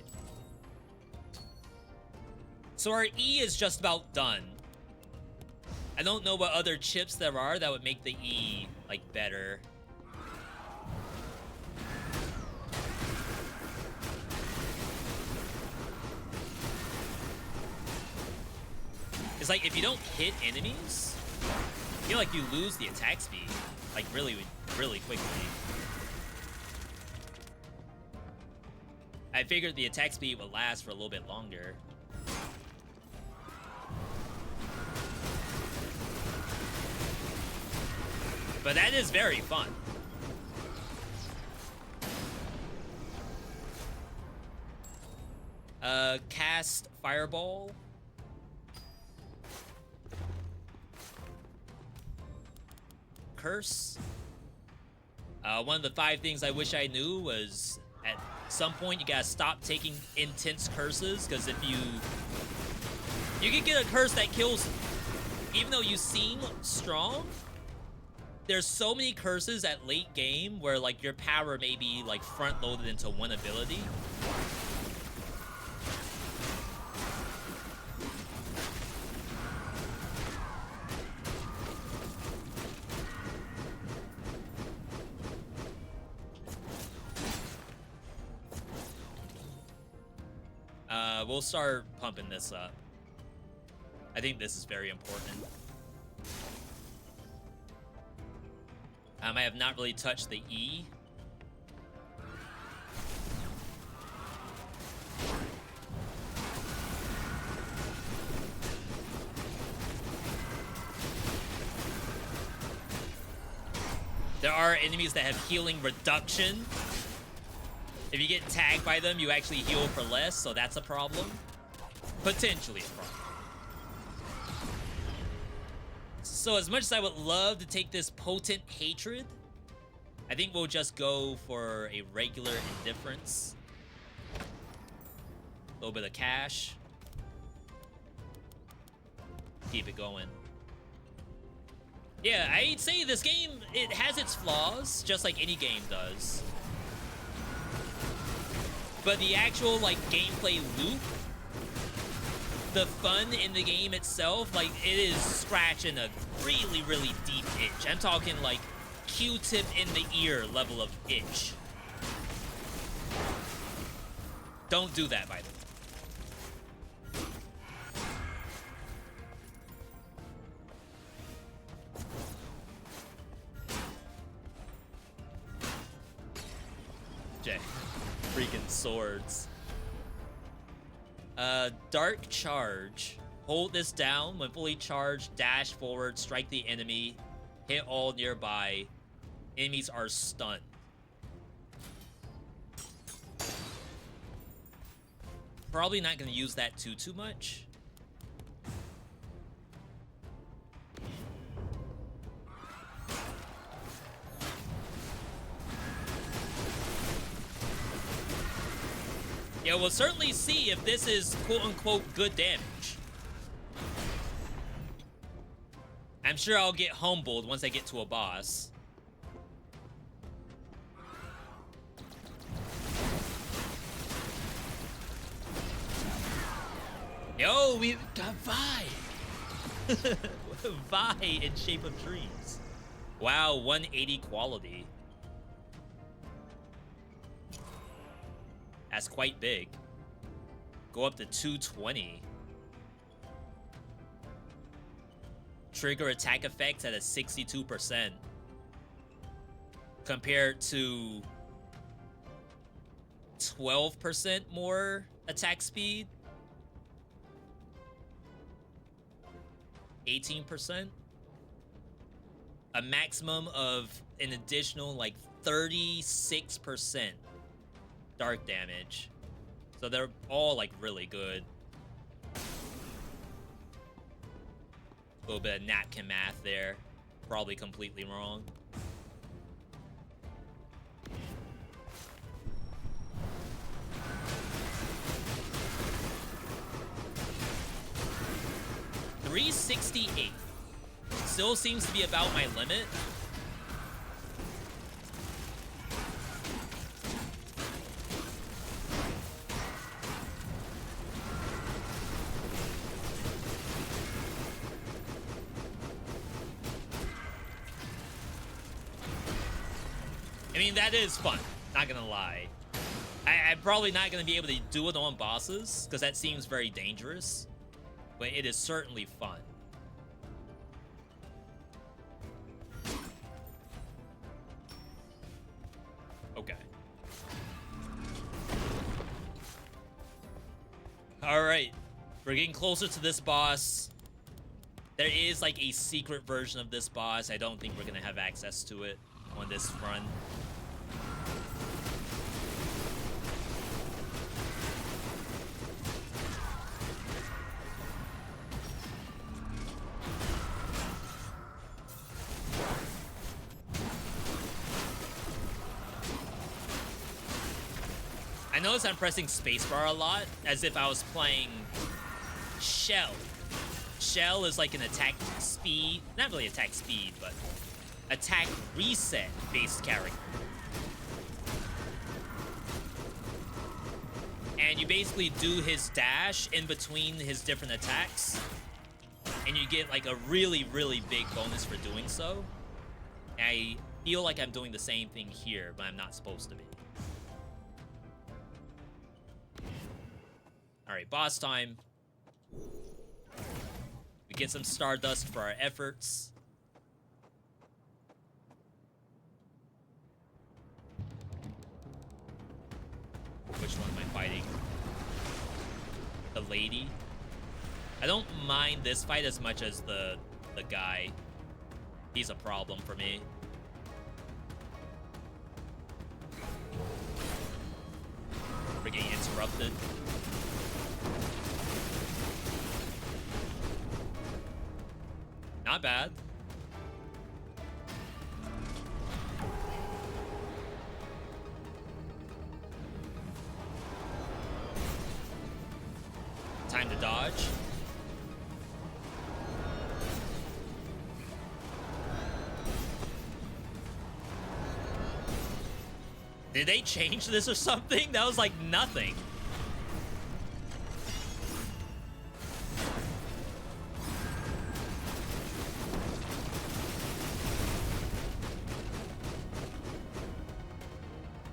So our E is just about done. I don't know what other chips there are that would make the E, like, better. It's like, if you don't hit enemies, I feel like you lose the attack speed, like, really, really quickly. I figured the attack speed would last for a little bit longer. But that is very fun. Cast Fireball. Curse. One of the 5 things I wish I knew was at some point you gotta stop taking intense curses, because if you can get a curse that kills, even though you seem strong. There's so many curses at late game where, like, your power may be, like, front-loaded into one ability. We'll start pumping this up. I think this is very important. I have not really touched the E. There are enemies that have healing reduction. If you get tagged by them, you actually heal for less, so that's a problem. Potentially a problem. So as much as I would love to take this potent hatred, I think we'll just go for a regular indifference. A little bit of cash. Keep it going. Yeah, I'd say this game, it has its flaws, just like any game does. But the actual, like, gameplay loop, the fun in the game itself, like, it is scratching a really, really deep itch. I'm talking, like, Q-tip in the ear level of itch. Don't do that, by the way. Jay. Freaking swords. Dark charge. Hold this down. When fully charged, dash forward, strike the enemy, hit all nearby. Enemies are stunned. Probably not going to use that too much. Yeah, we'll certainly see if this is quote-unquote good damage. I'm sure I'll get humbled once I get to a boss. Yo, we got Vi! Vi in shape of trees. Wow, 180 quality. That's quite big. Go up to 220. Trigger attack effects at a 62%. Compared to 12% more attack speed. 18%. A maximum of an additional like 36% dark damage. So they're all like really good. A little bit of napkin math there. Probably completely wrong. $368. Still seems to be about my limit. I mean, that is fun, not gonna lie. I'm probably not gonna be able to do it on bosses, because that seems very dangerous. But it is certainly fun. Okay. Alright. We're getting closer to this boss. There is like a secret version of this boss. I don't think we're gonna have access to it on this run. I notice I'm pressing spacebar a lot, as if I was playing Shell. Shell is like an attack speed, not really attack speed, but attack reset based character. And you basically do his dash in between his different attacks, and you get like a really, really big bonus for doing so. And I feel like I'm doing the same thing here, but I'm not supposed to be. Alright, boss time. We get some Stardust for our efforts. Which one am I fighting? The lady? I don't mind this fight as much as the guy. He's a problem for me. We're getting interrupted. Not bad. Time to dodge. Did they change this or something? That was like nothing.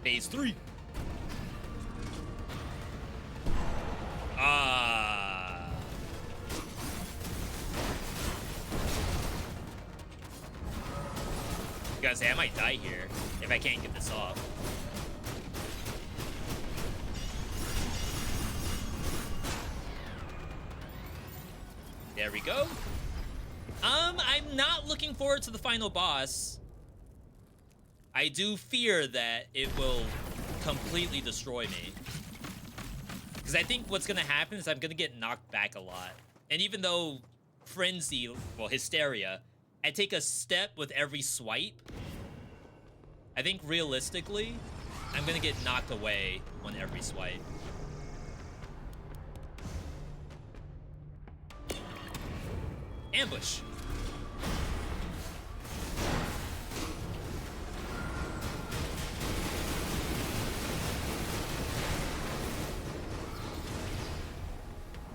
Phase 3. Gotta say, I might die here if I can't get this off. There we go. I'm not looking forward to the final boss. I do fear that it will completely destroy me. Because I think what's going to happen is I'm going to get knocked back a lot. And even though Frenzy, well, Hysteria, I take a step with every swipe, I think realistically, I'm going to get knocked away on every swipe. Ambush.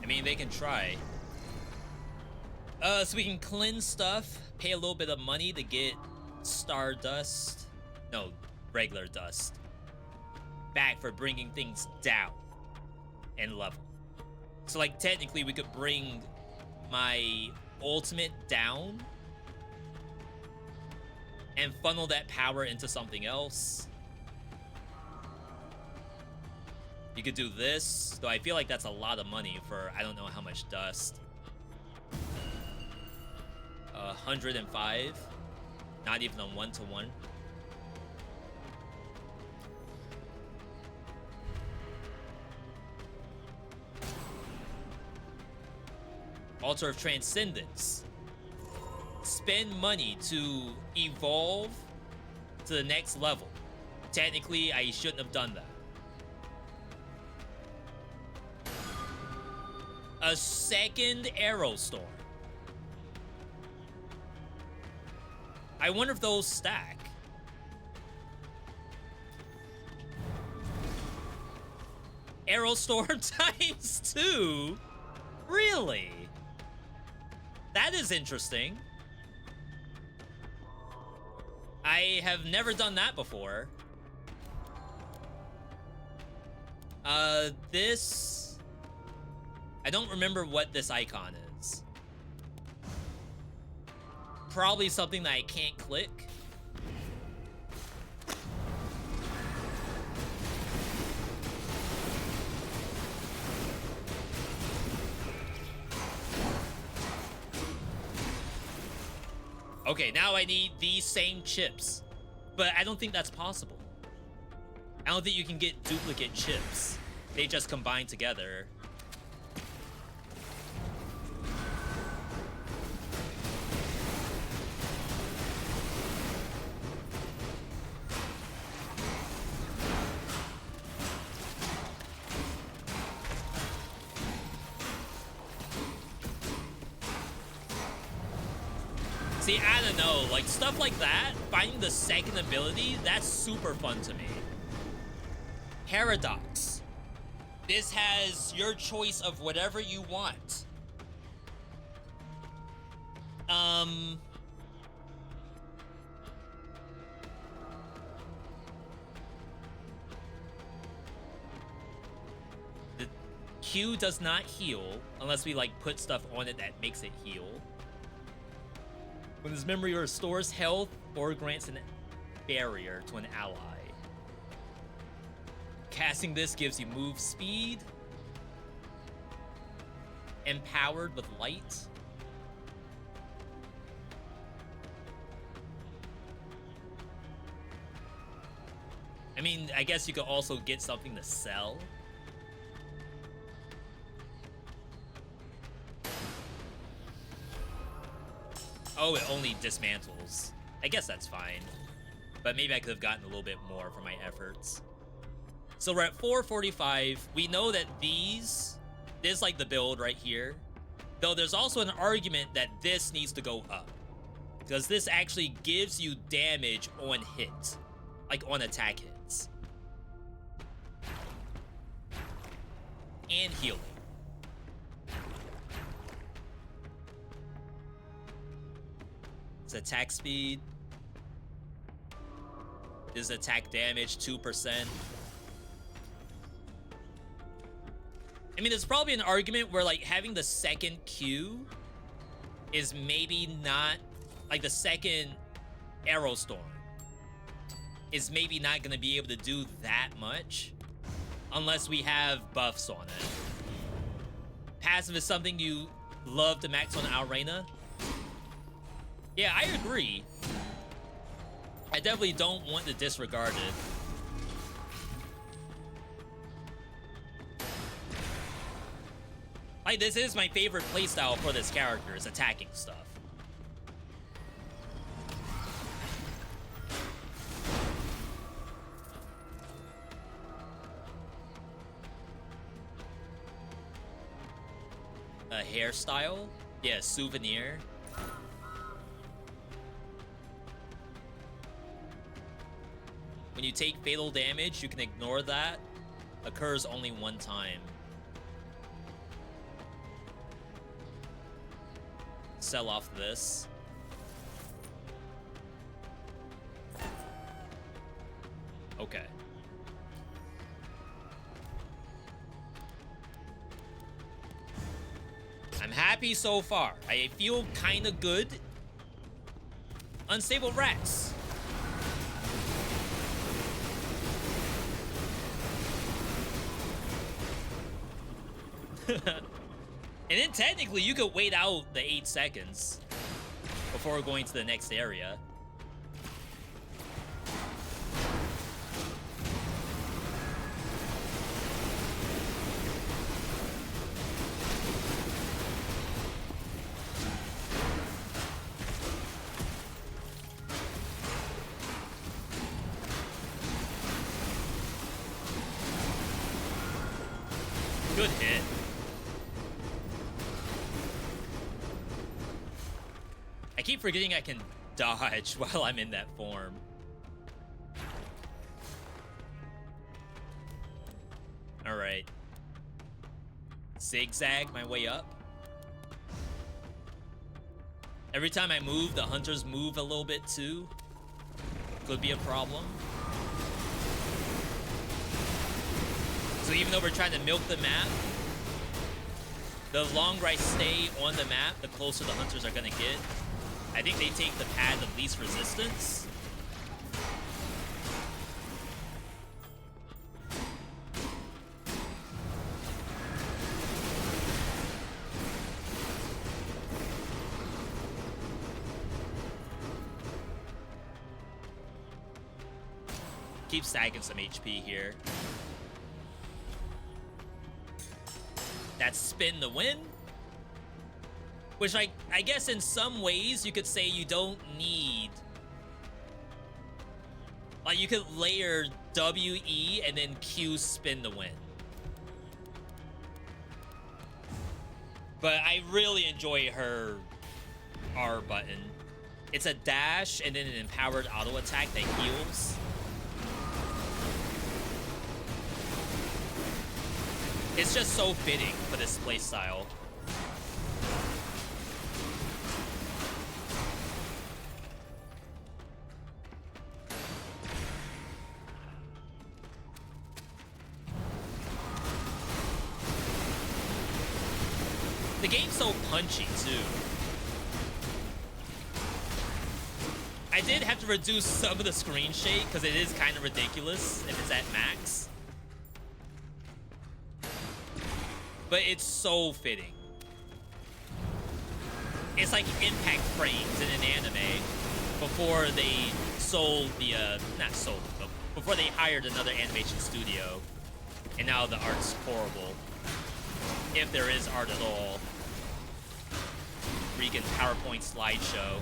I mean, they can try. So we can cleanse stuff, pay a little bit of money to get Stardust. No, regular dust. Back for bringing things down and level. So, like, technically, we could bring my ultimate down and funnel that power into something else. You could do this, though I feel like that's a lot of money for I don't know how much dust. 105. Not even a 1-to-1. Altar of Transcendence. Spend money to evolve to the next level. Technically, I shouldn't have done that. A second Arrow Storm. I wonder if those stack. Arrow Storm times 2? Really? That is interesting. I have never done that before. This... I don't remember what this icon is. Probably something that I can't click. Okay, now I need these same chips. But I don't think that's possible. I don't think you can get duplicate chips. They just combine together. See, I don't know, like stuff like that, finding the second ability, that's super fun to me. Paradox. This has your choice of whatever you want. The Q does not heal unless we like put stuff on it that makes it heal. When this memory restores health or grants a barrier to an ally. Casting this gives you move speed. Empowered with light. I mean, I guess you could also get something to sell. Oh, it only dismantles. I guess that's fine. But maybe I could have gotten a little bit more for my efforts. So we're at 445. We know that this is like the build right here. Though there's also an argument that this needs to go up. Because this actually gives you damage on hit. Like on attack hits. And healing. It's attack speed. This attack damage 2%. I mean, there's probably an argument where like having the second Q is maybe not like the second Arrow Storm is maybe not going to be able to do that much unless we have buffs on it. Passive is something you love to max on Arena. Yeah, I agree. I definitely don't want to disregard it. Like, this is my favorite playstyle for this character, is attacking stuff. A hairstyle? Yeah, souvenir. When you take fatal damage, you can ignore that. Occurs only one time. Sell off this. Okay. I'm happy so far. I feel kind of good. Unstable rats. And then technically you could wait out the 8 seconds before going to the next area. Good hit. I keep forgetting I can dodge while I'm in that form. All right. Zigzag my way up. Every time I move, the hunters move a little bit too. Could be a problem. So even though we're trying to milk the map, the longer I stay on the map, the closer the hunters are gonna get. I think they take the path of least resistance. Keep stacking some HP here. That's spin the win. Which I guess in some ways you could say you don't need. Like you could layer WE and then Q spin the win. But I really enjoy her R button. It's a dash and then an empowered auto attack that heals. It's just so fitting for this playstyle. The game's so punchy too. I did have to reduce some of the screen shake because it is kind of ridiculous if it's at max. But it's so fitting. It's like impact frames in an anime before they sold the, not sold, but before they hired another animation studio. And now the art's horrible. If there is art at all. Freaking PowerPoint slideshow.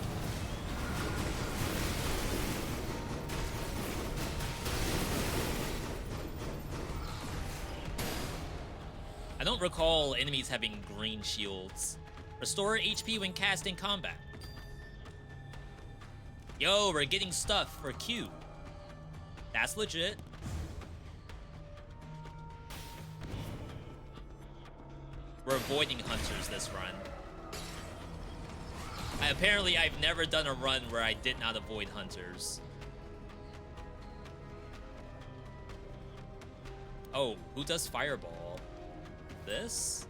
I don't recall enemies having green shields. Restore HP when cast in combat. Yo, we're getting stuff for Q. That's legit. We're avoiding hunters this run. Apparently, I've never done a run where I did not avoid hunters. Oh, who does fireball? This?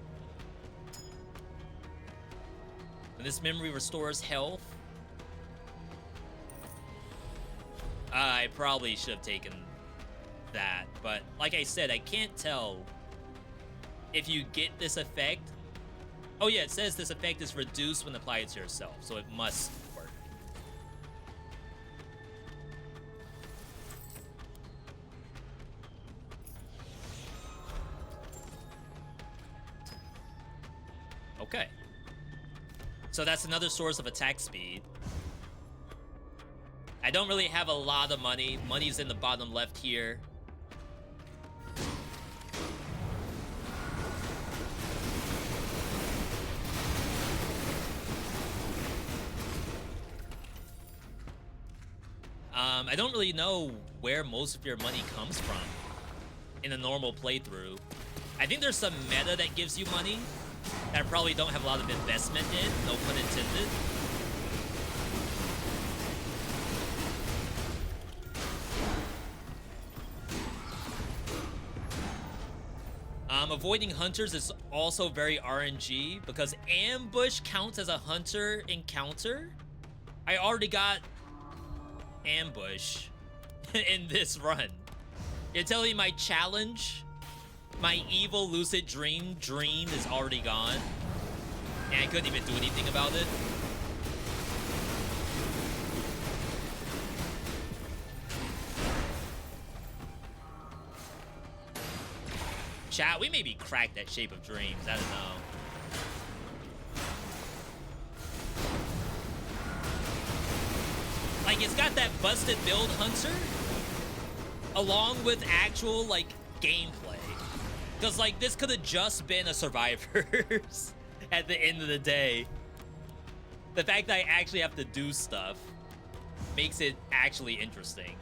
And this memory restores health. I probably should have taken that, but like I said, I can't tell if you get this effect. Oh yeah, it says this effect is reduced when applied to yourself, so it must work. Okay. So that's another source of attack speed. I don't really have a lot of money. Money's in the bottom left here. I don't really know where most of your money comes from in a normal playthrough. I think there's some meta that gives you money that I probably don't have a lot of investment in, no pun intended. Avoiding hunters is also very RNG because ambush counts as a hunter encounter. I already got ambush in this run. You're telling me my challenge My evil lucid dream is already gone. And I couldn't even do anything about it. Chat, we maybe cracked that shape of dreams. I don't know. Like, it's got that busted build hunter along with actual, like, gameplay. Because, like, this could have just been a Survivors at the end of the day. The fact that I actually have to do stuff makes it actually interesting.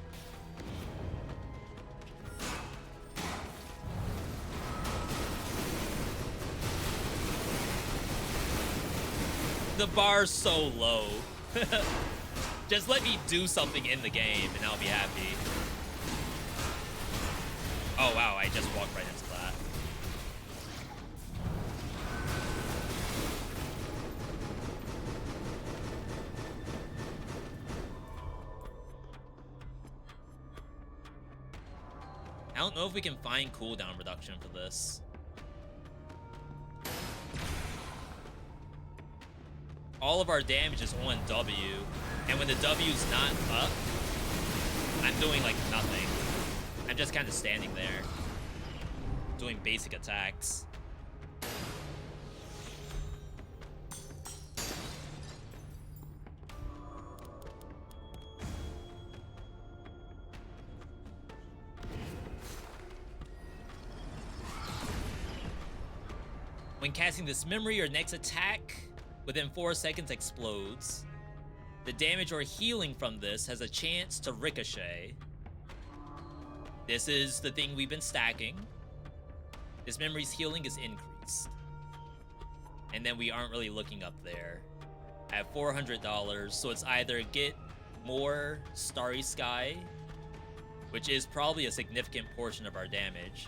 The bar's so low. Just let me do something in the game and I'll be happy. Oh wow, I just walked right into that. I don't know if we can find cooldown reduction for this. All of our damage is on W, and when the W's not up, I'm doing like nothing. I'm just kind of standing there, doing basic attacks. When casting this memory, your next attack within 4 seconds explodes. The damage or healing from this has a chance to ricochet. This is the thing we've been stacking. This memory's healing is increased. And then we aren't really looking up there. I have $400, so it's either get more Starry Sky, which is probably a significant portion of our damage.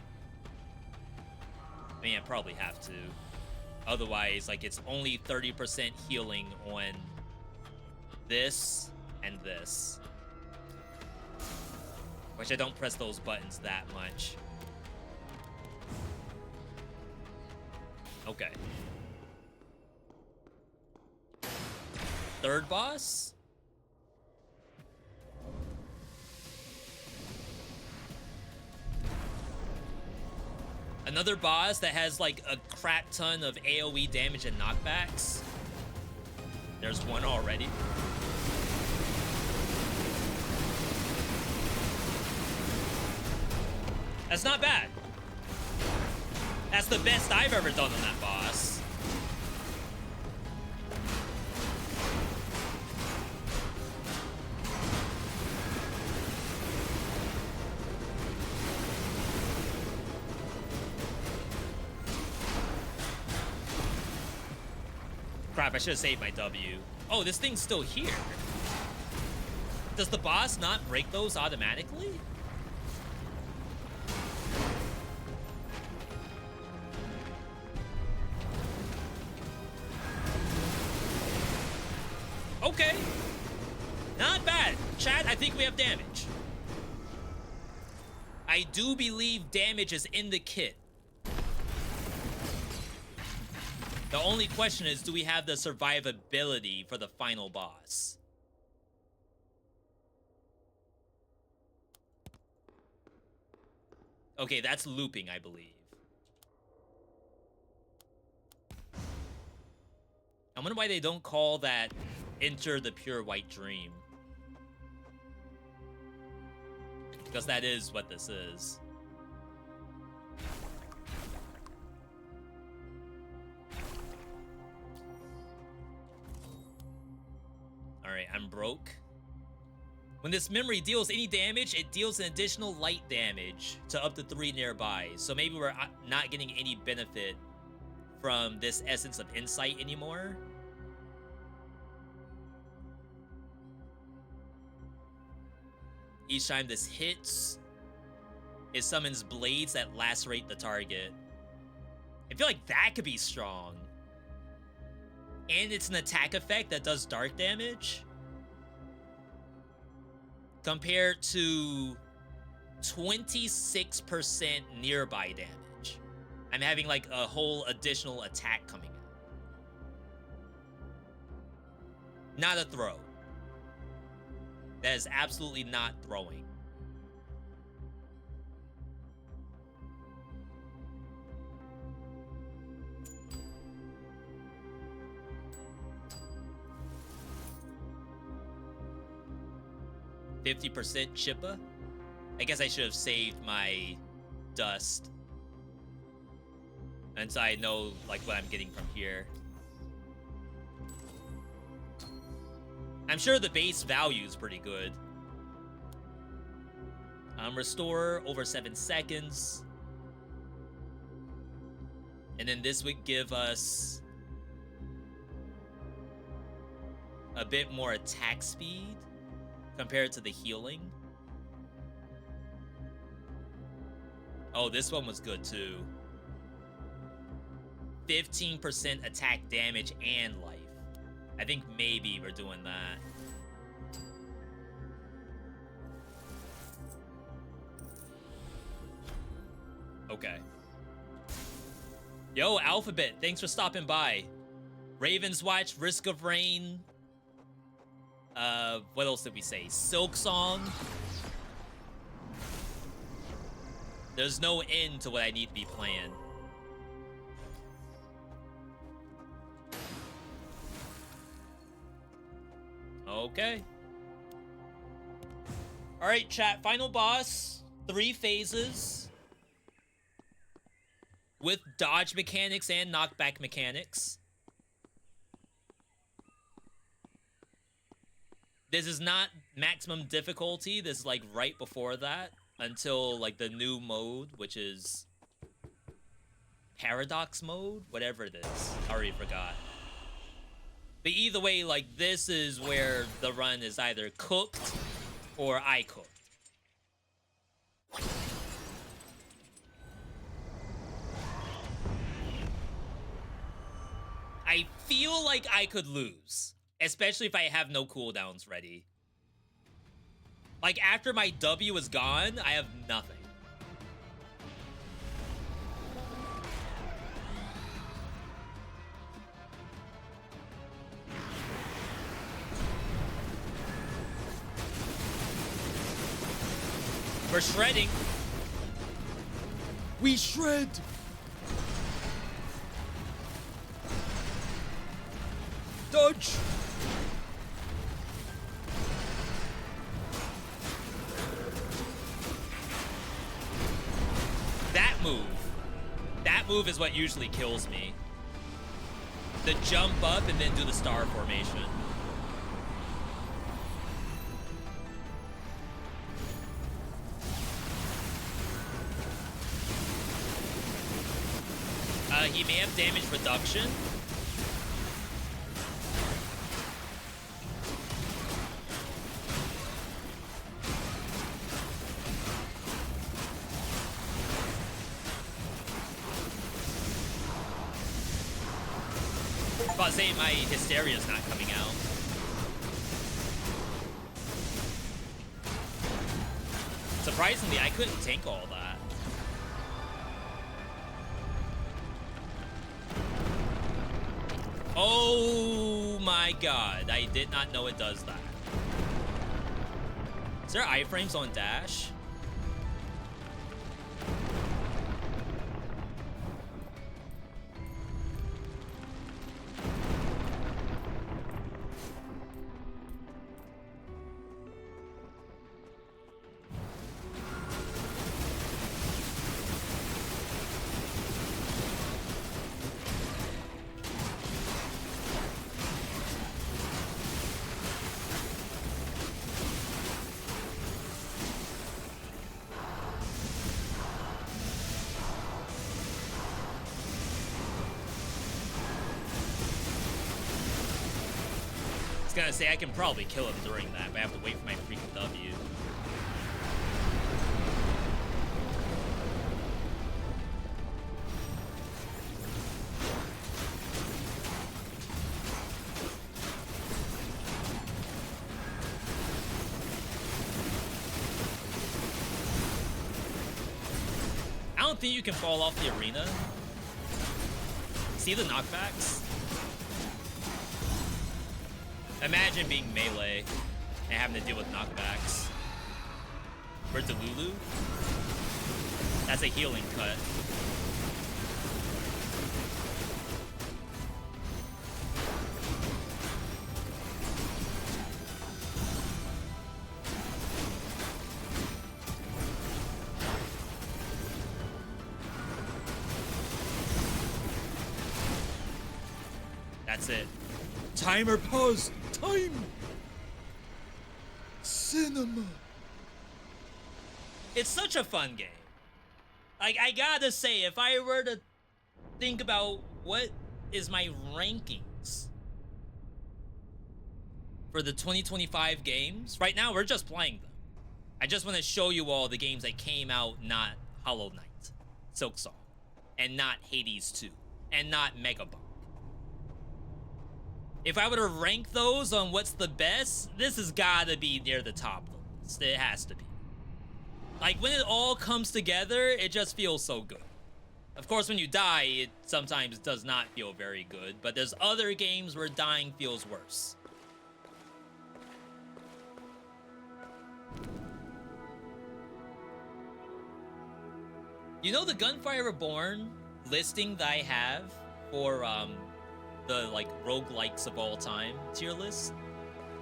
I mean, I probably have to. Otherwise, like, it's only 30% healing on this and this. Which I don't press those buttons that much. Okay. Third boss? Another boss that has like a crap ton of AoE damage and knockbacks. There's one already. That's not bad. That's the best I've ever done on that boss. Crap, I should have saved my W. Oh, this thing's still here. Does the boss not break those automatically? Okay. Not bad. Chat, I think we have damage. I do believe damage is in the kit. The only question is, do we have the survivability for the final boss? Okay, that's looping, I believe. I wonder why they don't call that Enter the Pure White Dream. Because that is what this is. Alright, I'm broke. When this memory deals any damage, it deals an additional light damage to up to 3 nearby. So maybe we're not getting any benefit from this Essence of Insight anymore. Each time this hits, it summons blades that lacerate the target. I feel like that could be strong. And it's an attack effect that does dark damage. Compared to 26% nearby damage. I'm having like a whole additional attack coming out. Not a throw. That is absolutely not throwing. %50 Chippa? I guess I should have saved my dust until I know like what I'm getting from here. I'm sure the base value is pretty good. Restore over 7 seconds. And then this would give us a bit more attack speed compared to the healing. Oh, this one was good too. 15% attack damage and life. I think maybe we're doing that. Okay. Yo, Alphabet, thanks for stopping by. Raven's Watch, Risk of Rain. What else did we say? Silk Song. There's no end to what I need to be playing. Okay. Alright, chat. Final boss. 3 phases. With dodge mechanics and knockback mechanics. This is not maximum difficulty. This is like right before that. Until like the new mode, which is Paradox mode? Whatever it is. I already forgot. But either way, like this is where the run is either cooked or I cooked. I feel like I could lose, especially if I have no cooldowns ready. Like, after my W is gone, I have nothing. We're shredding. We shred! Dodge! That move is what usually kills me. The jump up and then do the star formation. He may have damage reduction. I was saying my Hysteria's not coming out. Surprisingly, I couldn't tank all that. Oh my god, I did not know it does that. Is there iframes on dash? Gonna say I can probably kill him during that, but I have to wait for my freaking W. I don't think you can fall off the arena. See the knockbacks? Imagine being melee and having to deal with knockbacks. Where's the Lulu? That's a healing cut. That's it. Timer pause. Time. Cinema. It's such a fun game. Like, I gotta say, if I were to think about what is my rankings for the 2025 games, right now we're just playing them. I just want to show you all the games that came out, not Hollow Knight, Silksong, and not Hades 2, and not Megabomb. If I were to rank those on what's the best, this has gotta be near the top of the list. It has to be. Like, when it all comes together, it just feels so good. Of course, when you die, it sometimes does not feel very good, but there's other games where dying feels worse. You know the Gunfire Reborn listing that I have for the like roguelikes of all time tier list?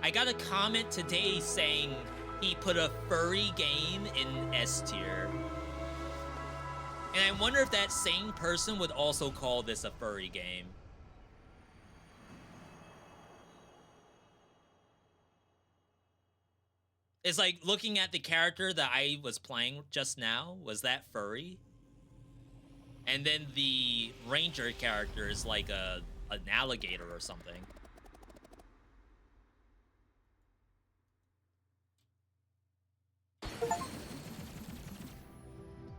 I got a comment today saying he put a furry game in S tier. And I wonder if that same person would also call this a furry game. It's like looking at the character that I was playing just now. Was that furry? And then the ranger character is like an alligator or something.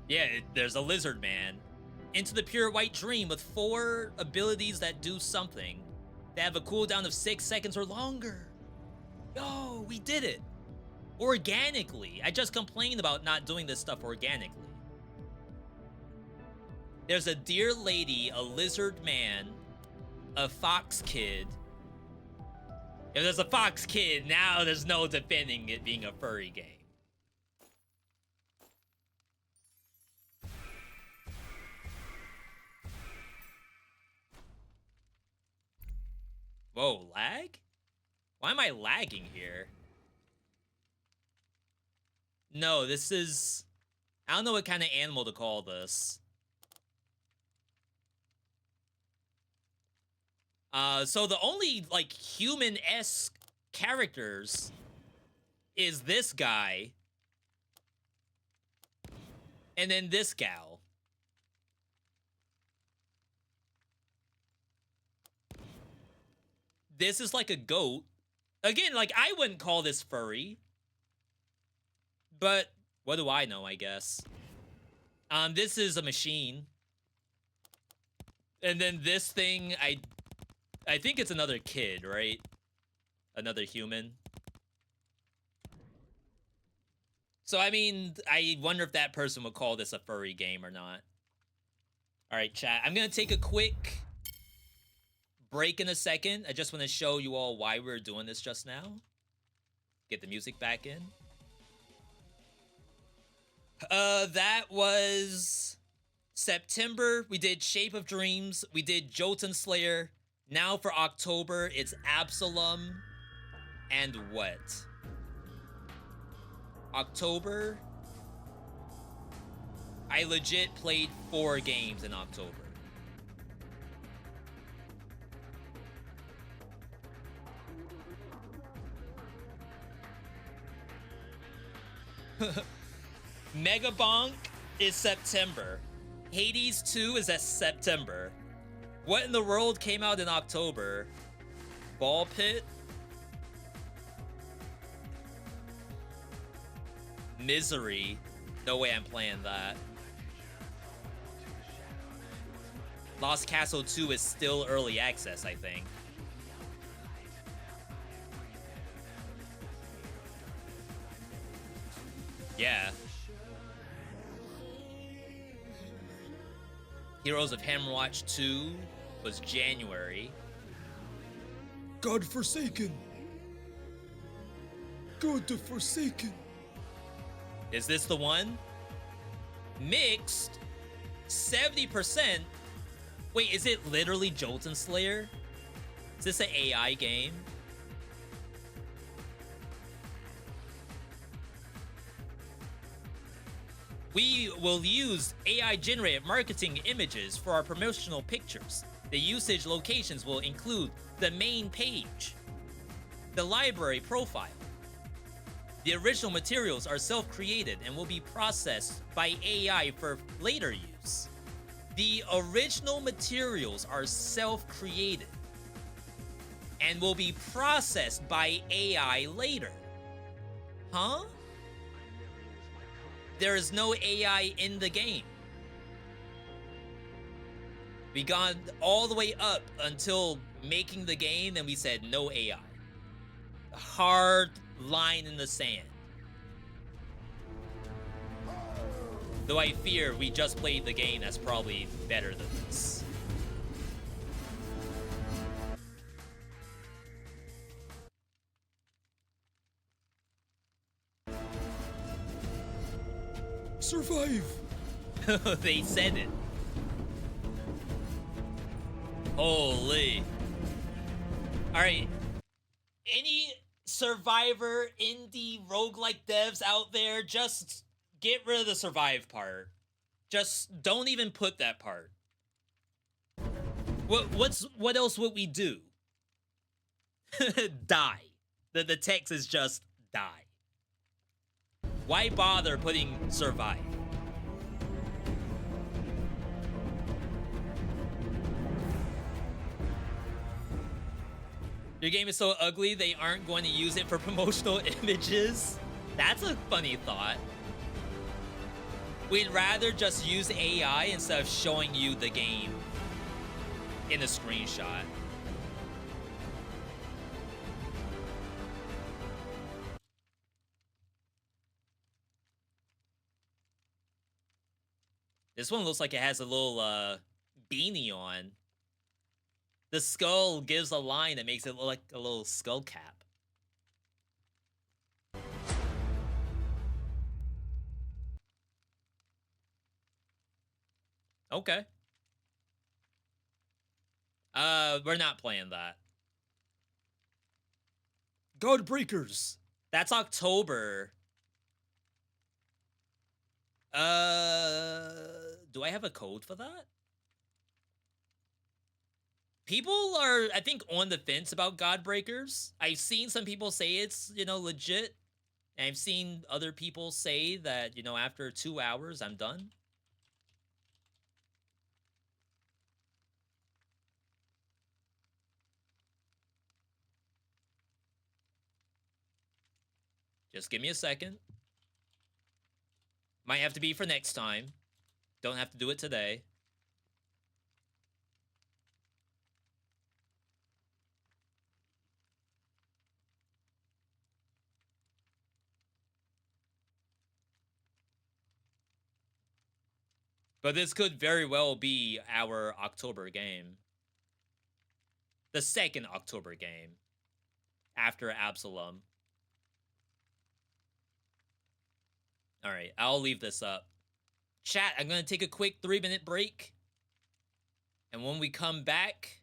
Yeah, there's a lizard man. Into the pure white dream with 4 abilities that do something. They have a cooldown of 6 seconds or longer. Yo, we did it. Organically. I just complained about not doing this stuff organically. There's a deer lady, a lizard man, a fox kid. If there's a fox kid, now there's no defending it being a furry game. Whoa, lag? Why am I lagging here? No, this is... I don't know what kind of animal to call this. So the only, like, human-esque characters is this guy. And then this gal. This is like a goat. Again, like, I wouldn't call this furry. But what do I know, I guess? This is a machine. And then this thing, I think it's another kid, right? Another human. So, I mean, I wonder if that person would call this a furry game or not. All right, chat. I'm going to take a quick break in a second. I just want to show you all why we're doing this just now. Get the music back in. That was September. We did Shape of Dreams. We did Jotunnslayer. Now for October, it's Absolum and what? October, I legit played 4 games in October. Megabonk is September. Hades 2 is at September. What in the world came out in October? Ball Pit? Misery. No way I'm playing that. Lost Castle 2 is still early access, I think. Yeah. Heroes of Hammerwatch 2. was January. Godforsaken. Godforsaken. Is this the one? Mixed 70%. Wait, is it literally Jotunnslayer? Is this an AI game? We will use AI-generated marketing images for our promotional pictures. The usage locations will include the main page, the library profile. The original materials are self-created and will be processed by AI for later use. The original materials are self-created and will be processed by AI later. Huh? There is no AI in the game. We got all the way up until making the game, and we said no AI. A hard line in the sand. Though I fear we just played the game that's probably better than this. Survive. They said it. Holy. Alright. Any Survivor indie roguelike devs out there, just get rid of the survive part. Just don't even put that part. What else would we do? Die. The text is just die. Why bother putting survive? Your game is so ugly they aren't going to use it for promotional images? That's a funny thought. We'd rather just use AI instead of showing you the game in a screenshot. This one looks like it has a little beanie on. The skull gives a line that makes it look like a little skull cap. Okay. We're not playing that. Godbreakers. That's October. Do I have a code for that? People are, I think, on the fence about Godbreakers. I've seen some people say it's, legit. And I've seen other people say that, after 2 hours, I'm done. Just give me a second. Might have to be for next time. Don't have to do it today. But this could very well be our October game. The second October game. After Absolum. Alright, I'll leave this up. Chat, I'm going to take a quick 3-minute break. And when we come back,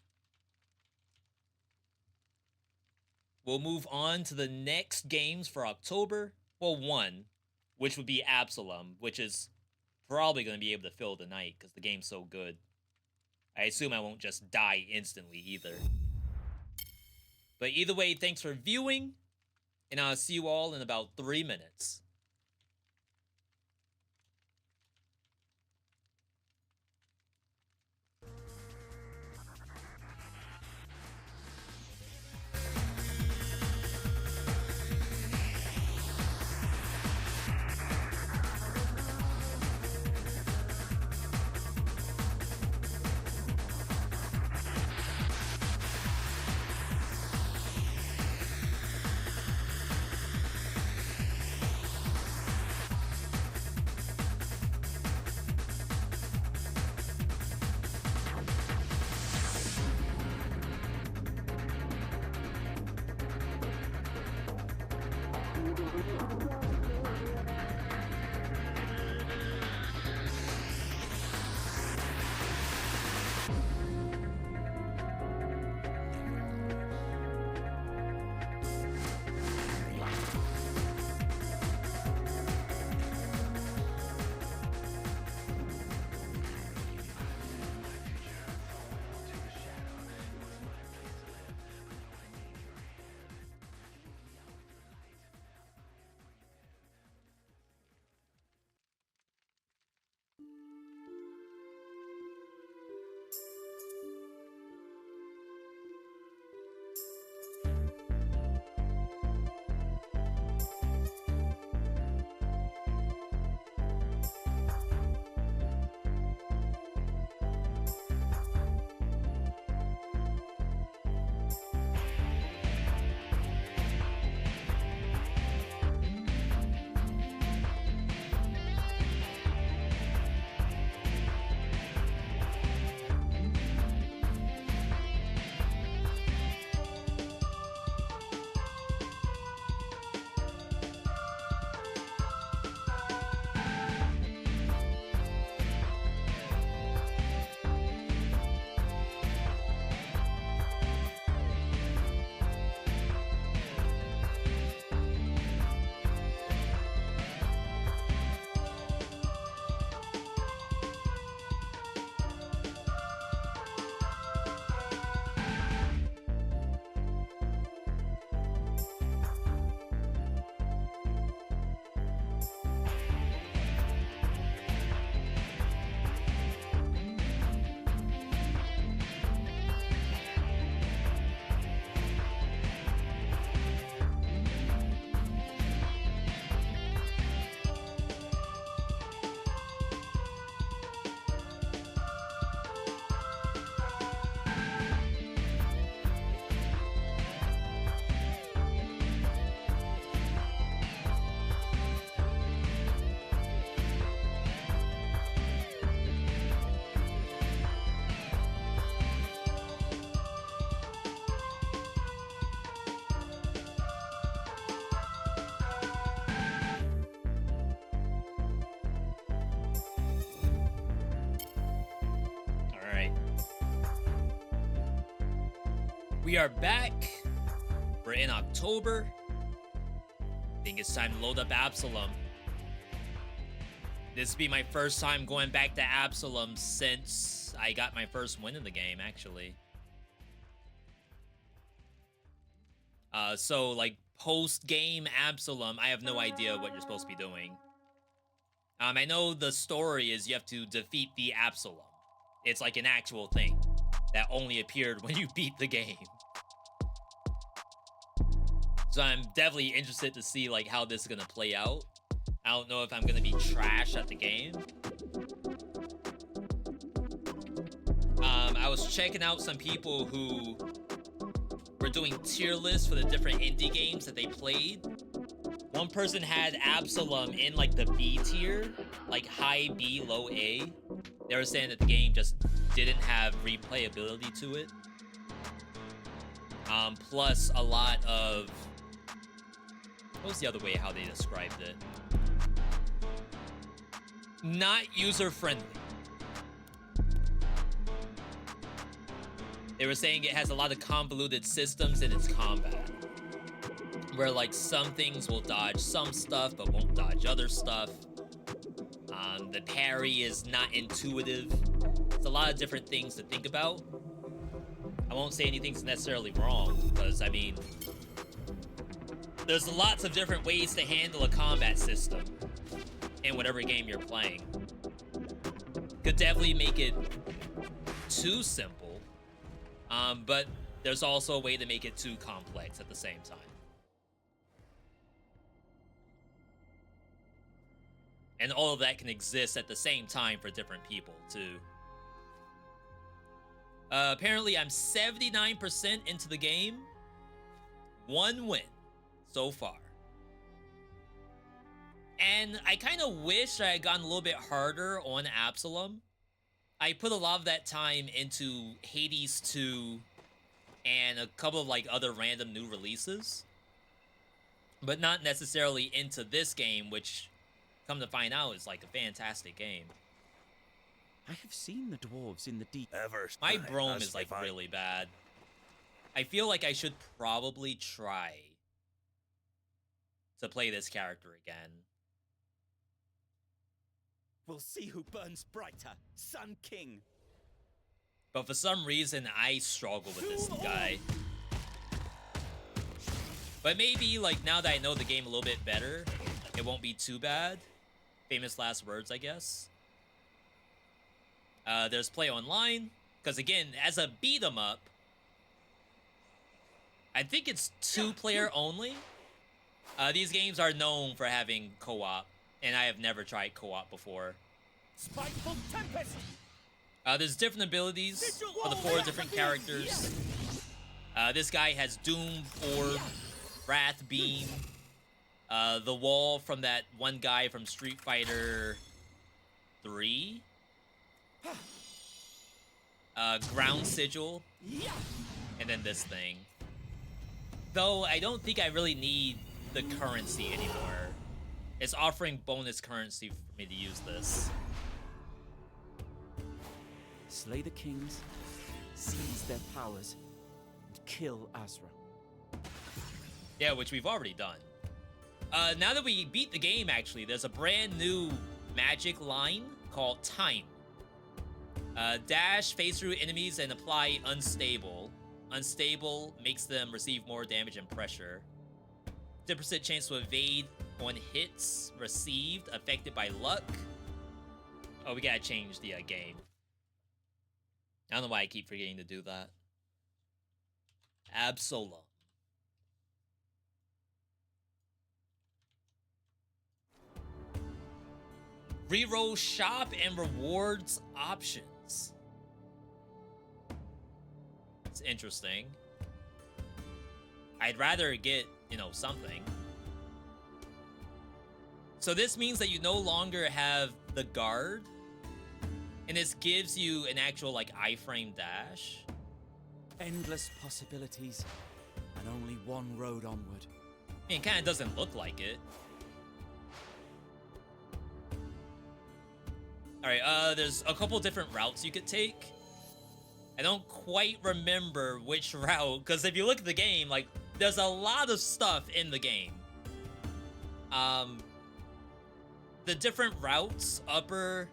we'll move on to the next games for October. Well, one, which would be Absolum, which is probably going to be able to fill the night because the game's so good. I assume I won't just die instantly either. But either way, thanks for viewing, and I'll see you all in about 3 minutes. We are back. We're in October. I think it's time to load up Absolum. This will be my first time going back to Absolum since I got my first win in the game, actually. So, like, post-game Absolum, I have no idea what you're supposed to be doing. I know the story is you have to defeat the Absolum. It's like an actual thing that only appeared when you beat the game. So I'm definitely interested to see, like, how this is gonna play out. I don't know if I'm gonna be trash at the game. I was checking out some people who were doing tier lists for the different indie games that they played. One person had Absolum in, like, the B tier, like high B, low A. They were saying that the game just didn't have replayability to it. Plus a lot of... What was the other way how they described it? Not user-friendly. They were saying it has a lot of convoluted systems in its combat. Where, like, some things will dodge some stuff, but won't dodge other stuff. The parry is not intuitive. It's a lot of different things to think about. I won't say anything's necessarily wrong, because, I mean... There's lots of different ways to handle a combat system in whatever game you're playing. Could definitely make it too simple, but there's also a way to make it too complex at the same time. And all of that can exist at the same time for different people, too. Apparently, I'm 79% into the game. 1 win so far. And I kind of wish I had gotten a little bit harder on Absolum. I put a lot of that time into Hades 2 and a couple of, like, other random new releases. But not necessarily into this game, which... come to find out, it's like a fantastic game. I have seen the dwarves in the deep. My Brome is like really bad. I feel like I should probably try to play this character again. We'll see who burns brighter, Sun King. But for some reason, I struggle with this guy. But maybe, like, now that I know the game a little bit better, it won't be too bad. Famous last words, I guess. There's play online. Because, again, as a beat-em-up, I think it's 2-player only. These games are known for having co-op. And I have never tried co-op before. Spiteful Tempest. There's different abilities for the 4 different characters. This guy has Doom Orb, Wrath Beam, the wall from that one guy from Street Fighter 3, Ground Sigil, and then this thing. Though I don't think I really need the currency anymore. It's offering bonus currency for me to use this. Slay the kings, seize their powers, and kill Azra. Yeah, which we've already done. Now that we beat the game, actually, there's a brand new magic line called Time. Dash, phase through enemies, and apply Unstable. Unstable makes them receive more damage and pressure. 10% chance to evade on hits received affected by luck. Oh, we gotta change the game. I don't know why I keep forgetting to do that. Absolum. Reroll shop and rewards options. It's interesting. I'd rather get, you know, something. So this means that you no longer have the guard. And this gives you an actual, like, iframe dash. Endless possibilities, and only one road onward. I mean, it kind of doesn't look like it. Alright, there's a couple different routes you could take. I don't quite remember which route, because if you look at the game, like, there's a lot of stuff in the game. The different routes, upper,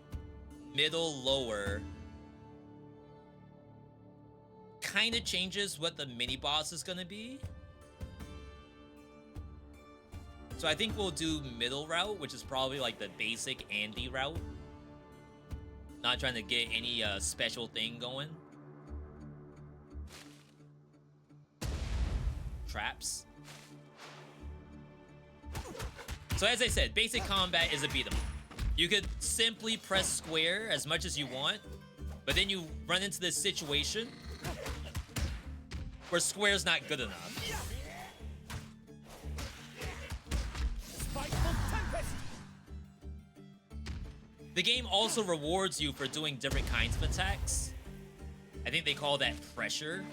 middle, lower, kind of changes what the mini boss is gonna be. So I think we'll do middle route, which is probably like the basic Andy route. Not trying to get any special thing going. Traps. So as I said, basic combat is a beat 'em up. You could simply press square as much as you want, but then you run into this situation where square's not good enough. The game also rewards you for doing different kinds of attacks. I think they call that pressure.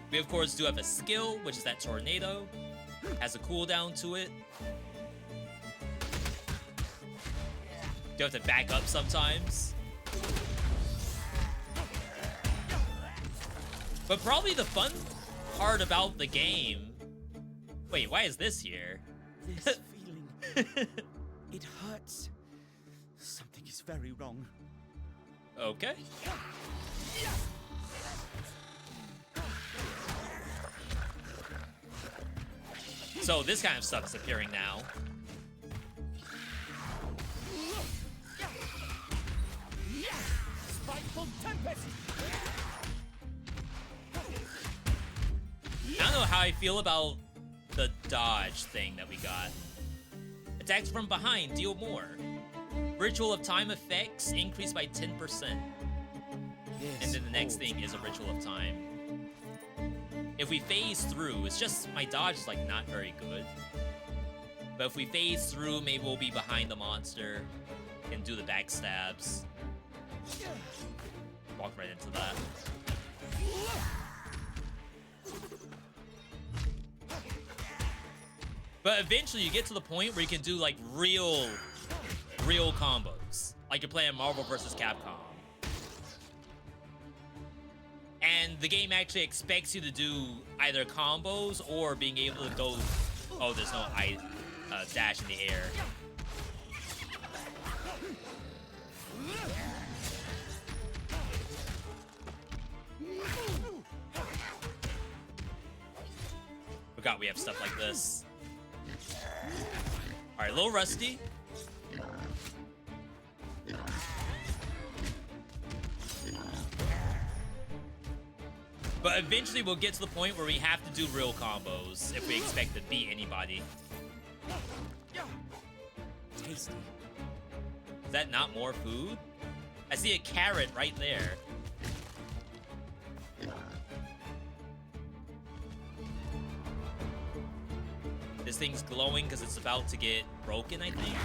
We of course do have a skill, which is that tornado. Has a cooldown to it. You have to back up sometimes. But probably the fun part about the game... Wait, why is this here? This feeling, it hurts. Something is very wrong. Okay. So this kind of stuff's appearing now. I don't know how I feel about the dodge thing that we got. Attacks from behind deal more. Ritual of Time effects increase by 10%. And then the next thing is a Ritual of Time. If we phase through, it's just my dodge is like not very good. But if we phase through, maybe we'll be behind the monster and do the backstabs. Walk right into that. But eventually you get to the point where you can do like real combos. Like you're playing Marvel vs. Capcom. And the game actually expects you to do either combos or being able to go... Oh, there's no dash in the air. Forgot we have stuff like this. Alright, a little rusty. But eventually we'll get to the point where we have to do real combos if we expect to beat anybody. Tasty. Is that not more food? I see a carrot right there. This thing's glowing because it's about to get broken, I think.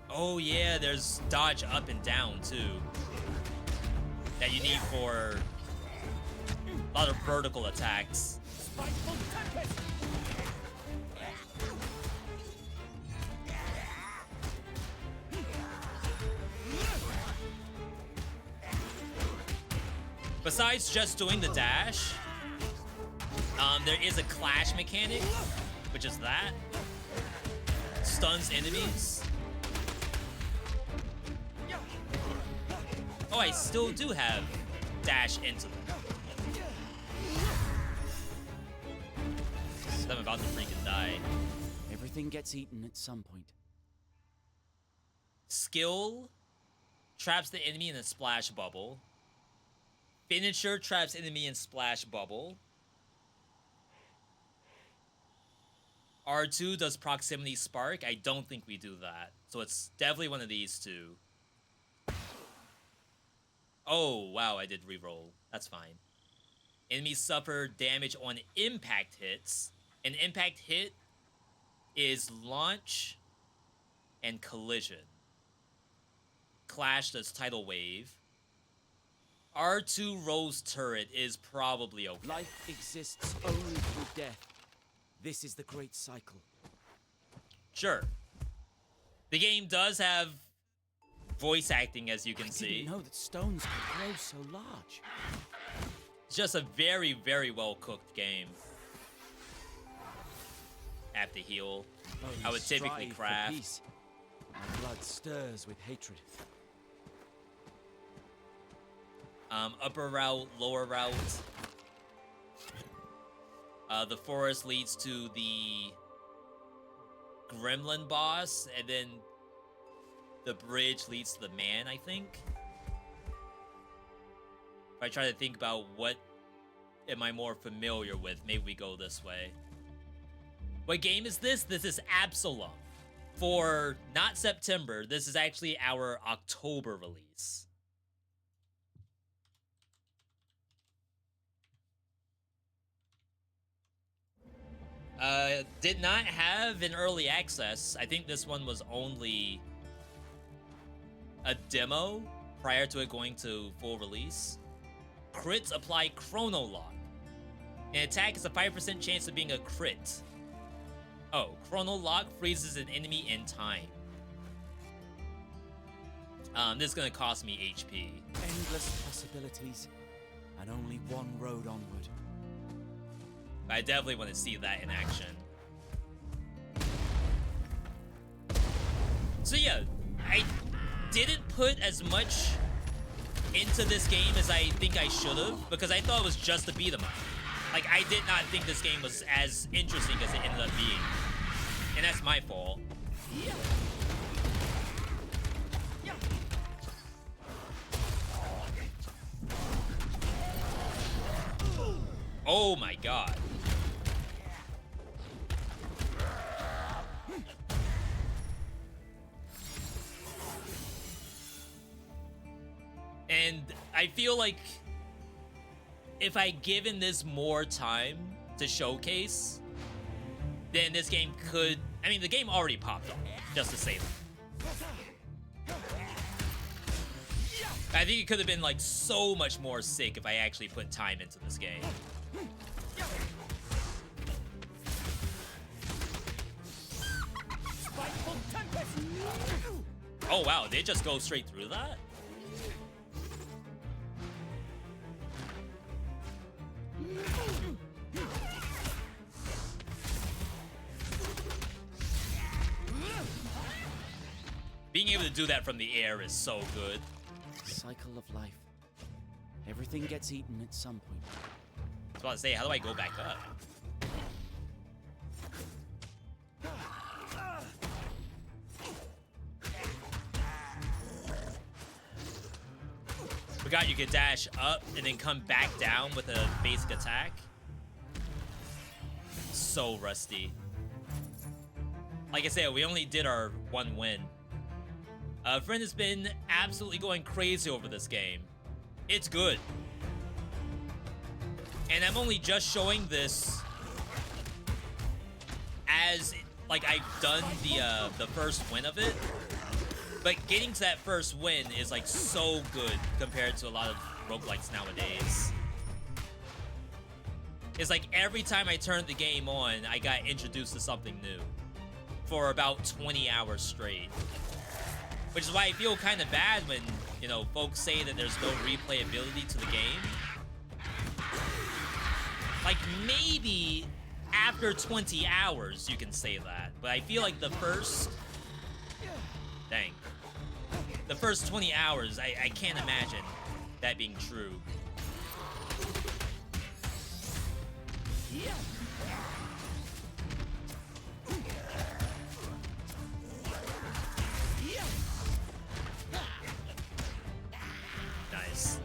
Oh yeah, there's dodge up and down too. That you need for a lot of vertical attacks. Besides just doing the dash, there is a clash mechanic, which is that. Stuns enemies. Oh, I still do have dash into them. I'm about to freaking die. Everything gets eaten at some point. Skill traps the enemy in a splash bubble. Finisher traps enemy in splash bubble. R2 does proximity spark. I don't think we do that. So it's definitely one of these two. Oh, wow, I did reroll. That's fine. Enemies suffer damage on impact hits. An impact hit is launch and collision. Clash does tidal wave. R2 Rose Turret is probably okay. Life exists only through death. This is the great cycle. Sure. The game does have voice acting, as you can I see. didn't know that stones could grow so large. It's just a very, very well-cooked game. Have to heal. I would typically Strive for craft. peace. My blood stirs with hatred. Upper route, lower route. The forest leads to the gremlin boss, and then the bridge leads to the man, I think. If I try to think about what am I more familiar with, maybe we go this way. What game is this? This is Absolum. For not September, this is actually our October release. Did not have an early access. I think this one was only a demo prior to it going to full release. Crits apply Chrono Lock. An attack has a 5% chance of being a crit. Oh, Chrono Lock freezes an enemy in time. This is gonna cost me HP. Endless possibilities, and only one road onward. I definitely want to see that in action. So yeah, I didn't put as much into this game as I think I should have, because I thought it was just a beat 'em up. Like, I did not think this game was as interesting as it ended up being. And that's my fault. Oh my god. And I feel like if I given this more time to showcase, then this game could... I mean, the game already popped off, just to say that. I think it could have been, like, so much more sick if I actually put time into this game. Oh, wow, they just go straight through that? Being able to do that from the air is so good. Cycle of life. Everything gets eaten at some point. I was about to say, how do I go back up? Forgot you could dash up and then come back down with a basic attack. So rusty. Like I said, we only did our one win. A friend has been absolutely going crazy over this game. It's good. And I'm only just showing this as, like, I've done the first win of it. But getting to that first win is, like, so good compared to a lot of roguelikes nowadays. It's like every time I turned the game on, I got introduced to something new for about 20 hours straight. Which is why I feel kind of bad when, you know, folks say that there's no replayability to the game. Like, maybe after 20 hours you can say that, but I feel like the first... Dang. The first 20 hours, I can't imagine that being true. Nice.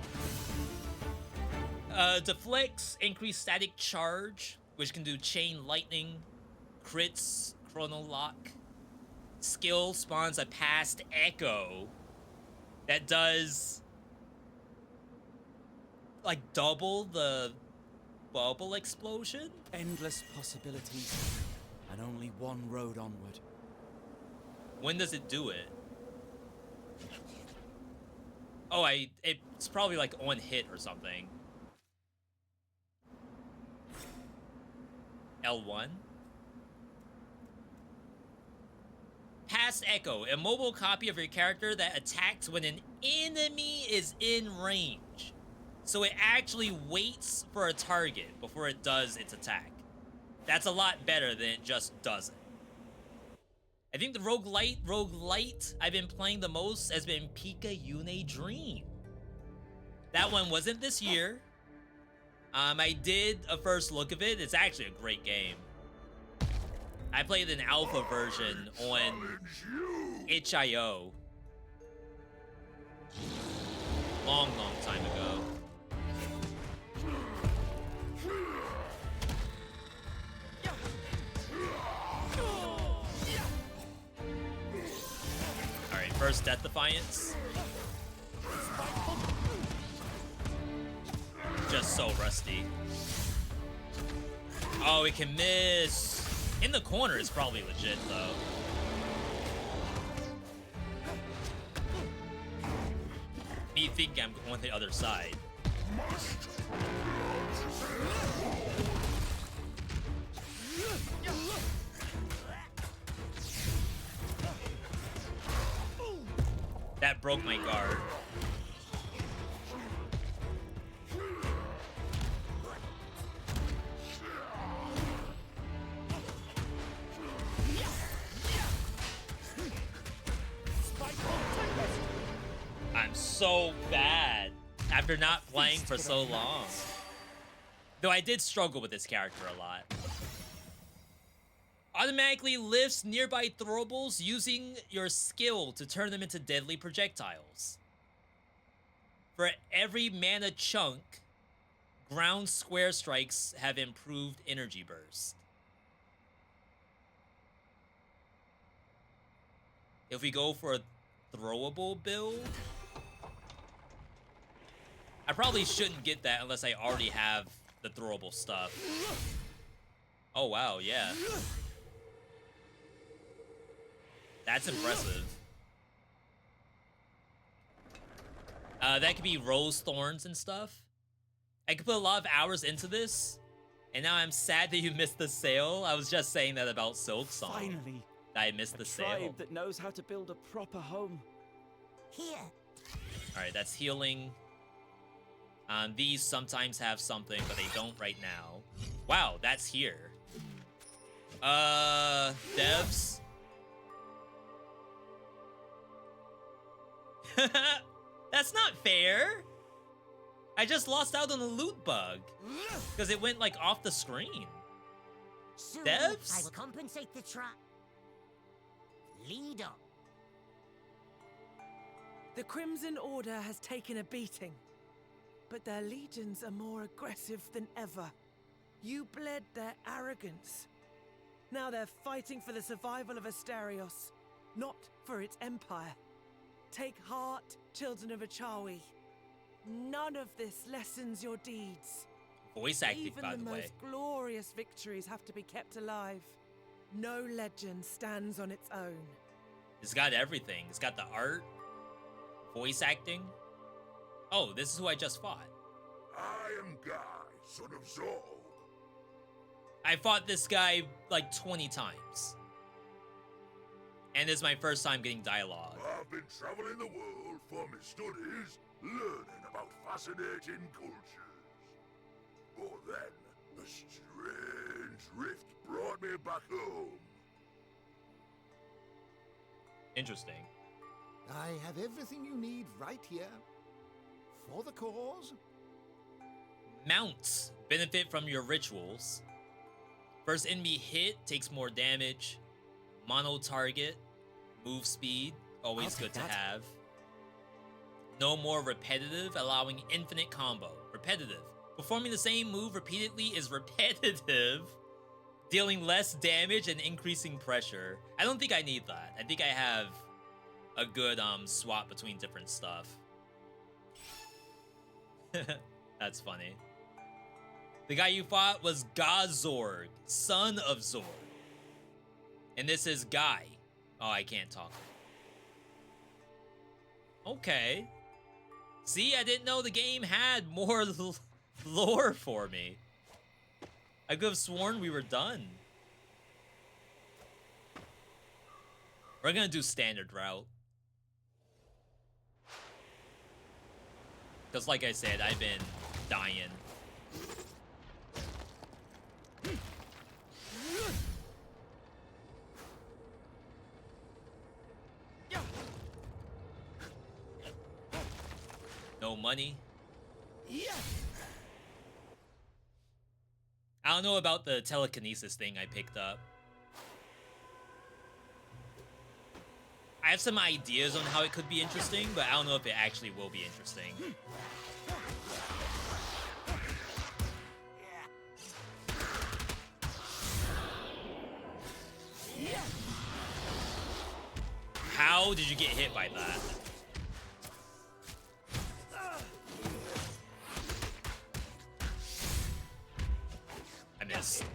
Deflects, increase static charge, which can do chain lightning, crits, chrono lock. Skill spawns a past echo that does like double the bubble explosion. Endless possibilities, and only one road onward. When does it do it? Oh, it's probably like on hit or something. L1? Past Echo, a mobile copy of your character that attacks when an enemy is in range. So it actually waits for a target before it does its attack. That's a lot better than it just does it. I think the roguelite I've been playing the most has been Pika-Yune Dream. That one wasn't this year. I did a first look of it. It's actually a great game. I played an alpha version on itch.io. Long time ago. Alright, first Death Defiance. Just so rusty. Oh, it can miss. In the corner is probably legit, though. Me thinking I'm going the other side. That broke my guard. I'm so bad after not playing for so long. Though I did struggle with this character a lot. Automatically lifts nearby throwables using your skill to turn them into deadly projectiles. For every mana chunk, ground square strikes have improved energy burst. If we go for a throwable build, I probably shouldn't get that unless I already have the throwable stuff. Oh wow, yeah. That's impressive. That could be rose thorns and stuff. I could put a lot of hours into this, and now I'm sad that you missed the sale. I was just saying that about Silk Song. Finally, I missed the sale. a tribe that knows how to build a proper home. Here. All right, that's healing. These sometimes have something, but they don't right now. Wow, that's here. Devs. That's not fair. I just lost out on a loot bug because it went like off the screen. Soon Devs? I will compensate the trap. Lead up. The Crimson Order has taken a beating, but their legions are more aggressive than ever. You bled their arrogance. Now they're fighting for the survival of Asterios, not for its empire. Take heart, children of Achawi. None of this lessens your deeds. Voice acting, Even by the the way. most glorious victories have to be kept alive. No legend stands on its own. It's got everything. It's got the art, voice acting. Oh, this is who I just fought. I am Guy, son of Zol. I fought this guy like 20 times. And this is my first time getting dialogue. I've been traveling the world for my studies, learning about fascinating cultures. But then, a strange rift brought me back home. Interesting. I have everything you need right here. For the cause. Mounts benefit from your rituals. First enemy hit takes more damage. Mono target. Move speed. Always good to have. No more repetitive, allowing infinite combo. Repetitive. Performing the same move repeatedly is repetitive. Dealing less damage and increasing pressure. I don't think I need that. I think I have a good swap between different stuff. That's funny. The guy you fought was Gazorg, son of Zorg. And this is Guy. Oh, I can't talk. Okay. See, I didn't know the game had more lore for me. I could have sworn we were done. We're gonna do standard route. Because like I said, I've been dying. No money. I don't know about the telekinesis thing I picked up. I have some ideas on how it could be interesting, but I don't know if it actually will be interesting. How did you get hit by that? I missed.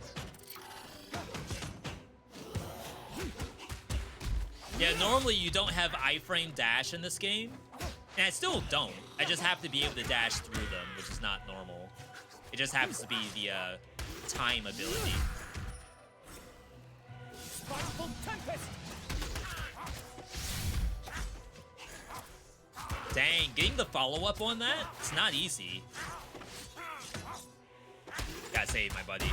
Yeah, normally you don't have iframe dash in this game, and I still don't. I just have to be able to dash through them, which is not normal. It just happens to be the time ability. Dang, getting the follow-up on that, it's not easy. Gotta save my buddy.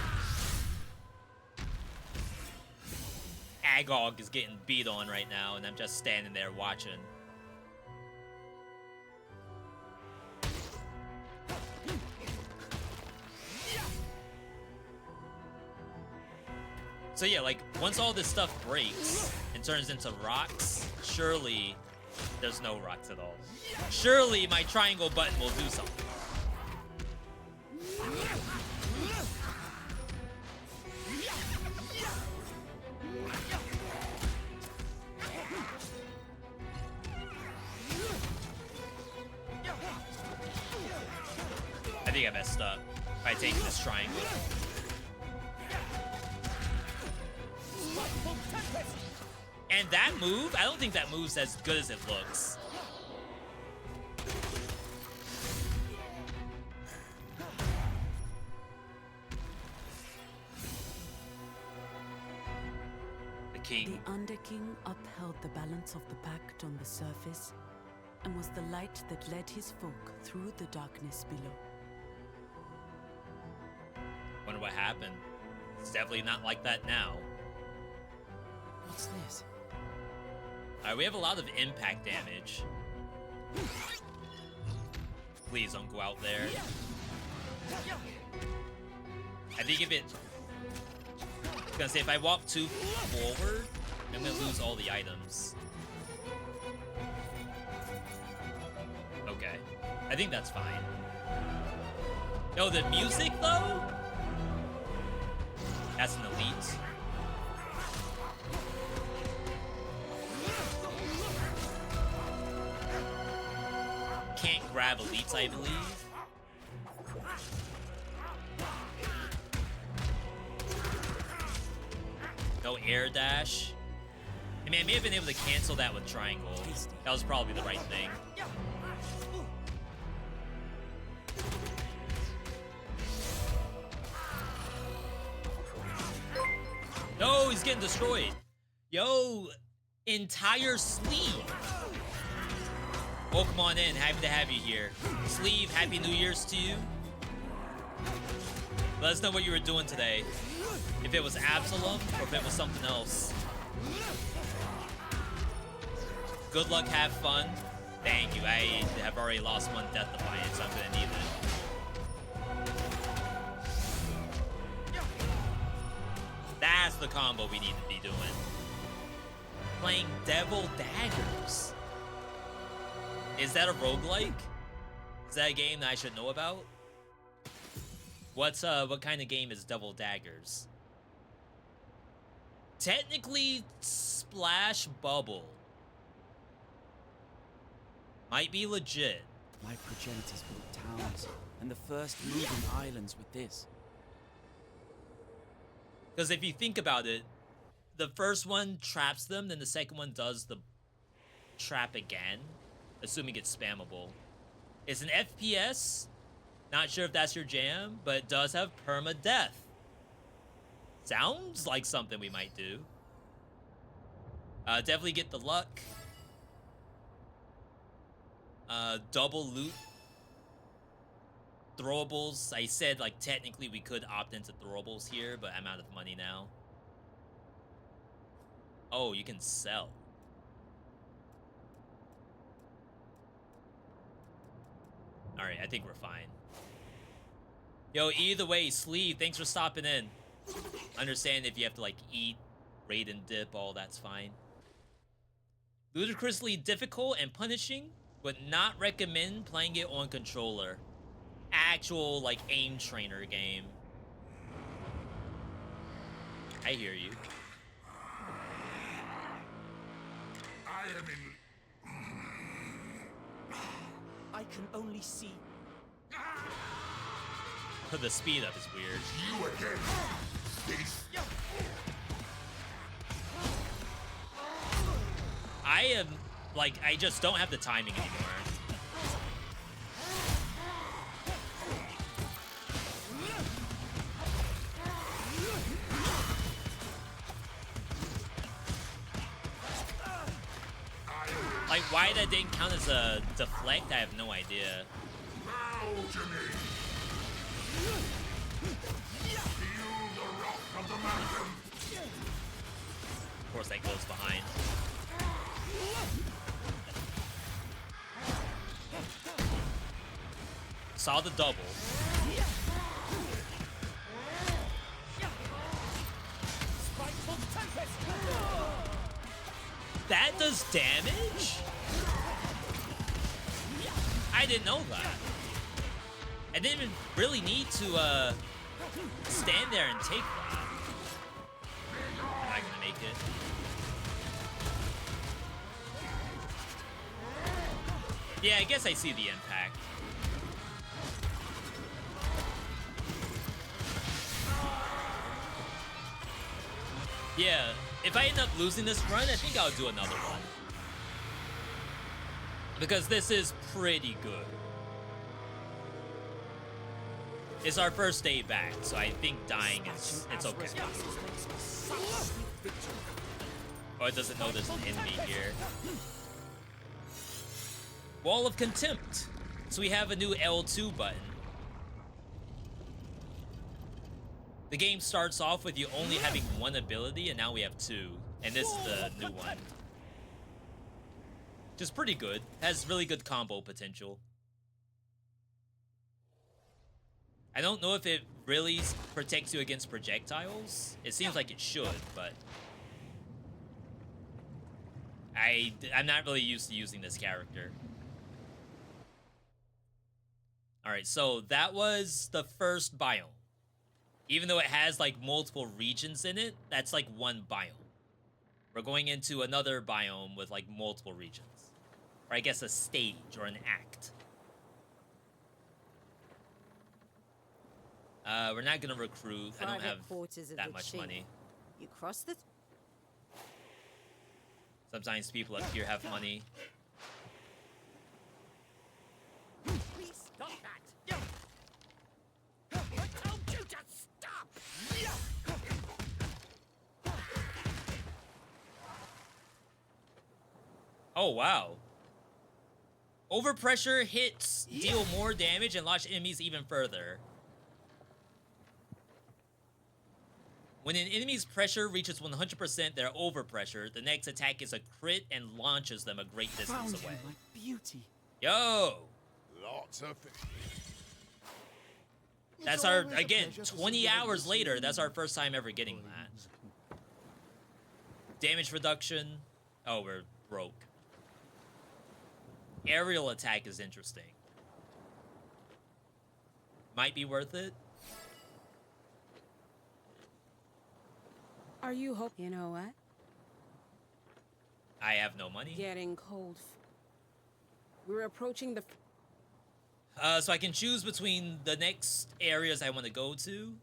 Agog is getting beat on right now, and I'm just standing there watching. So yeah, like, once all this stuff breaks and turns into rocks, surely there's no rocks at all. Surely my triangle button will do something. I think I messed up by taking this triangle. And that move, I don't think that move's as good as it looks. The king. The Underking upheld the balance of the pact on the surface and was the light that led his folk through the darkness below. Wonder what happened. It's definitely not like that now. What's this? Alright, we have a lot of impact damage. Please don't go out there. I think if it... I was gonna say, if I walk too forward, I'm gonna lose all the items. Okay. I think that's fine. No, the music, though? That's an elite. Can't grab elites, I believe. No air dash. I mean, I may have been able to cancel that with triangle. That was probably the right thing. No, he's getting destroyed. Yo, entire sleeve. Welcome on in. Happy to have you here. Sleeve, Happy New Year's to you. Let us know what you were doing today. If it was Absolum or if it was something else. Good luck, have fun. Thank you. I have already lost one Death Defiance. I'm gonna need it. That's the combo we need to be doing. Playing Devil Daggers. Is that a roguelike? Is that a game that I should know about? What kind of game is Devil Daggers? Technically, Splash Bubble. Might be legit. My progenitors built towns and the first moving islands with this. Because if you think about it, the first one traps them, then the second one does the trap again. Assuming it's spammable. It's an FPS. Not sure if that's your jam, but it does have permadeath. Sounds like something we might do. Definitely get the luck. Double loot. Throwables. I said, like, technically we could opt into throwables here, but I'm out of money now. Oh, you can sell. Alright, I think we're fine. Yo, either way, Sleeve, thanks for stopping in. Understand if you have to, like, eat, raid and dip, all that's fine. Ludicrously difficult and punishing, would not recommend playing it on controller. Actual, like, aim trainer game. I hear you. I am in. I can only see. The speed up is weird. You again. This. I am, like, I just don't have the timing anymore. Like, why that didn't count as a deflect, I have no idea. Bow to me. Feel the rock of the mountain. Of course, that goes behind. Saw the double. That does damage? I didn't know that. I didn't even really need to stand there and take that. I'm not gonna make it. Yeah, I guess I see the impact. Yeah, if I end up losing this run, I think I'll do another one. Because this is pretty good. It's our first day back, so I think dying is, it's okay. Oh, it doesn't know there's an enemy here. Wall of Contempt. So we have a new L2 button. The game starts off with you only having one ability, and now we have two. And this is the new one. Which is pretty good. Has really good combo potential. I don't know if it really protects you against projectiles. It seems like it should, but... I'm not really used to using this character. Alright, so that was the first biome. Even though it has, like, multiple regions in it, that's, like, one biome. We're going into another biome with, like, multiple regions. Or I guess a stage or an act. We're not gonna recruit. I don't have that much money. You cross the... Sometimes people up here have money. Please stop that! I told you to stop! Oh, wow. Overpressure hits deal more damage and launch enemies even further. When an enemy's pressure reaches 100%, they're overpressure. The next attack is a crit and launches them a great distance away. My beauty. Yo! Lots of things. That's our, again, 20 hours later, that's our first time ever getting that. Damage reduction. Oh, we're broke. Aerial attack is interesting. Might be worth it. Are you You know what? I have no money. Getting cold. We're approaching the... So I can choose between the next areas I want to go to.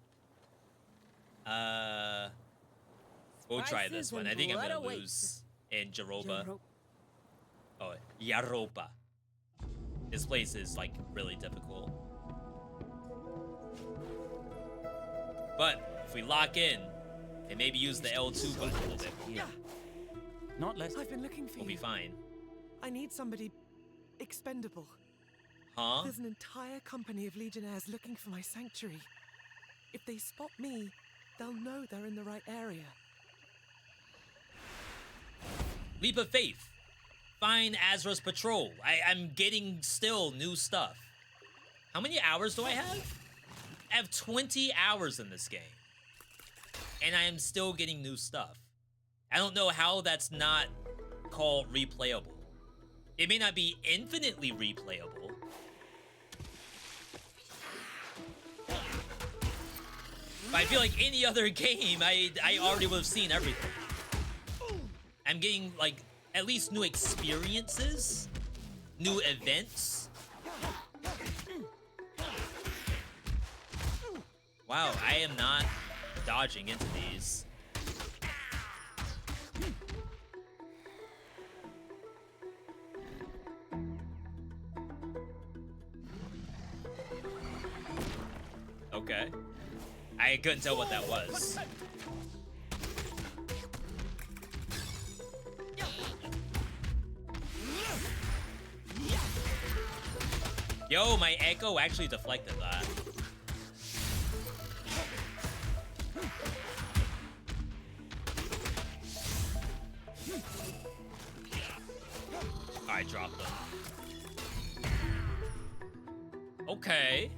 We'll try this one. I think I'm gonna lose in Jaroba. Oh, Yaropa. This place is, like, really difficult. But if we lock in, and maybe use the L2 button a little bit more. Not less. I've been looking for We'll be you. fine. I need somebody expendable. Huh? There's an entire company of Legionnaires looking for my sanctuary. If they spot me, they'll know they're in the right area. Leap of faith. Find Azra's patrol. I'm getting still new stuff. How many hours do I have? I have 20 hours in this game. And I am still getting new stuff. I don't know how that's not called replayable. It may not be infinitely replayable. But I feel like any other game, I already would have seen everything. I'm getting, like, at least new experiences, new events. Wow, I am not dodging into these. Okay. I couldn't tell what that was. Yo, my echo actually deflected that. I dropped them. Okay.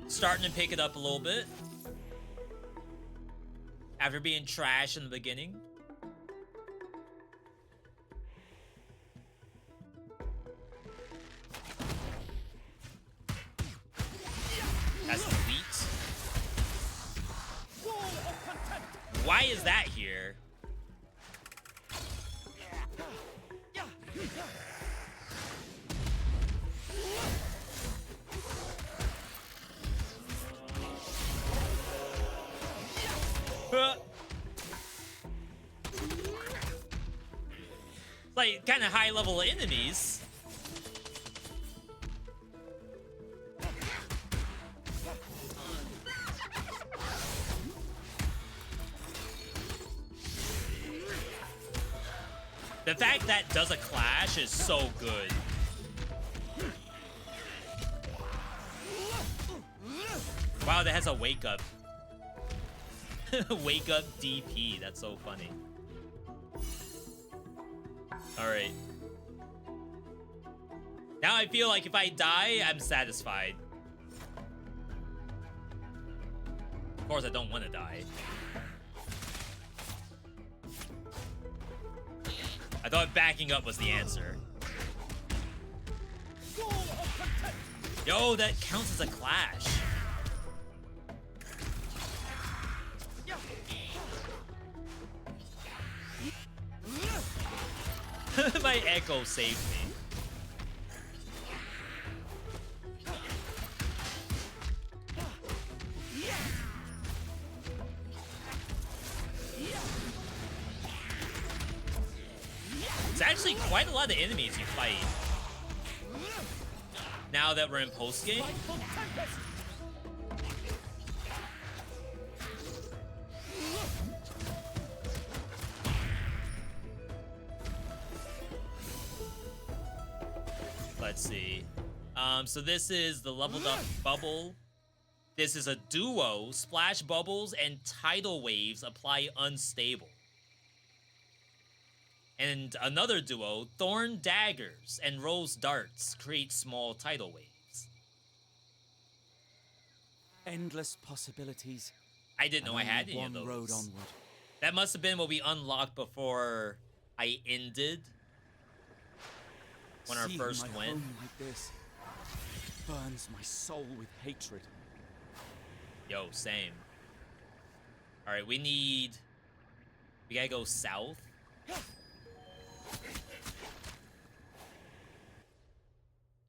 Starting to pick it up a little bit. After being trash in the beginning. That's elite. Why is that here? Like, kind of high level enemies. The fact that does a clash is so good. Wow, that has a wake up. Wake up DP. That's so funny. Alright. Now I feel like if I die, I'm satisfied. Of course, I don't want to die. I thought backing up was the answer. Yo, that counts as a clash. My echo saved me. It's actually quite a lot of enemies you fight. Now that we're in post-game. Let's see. So this is the leveled up bubble. This is a duo. Splash bubbles and tidal waves apply unstable. And another duo, thorn daggers and rose darts create small tidal waves. Endless possibilities. I didn't know I had any of one those. road onward. That must have been what we unlocked before I ended. When our Seeing first my win. home like this burns my soul with hatred. Yo, same. Alright, we gotta go south.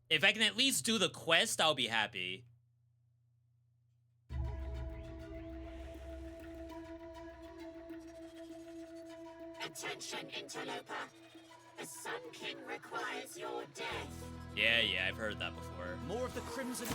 If I can at least do the quest, I'll be happy. Attention, interloper. The Sun King requires your death. Yeah, I've heard that before. More of the crimson.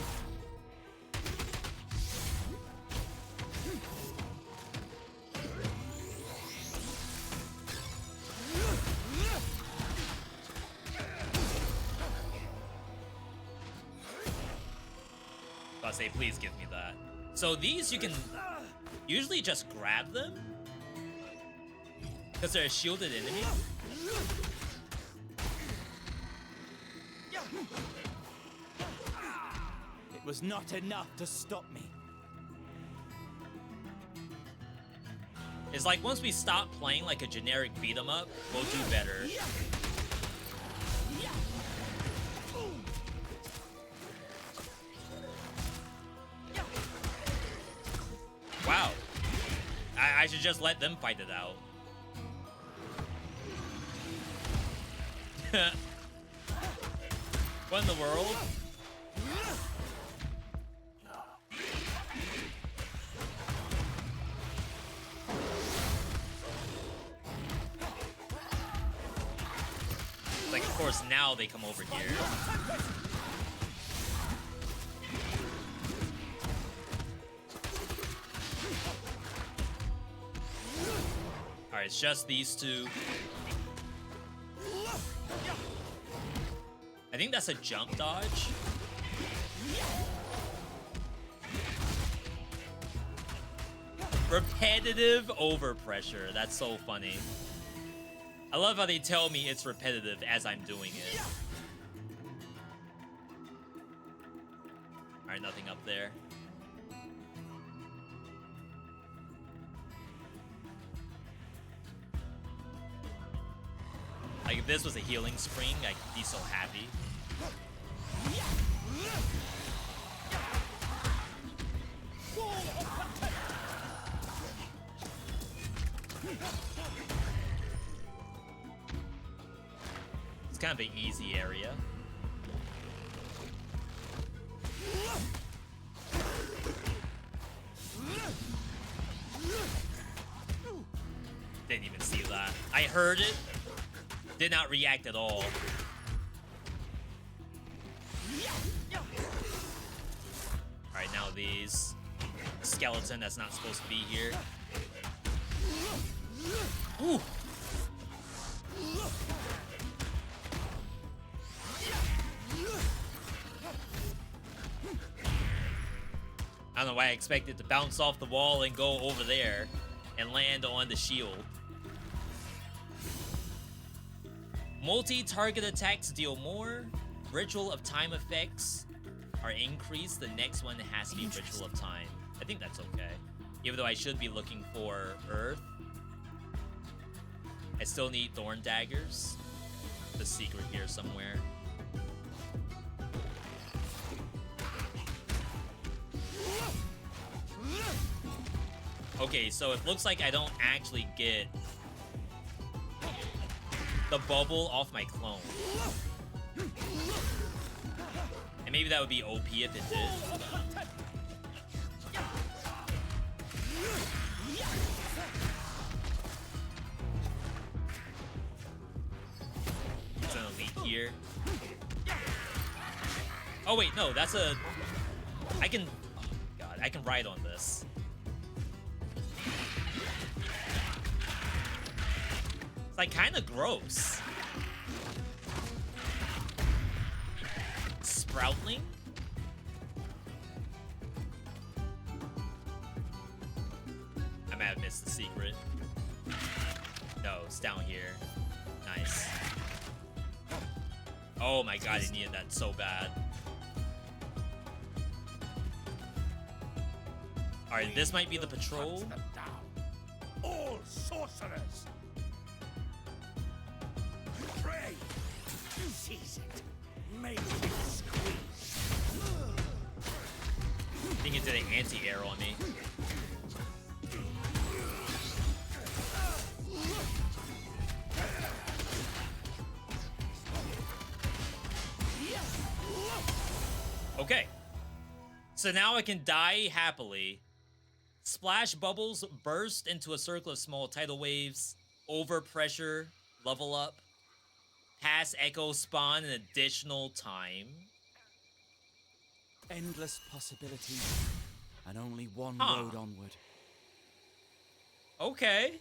I'll say, please give me that. So these you can usually just grab them because they're a shielded enemy. It was not enough to stop me. It's like once we stop playing like a generic beat 'em up, we'll do better. Wow. I should just let them fight it out. What in the world? Like, of course, now they come over here. Alright, it's just these two. I think that's a jump dodge. Repetitive overpressure. That's so funny. I love how they tell me it's repetitive as I'm doing it. Alright, nothing up there. Like, if this was a healing spring, I'd be so happy. It's kind of an easy area. Didn't even see that. I heard it. Did not react at all. Alright, now these. Skeleton that's not supposed to be here. Ooh. I don't know why I expected to bounce off the wall and go over there and land on the shield. Multi-target attacks deal more. Ritual of Time effects are increased. The next one has to be Ritual of Time. I think that's okay. Even though I should be looking for Earth. I still need Thorn Daggers. The secret here somewhere. Okay, so it looks like I don't actually get the bubble off my clone. And maybe that would be OP if it did. It's an elite here. Oh wait, no, that's a... I can... Oh god, I can ride on this. It's like kind of gross. Sproutling? I might have missed the secret. No, it's down here. Nice. Oh my god, I needed that so bad. Alright, this might be the patrol. All sorcerers! Pray! Seize it! Make it squeeze! I think it did an anti-air on me. Okay. So now I can die happily. Splash bubbles burst into a circle of small tidal waves. Overpressure, level up. Pass echo spawn an additional time. Endless possibilities, and only one road onward. Okay.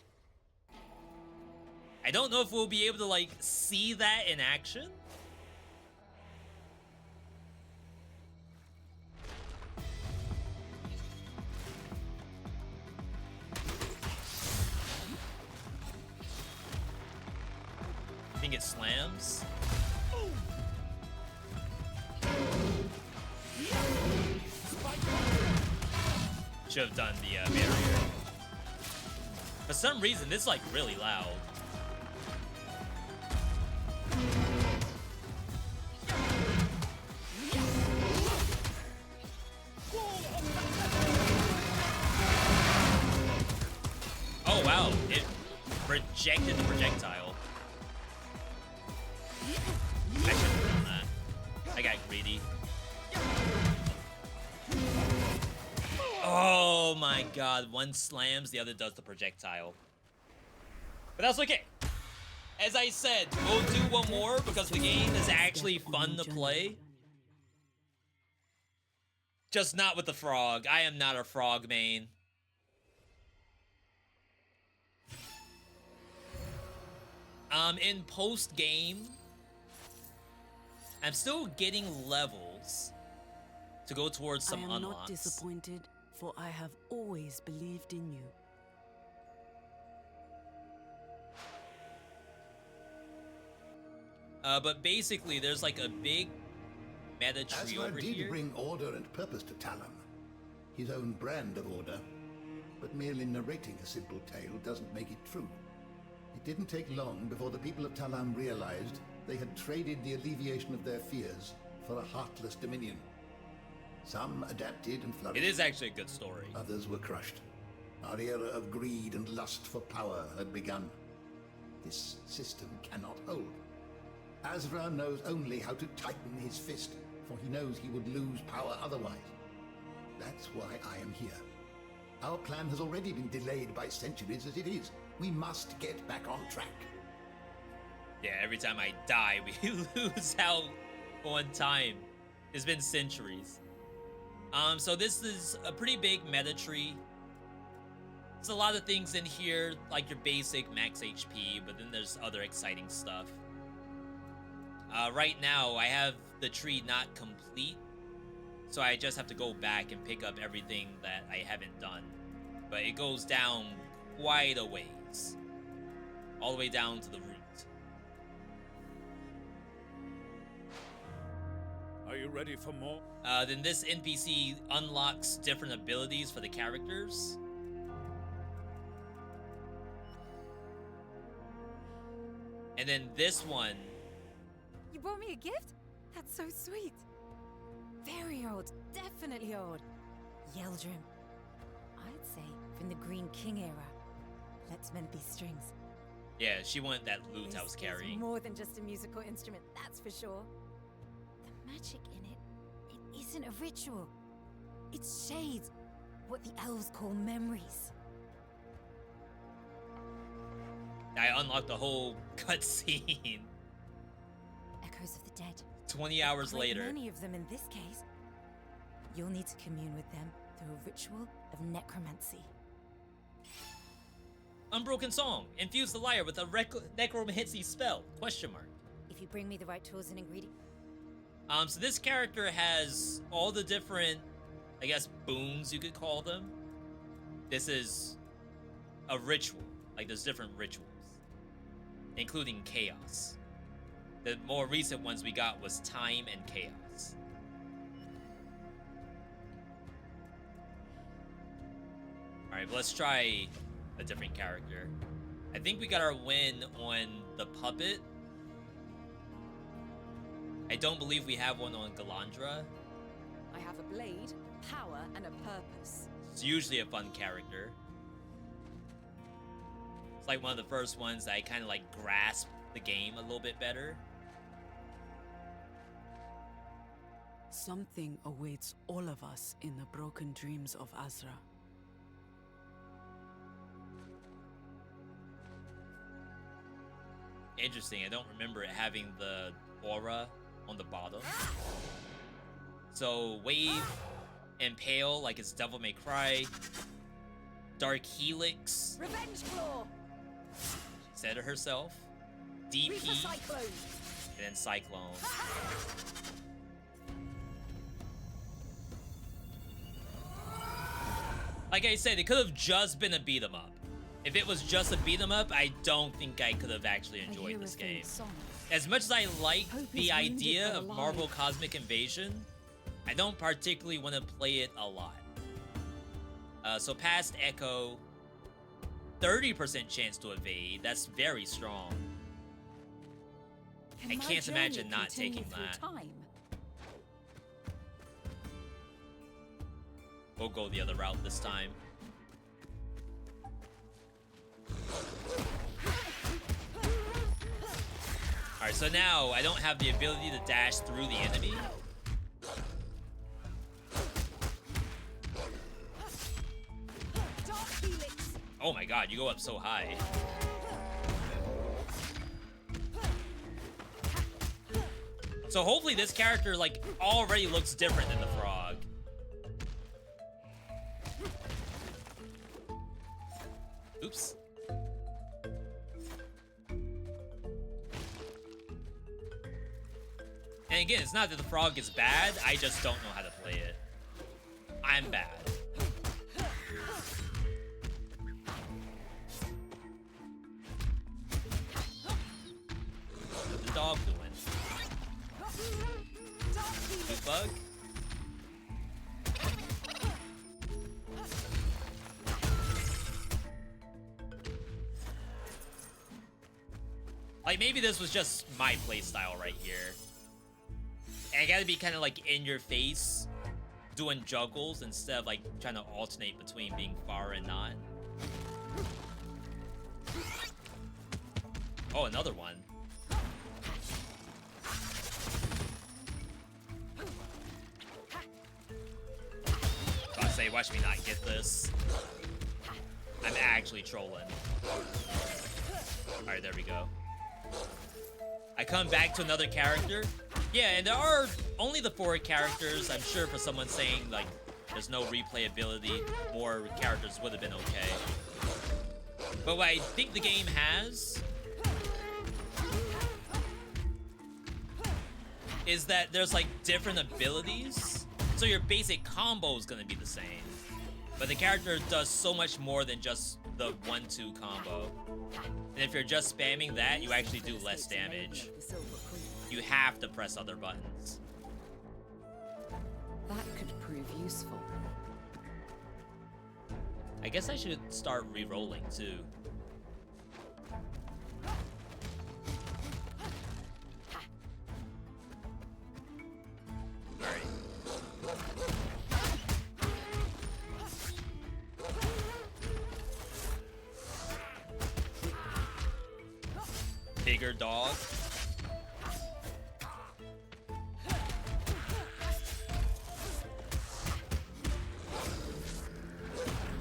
I don't know if we'll be able to, like, see that in action. get slams. Should have done the barrier. For some reason, this is like really loud. Oh wow, it rejected the projectile. I should have done that. I got greedy. Oh my god, one slams, the other does the projectile. But that's okay. As I said, we'll do one more because the game is actually fun to play. Just not with the frog. I am not a frog main. In post-game, I'm still getting levels to go towards some I am unlocks. not disappointed, for I have always believed in you. But basically, there's like a big meta tree over did here. bring order and purpose to Talon, his own brand of order, but merely narrating a simple tale doesn't make it true. It didn't take long before the people of Talon realized they had traded the alleviation of their fears for a heartless dominion. Some adapted and flourished. It is actually a good story. Others were crushed. Our era of greed and lust for power had begun. This system cannot hold. Azra knows only how to tighten his fist, for he knows he would lose power otherwise. That's why I am here. Our plan has already been delayed by centuries as it is. We must get back on track. Yeah, every time I die, we lose out on time. It's been centuries. So this is a pretty big meta tree. There's a lot of things in here, like your basic max HP, but then there's other exciting stuff. Right now, I have the tree not complete, so I just have to go back and pick up everything that I haven't done. But it goes down quite a ways, all the way down to the root. Are you ready for more? Then this NPC unlocks different abilities for the characters. And then this one... You brought me a gift? That's so sweet. Very old, definitely old. Yeldrim. I'd say from the Green King era. Let's mend these strings. Yeah, she wanted that lute I was This is carrying. more than just a musical instrument, that's for sure. The magic in it, it isn't a ritual. It's shades, what the elves call memories. I unlocked the whole cutscene. Echoes of the dead. 20 hours Quite later. many of them in this case. You'll need to commune with them through a ritual of necromancy. Unbroken Song. Infuse the lyre with a necromancy spell. Question mark. If you bring me the right tools and ingredients. So this character has all the different, I guess, boons you could call them. This is a ritual. Like, there's different rituals, including chaos. The more recent ones we got was time and chaos. Alright, let's try a different character. I think we got our win on the puppet. I don't believe we have one on Galandra. I have a blade, power, and a purpose. It's usually a fun character. It's like one of the first ones that I kind of like grasp the game a little bit better. Something awaits all of us in the broken dreams of Azra. Interesting, I don't remember it having the aura on the bottom. So Wave, Impale, like it's Devil May Cry, Dark Helix, Revenge Claw! she said it herself, DP, Reaper Cyclone! and then Cyclone. Like I said, it could have just been a beat 'em up. If it was just a beat 'em up, I don't think I could have actually enjoyed this game. As much as I like the idea of Marvel Cosmic Invasion, I don't particularly want to play it a lot. So past Echo, 30% chance to evade. That's very strong. I can't imagine not taking that. We'll go the other route this time. Alright, so now I don't have the ability to dash through the enemy. Oh my god, you go up so high. So hopefully this character, like, already looks different than the frog. Oops. And again, it's not that the frog is bad, I just don't know how to play it. I'm bad. What's the dog doing? Good bug? Like, maybe this was just my playstyle right here. And I gotta be kind of like in your face, doing juggles instead of like trying to alternate between being far and not. Oh, another one. I say, watch me not get this. I'm actually trolling. Alright, there we go. I come back to another character. Yeah, and there are only the 4 characters. I'm sure for someone saying, like, there's no replayability, more characters would have been okay. But what I think the game has is that there's, like, different abilities. So your basic combo is going to be the same. But the character does so much more than just the 1-2 combo. And if you're just spamming that, you actually do less damage. You have to press other buttons. That could prove useful. I guess I should start re-rolling too. Alright. Bigger dog.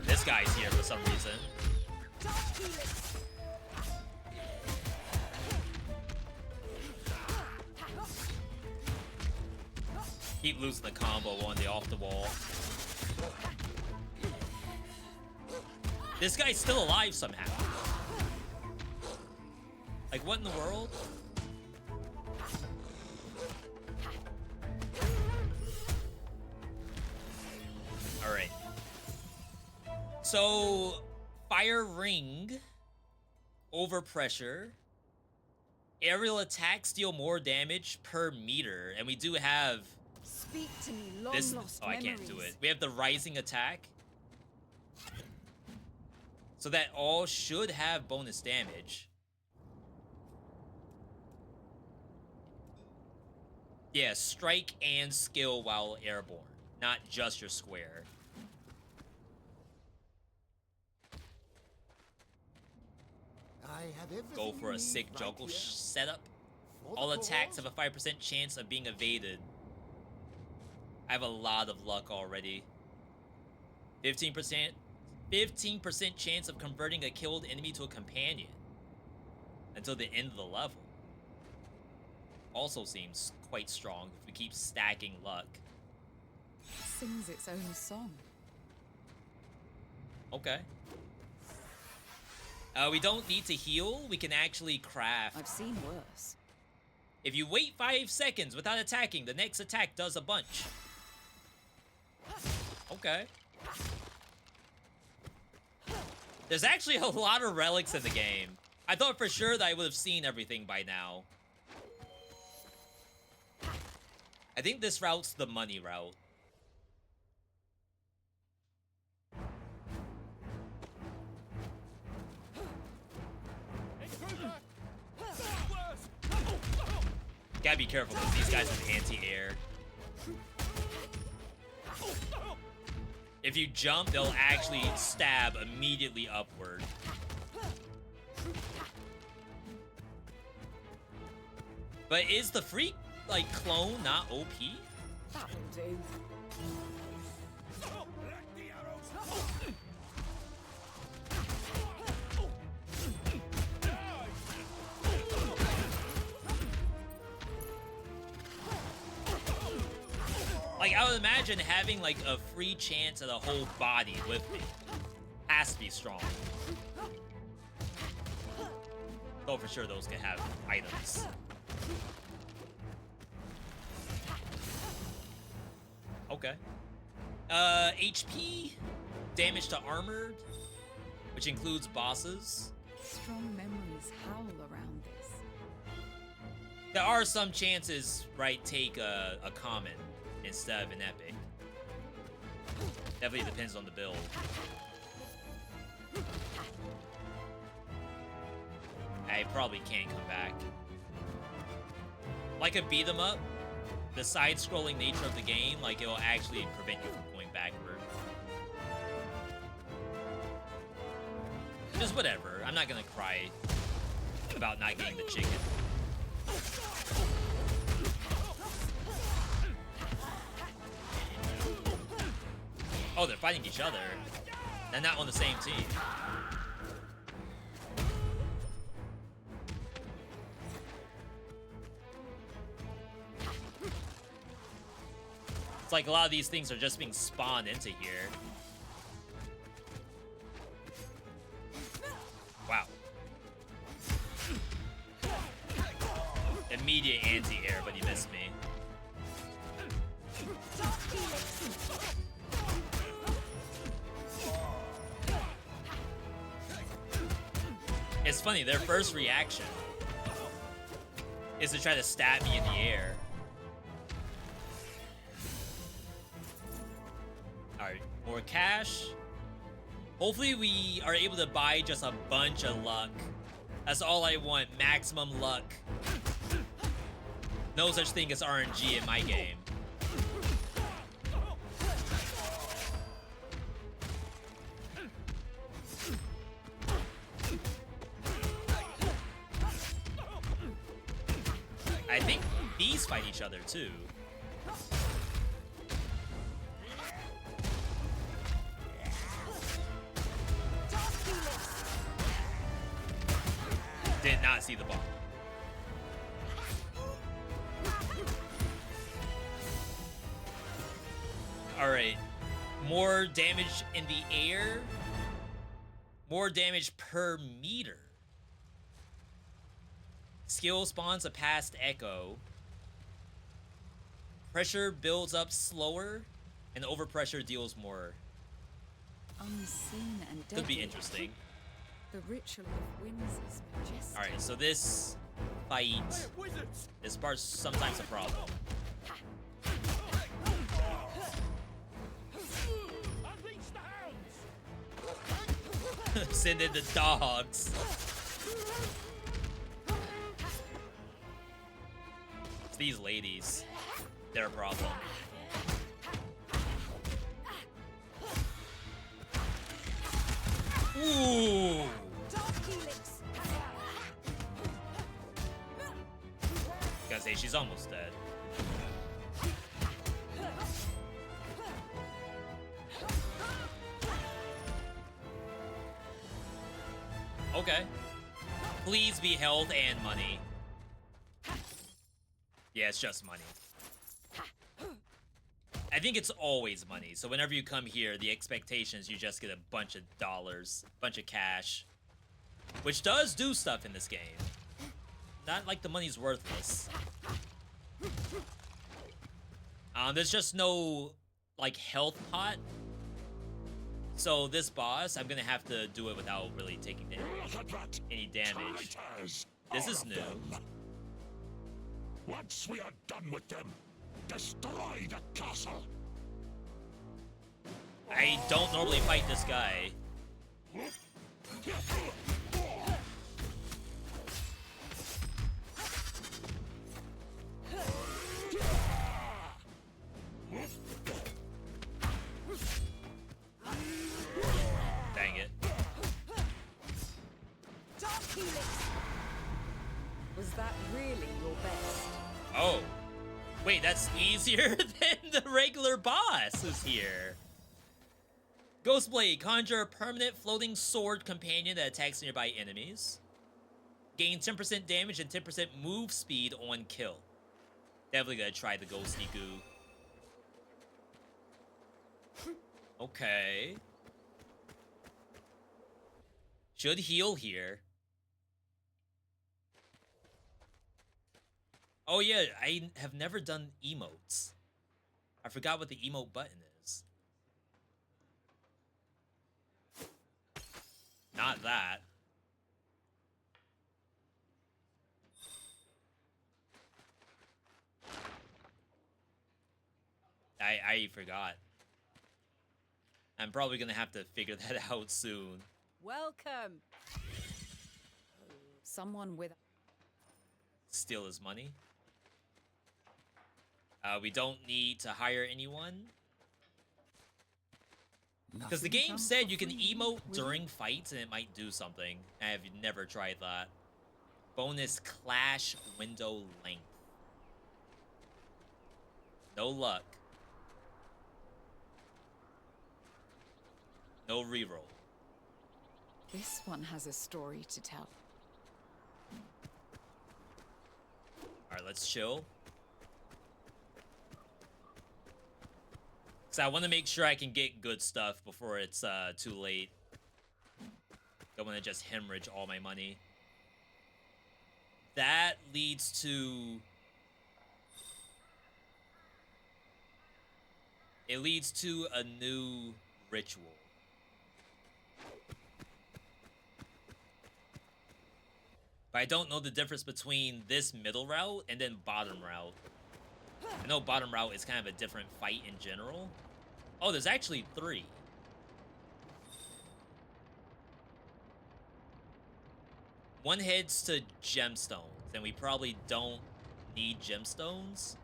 This guy's here for some reason. Keep losing the combo on the off the wall. This guy's still alive somehow. Like, what in the world? Alright. So, fire ring, overpressure, aerial attacks deal more damage per meter, and we do have Speak to me, long this. lost Oh, I can't do memories. it. We have the rising attack, so that all should have bonus damage. Yeah, strike and skill while airborne, not just your square. I have everything Go for you a sick need juggle right here. setup. For the All attacks cause. have a 5% chance of being evaded. I have a lot of luck already. 15% chance of converting a killed enemy to a companion until the end of the level. Also seems quite strong if we keep stacking luck. Sings its own song. Okay. We don't need to heal. We can actually craft. I've seen worse. If you wait 5 seconds without attacking, the next attack does a bunch. Okay. There's actually a lot of relics in the game. I thought for sure that I would have seen everything by now. I think this route's the money route. Gotta be careful because these guys have anti-air. If you jump, they'll actually stab immediately upward. But is the freak, like, clone not OP? That will do. Like, I would imagine having, like, a free chance at a whole body with me has to be strong. Though for sure those can have items. Okay. HP, damage to armored, which includes bosses. Strong memories howl around this. There are some chances, right, take a common instead of an epic. Definitely depends on the build. I probably can't come back. Like a beat 'em up, the side-scrolling nature of the game, like, it will actually prevent you from going backward. Just whatever. I'm not gonna cry about not getting the chicken. Oh, they're fighting each other. They're not on the same team. It's like a lot of these things are just being spawned into here. Wow. Immediate anti-air, but he missed me. It's funny, their first reaction is to try to stab me in the air. Alright, more cash. Hopefully we are able to buy just a bunch of luck. That's all I want, maximum luck. No such thing as RNG in my game. I think these fight each other too. Did not see the ball. Alright. More damage in the air. More damage per meter. Skill spawns a past echo. Pressure builds up slower, and overpressure deals more. Unseen and deadly. Could be interesting. The ritual of winds is majestic. Alright, so this fight, this part's sometimes a problem. Send in the dogs. It's these ladies. They're a problem. Ooh. Gotta say, she's almost dead. Okay. Please be health and money. Yeah, it's just money. I think it's always money. So whenever you come here, the expectation is you just get a bunch of dollars, a bunch of cash, which does do stuff in this game. Not like the money's worthless. There's just no, like, health pot. So this boss, I'm gonna have to do it without really taking any damage. This is new. Once we are done with them, destroy the castle. I don't normally fight this guy. Dang it. Was that really your best? Oh. Wait, that's easier than the regular boss who's here. Ghostblade, conjure a permanent floating sword companion that attacks nearby enemies. Gain 10% damage and 10% move speed on kill. Definitely gonna try the ghosty goo. Okay. Should heal here. Oh yeah, I have never done emotes. I forgot what the emote button is. Not that. I forgot. I'm probably gonna have to figure that out soon. Welcome. Someone with... Steal his money. We don't need to hire anyone. Because the game said you can emote during fights and it might do something. I have never tried that. Bonus clash window length. No luck. No reroll. This one has a story to tell. Alright, let's chill. Because I want to make sure I can get good stuff before it's too late. Don't want to just hemorrhage all my money. That leads to... It leads to a new ritual. But I don't know the difference between this middle route and then bottom route. I know bottom route is kind of a different fight in general. Oh, there's actually 3. One heads to gemstones, and we probably don't need gemstones.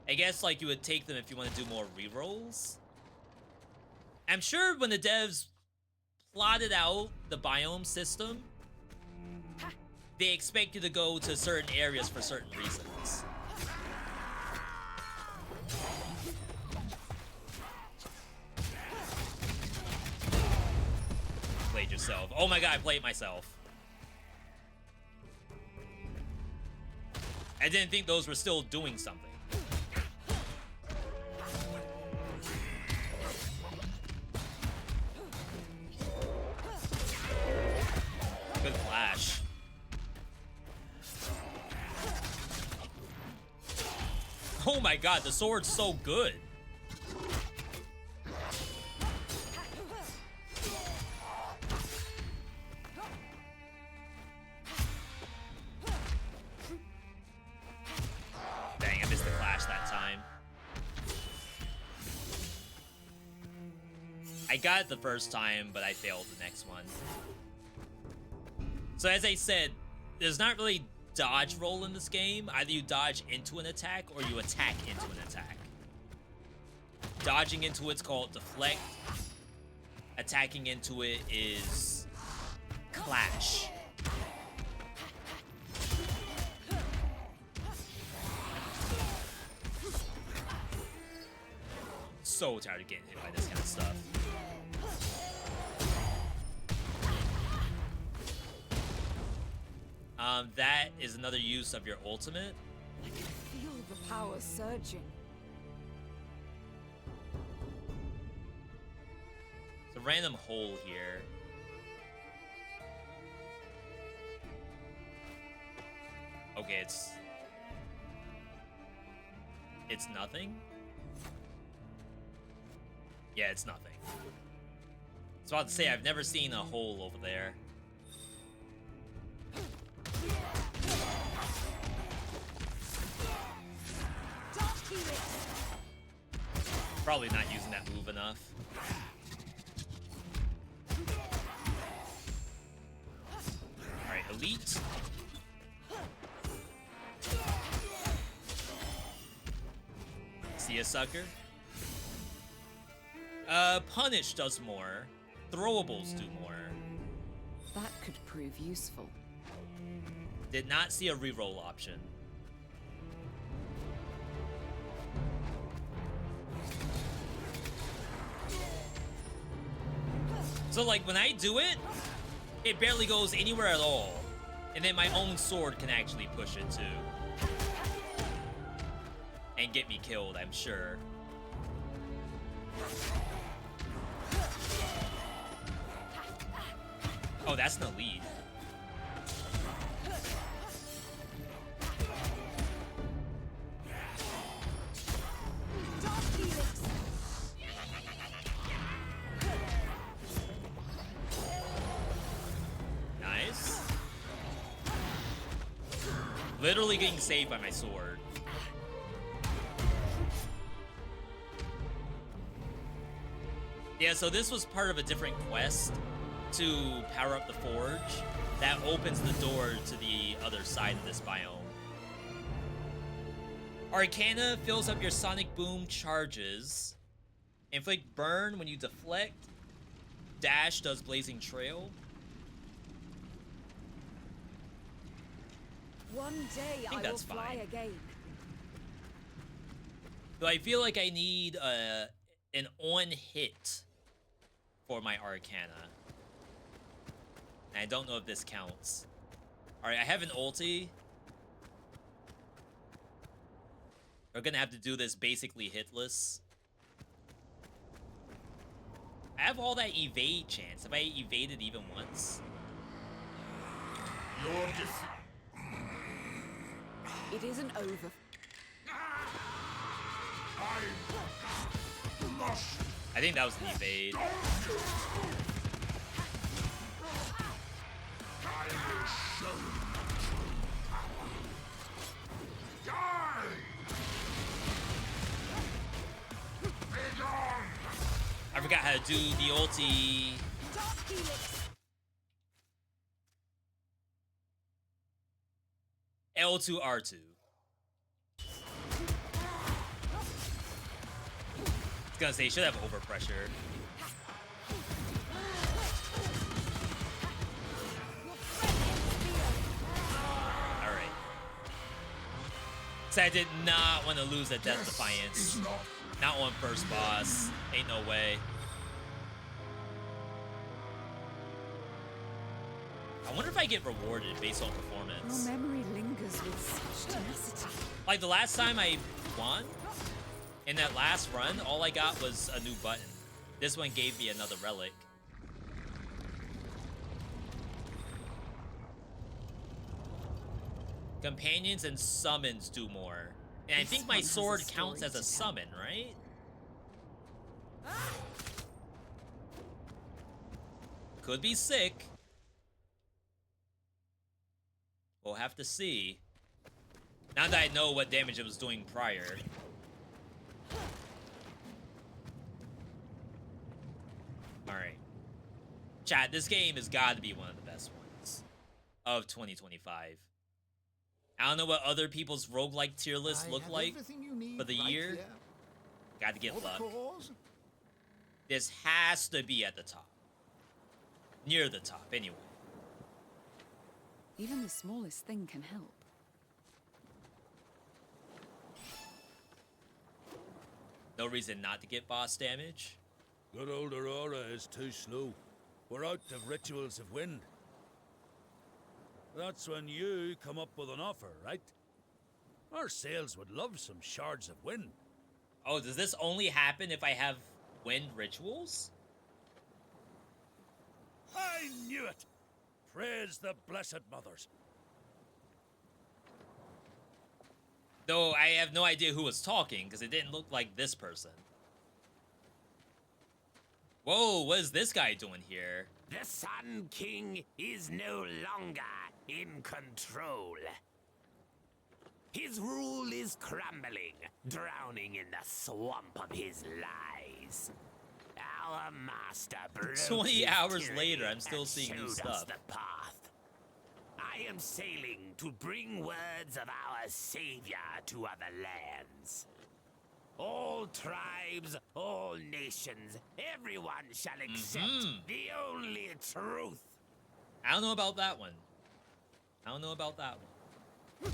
I guess, like, you would take them if you want to do more rerolls. I'm sure when the devs plotted out the biome system, they expect you to go to certain areas for certain reasons. Played yourself. Oh my god, I played myself. I didn't think those were still doing something. Good flash. Oh my god, the sword's so good. Dang, I missed the flash that time. I got it the first time, but I failed the next one. So as I said, there's not really dodge roll in this game. Either you dodge into an attack or you attack into an attack. Dodging into it's called deflect. Attacking into it is clash. So tired of getting hit by this kind of stuff. That is another use of your ultimate. I can feel the power surging. It's a random hole here. Okay, it's nothing? Yeah, it's nothing. was about to say, I've never seen a hole over there. Probably not using that move enough. Alright, elite. See a sucker? Punish does more. Throwables do more. That could prove useful. Did not see a reroll option. So like when I do it, it barely goes anywhere at all. And then my own sword can actually push it too. And get me killed, I'm sure. Oh, that's no lead. Nice. Literally getting saved by my sword. Yeah, so this was part of a different quest to power up the forge that opens the door to the other side of this biome. Arcana fills up your sonic boom charges. Inflict burn when you deflect. Dash does blazing trail. One day I will fly again. So I feel like I need an on hit for my Arcana. And I don't know if this counts. Alright, I have an ulti. We're gonna have to do this basically hitless. I have all that evade chance. Have I evaded even once? It isn't over. I think that was an evade. I forgot how to do the ulti. L2 R2. I was gonna say, should have overpressure. Alright. So I did not want to lose at Death Defiance. Not on first boss. Ain't no way. I wonder if I get rewarded based on performance. Your memory lingers with such tenacity. Like the last time I won, in that last run, all I got was a new button. This one gave me another relic. Companions and summons do more. And I think my sword counts as a summon, right? Could be sick. We'll have to see. Now that I know what damage it was doing prior. Alright. Chat, this game has got to be one of the best ones of 2025. I don't know what other people's roguelike tier lists look like for the year. Got to get luck. This has to be at the top. Near the top, anyway. Even the smallest thing can help. No reason not to get boss damage. Good old Aurora is too slow. We're out of rituals of wind. That's when you come up with an offer, right? Our sales would love some shards of wind. Oh, does this only happen if I have wind rituals? I knew it! Praise the Blessed Mothers. Though I have no idea who was talking, because it didn't look like this person. Whoa, what is this guy doing here? The Sun King is no longer in control. His rule is crumbling, drowning in the swamp of his lies. Our master broke 20 his hours tyranny later, I'm still and seeing new showed us stuff. the path. I am sailing to bring words of our savior to other lands. All tribes, all nations, everyone shall accept the only truth. I don't know about that one. I don't know about that one.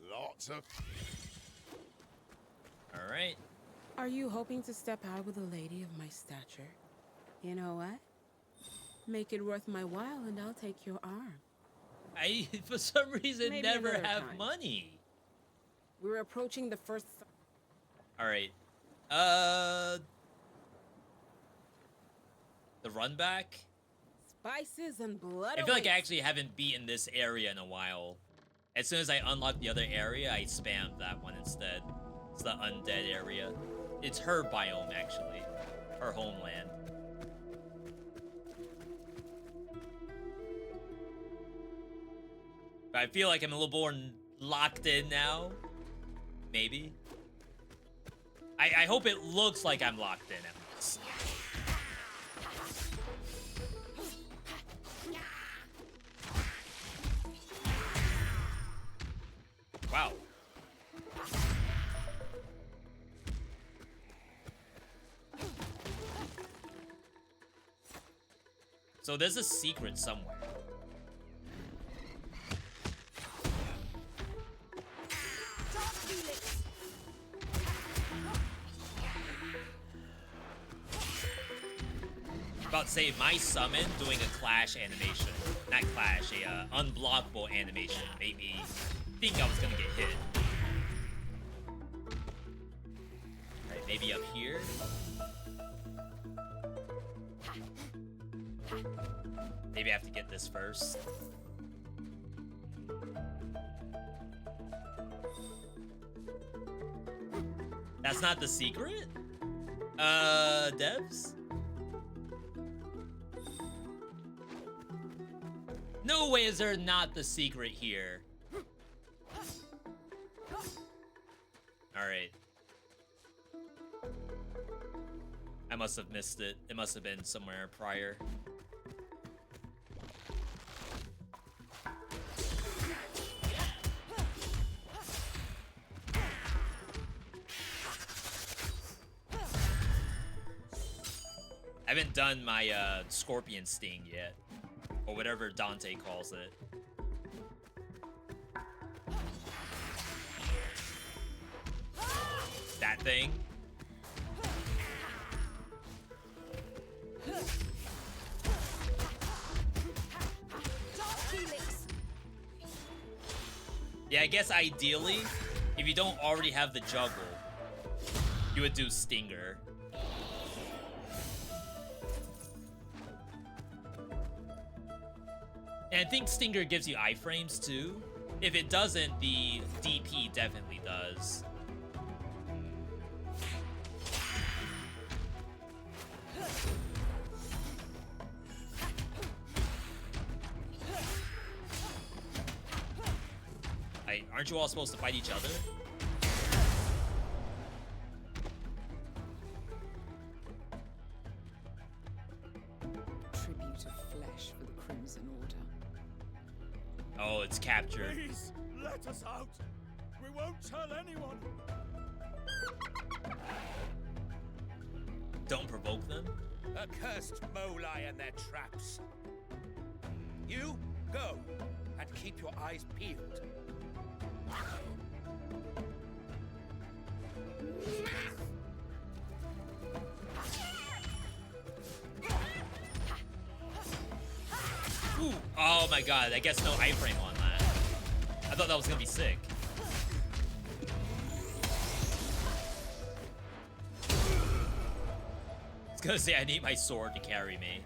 Lots of... Alright. Are you hoping to step out with a lady of my stature? You know what? Make it worth my while and I'll take your arm. I, for some reason, Maybe never another have time. money. We're approaching the first... Alright. The run back? Spices and blood. I feel like I actually haven't beaten this area in a while. As soon as I unlock the other area, I spammed that one instead. It's the undead area. It's her biome, actually. Her homeland. But I feel like I'm a little more locked in now. Maybe. I hope it looks like I'm locked in at least. Wow. So there's a secret somewhere. About to say my summon doing a clash animation. Not clash, a unblockable animation made me think I was gonna get hit. Alright, maybe up here. Maybe I have to get this first. That's not the secret? Devs? No way is there not the secret here. Alright. I must have missed it. It must have been somewhere prior. I haven't done my scorpion sting yet. Or whatever Dante calls it. That thing. Yeah, I guess ideally, if you don't already have the juggle, you would do Stinger. And I think Stinger gives you iframes too. If it doesn't, the DP definitely does. Aren't you all supposed to fight each other? Tribute of flesh for the Crimson Order. Oh, it's captured. Please, let us out. We won't tell anyone. Don't provoke them? Accursed Molai and their traps. You, go, and keep your eyes peeled. Ooh. Oh my god, I guess no iframe on that. I thought that was gonna be sick. I was gonna say I need my sword to carry me.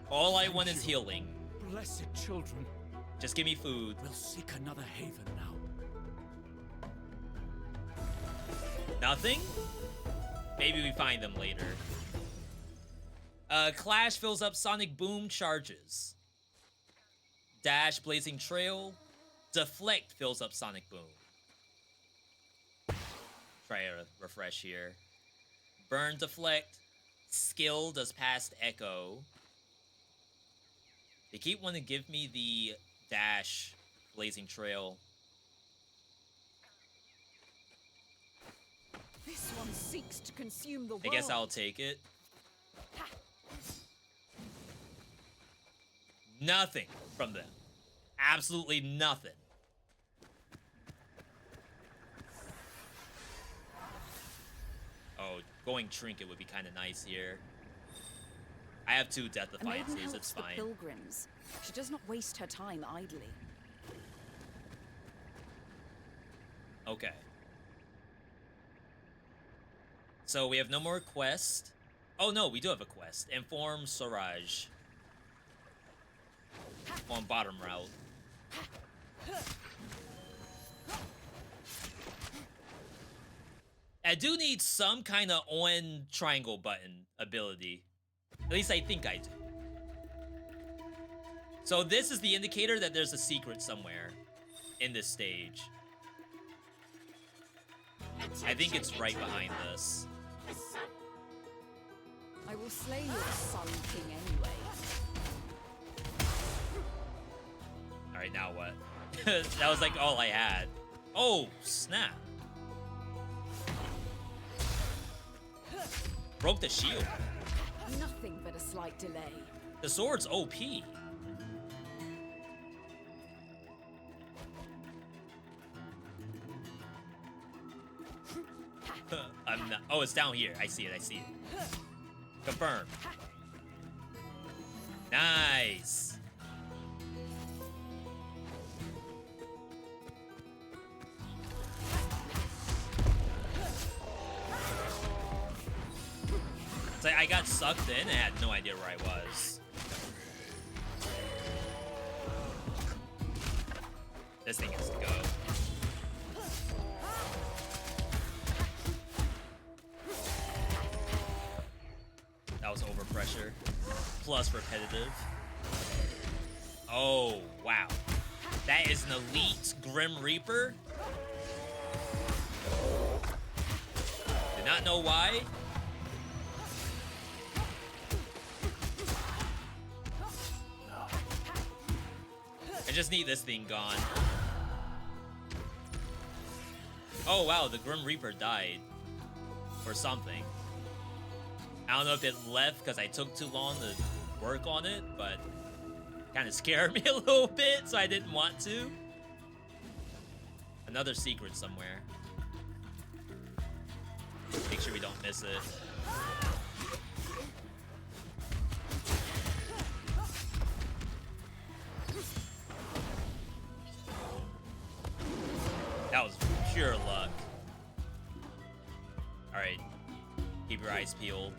All I want is healing. Blessed children, Just give me food. We'll seek another haven now. Nothing? Maybe we find them later. Clash fills up Sonic Boom charges. Dash Blazing Trail. Deflect fills up Sonic Boom. Try to refresh here. Burn Deflect. Skill does Past Echo. They keep wanting to give me the Dash Blazing Trail. This one seeks to consume the world. I guess I'll take it. Nothing from them. Absolutely nothing. Oh, going Trinket would be kind of nice here. I have 2 Death A maiden Defiances, helps it's the fine. pilgrims. She does not waste her time idly. Okay. So we have no more quest. Oh no, we do have a quest. Inform Siraj. On bottom route. I do need some kind of on triangle button ability. At least I think I do. So this is the indicator that there's a secret somewhere in this stage. I think it's right behind this. I will slay your Sun King anyway. Alright, now what? That was like all I had. Oh, snap. Broke the shield. Nothing but a slight delay. The sword's OP. I'm not. Oh, it's down here. I see it. I see it. Confirm. Nice. It's like I got sucked in and had no idea where I was. This thing has to go. That was overpressure. Plus repetitive. Oh, wow. That is an elite Grim Reaper. Did not know why. I just need this thing gone. Oh, wow, the Grim Reaper died. Or something. I don't know if it left because I took too long to work on it, but kind of scared me a little bit, so I didn't want to. Another secret somewhere. Make sure we don't miss it. That was pure luck. Alright. Keep your eyes peeled.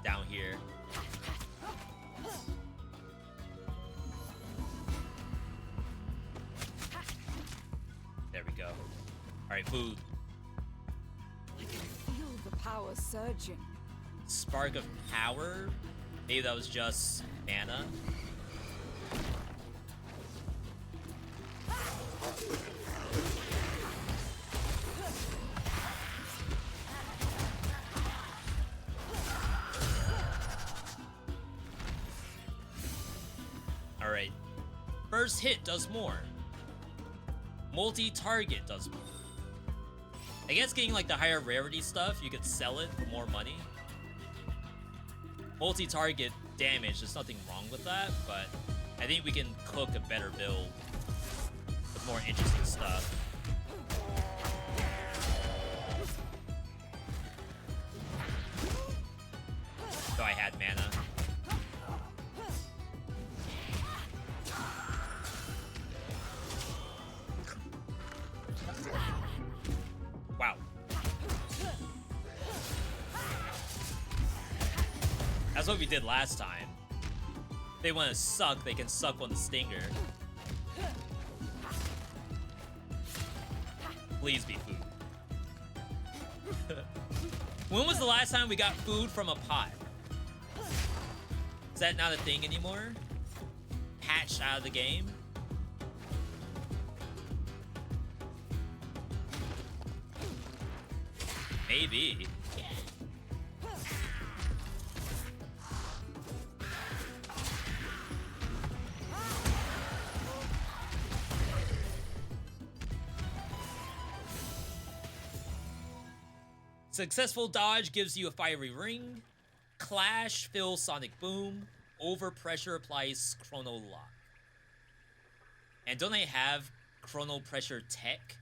Down here. There we go. Alright, food. I can feel the power surging. Spark of power? Maybe that was just mana. Alright. First hit does more. Multi-target does more. I guess getting like the higher rarity stuff, you could sell it for more money. Multi-target damage, there's nothing wrong with that, but I think we can cook a better build with more interesting stuff. So I had mana. Wow. That's That's what we did last time. If they want to suck, they can suck on the stinger. Please be food. When was the last time we got food from a pot? Is that not a thing anymore? Patched out of the game? Maybe. Successful dodge gives you a fiery ring. Clash fills sonic boom. Overpressure applies chrono lock. And don't I have chrono pressure tech?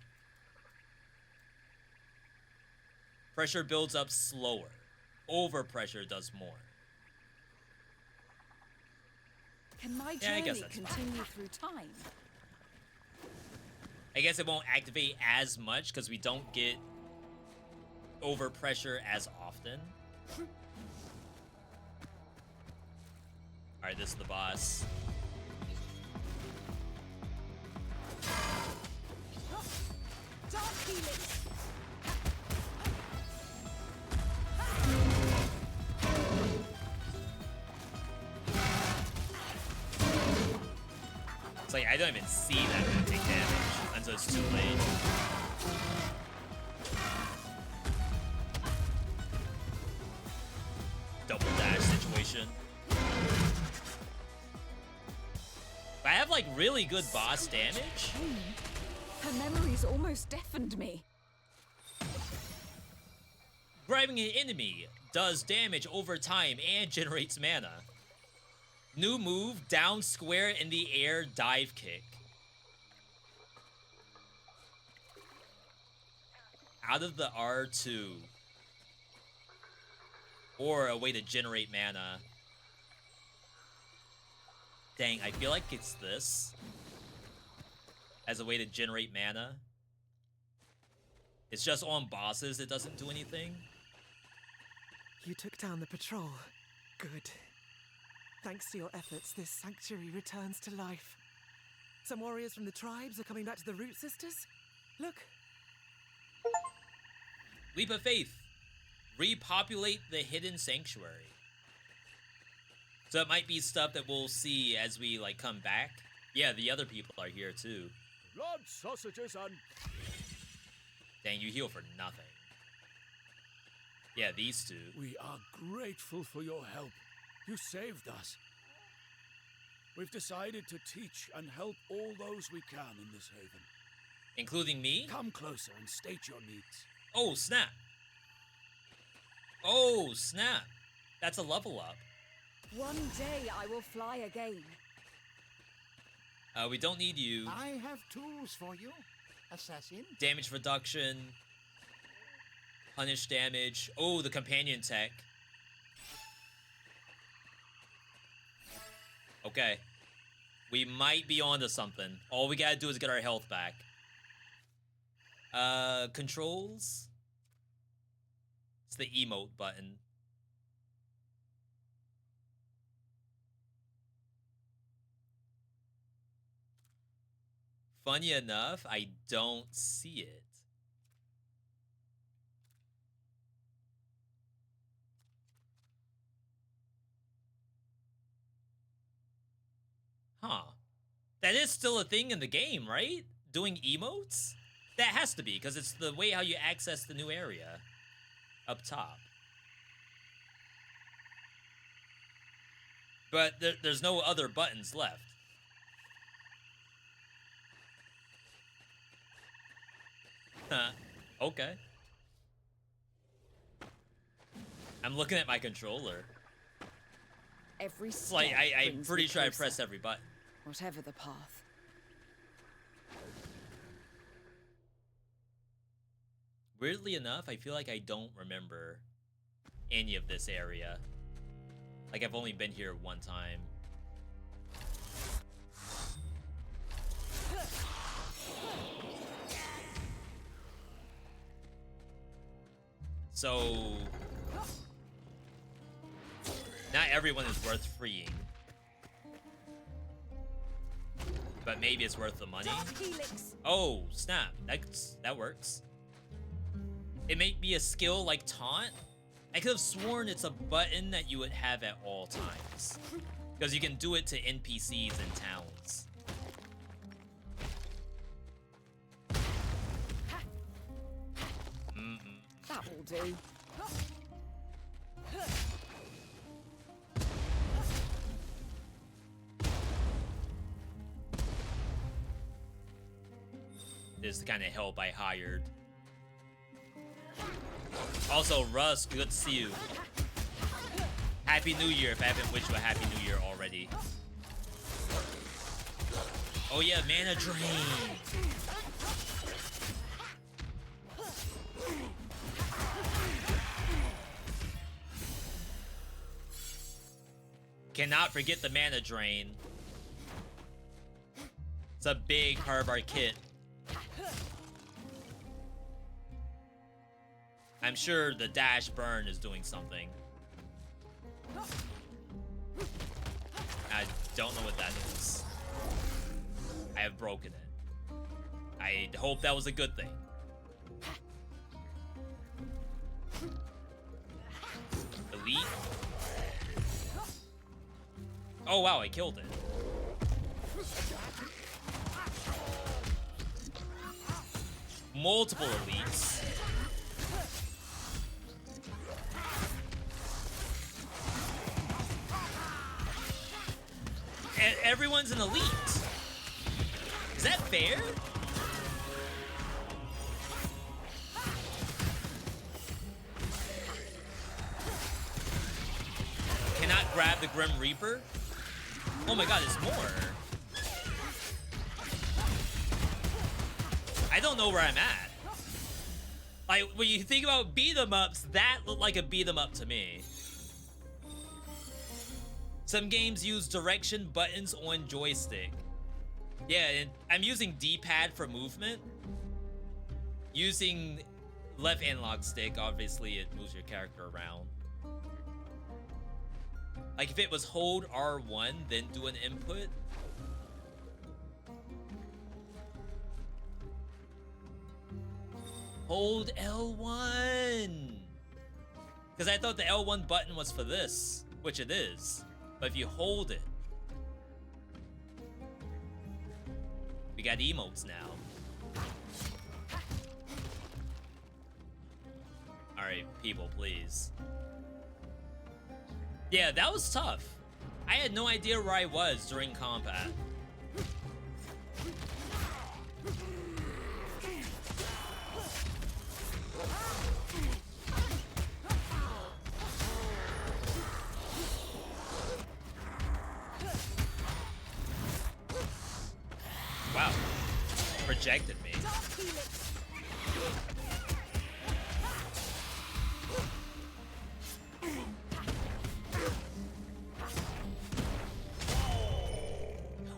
Pressure builds up slower. Overpressure does more. Can my Yeah, I journey guess that's continue through time? I guess it won't activate as much because we don't get overpressure as often. Alright, this is the boss. Dark healing. It's like I don't even see that gonna take damage until it's too late. Double dash situation. But I have like really good boss damage. Her memories almost deafened me. Grabbing an enemy does damage over time and generates mana. New move, down square in the air dive kick. Out of the R2. Or a way to generate mana. Dang, I feel like it's this. As a way to generate mana. It's just on bosses, it doesn't do anything. You took down the patrol. Good. Thanks to your efforts, this sanctuary returns to life. Some warriors from the tribes are coming back to the Root Sisters. Look. Leap of faith. Repopulate the hidden sanctuary. So it might be stuff that we'll see as we like come back. Yeah, the other people are here too. Blood sausages and... Dang, you heal for nothing. Yeah, these two. We are grateful for your help. You saved us. We've decided to teach and help all those we can in this haven. Including me? Come closer and state your needs. Oh, snap. Oh, snap. That's a level up. One day I will fly again. We don't need you. I have tools for you, assassin. Damage reduction. Punish damage. Oh, the companion tech. Okay. We might be onto something. All we gotta do is get our health back. Controls? It's the emote button. Funny enough, I don't see it. Huh. That is still a thing in the game, right? Doing emotes? That has to be, because it's the way how you access the new area. Up top. But there's no other buttons left. Okay. I'm looking at my controller. Every It's like, step I'm brings pretty me sure I closer, pressed every button. whatever the path. Weirdly enough, I feel like I don't remember any of this area. Like, I've only been here one time. So... Not everyone is worth freeing. But maybe it's worth the money. Oh, snap. That works. It may be a skill like taunt. I could have sworn it's a button that you would have at all times. Because you can do it to NPCs in towns. That will do. This is the kind of help I hired. Also, Russ, good to see you. Happy New Year if I haven't wished you a Happy New Year already. Oh yeah, mana drain. Cannot forget the mana drain. It's a big part of our kit. I'm sure the dash burn is doing something. I don't know what that is. I have broken it. I hope that was a good thing. Elite. Oh wow, I killed it. Multiple elites. Everyone's an elite. Is that fair? Cannot grab the Grim Reaper? Oh my god, there's more. I don't know where I'm at. Like, when you think about beat-em-ups, that looked like a beat-em-up to me. Some games use direction buttons on joystick. Yeah, and I'm using D-pad for movement. Using left analog stick, obviously it moves your character around. Like if it was hold R1, then do an input. Hold L1. Because I thought the L1 button was for this, which it is. But if you hold it, we got emotes now. Alright, people, please. Yeah, that was tough. I had no idea where I was during combat. Wow. Projected me.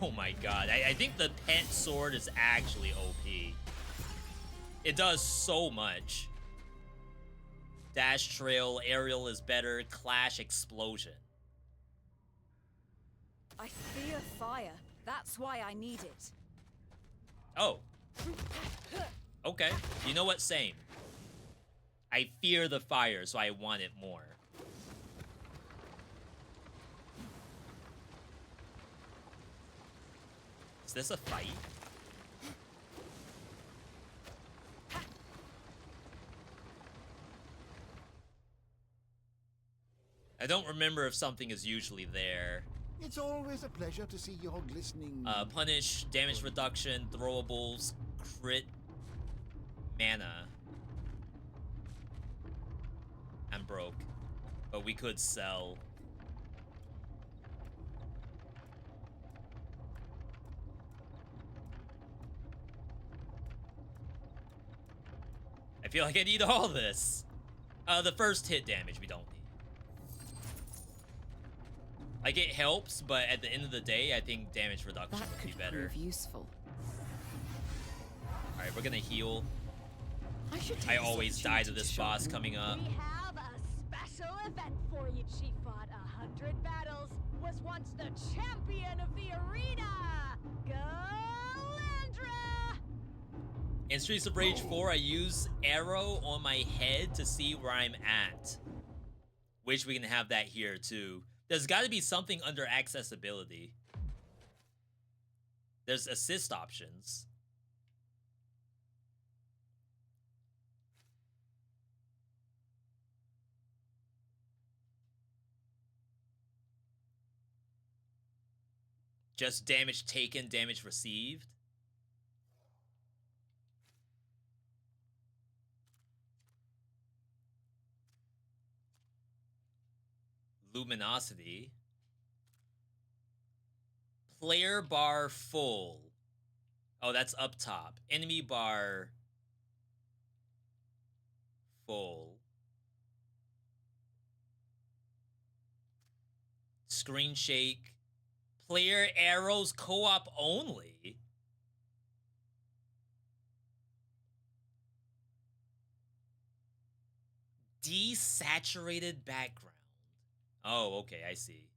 Oh my god. I think the pet sword is actually OP. It does so much. Dash trail, aerial is better, clash explosion. I fear fire. That's why I need it. Oh. Okay. You know what? Same. I fear the fire, so I want it more. Is this a fight? I don't remember if something is usually there. It's always a pleasure to see your glistening... Punish, damage reduction, throwables, crit, mana. I'm broke, but we could sell. I feel like I need all this. The first hit damage we don't need. Like, it helps, but at the end of the day, I think damage reduction would be better. That could prove useful. Alright, we're gonna heal. I always die to this boss coming up. We have a special event for you. She fought 100 battles, was once the champion of the arena! Galandra! In Streets of Rage 4, I use arrow on my head to see where I'm at. Wish we can have that here too. There's got to be something under accessibility. There's assist options. Just damage taken, damage received. Luminosity. Player bar full. Oh, that's up top. Enemy bar full. Screen shake. Player arrows co-op only. Desaturated background. Oh, okay, I see.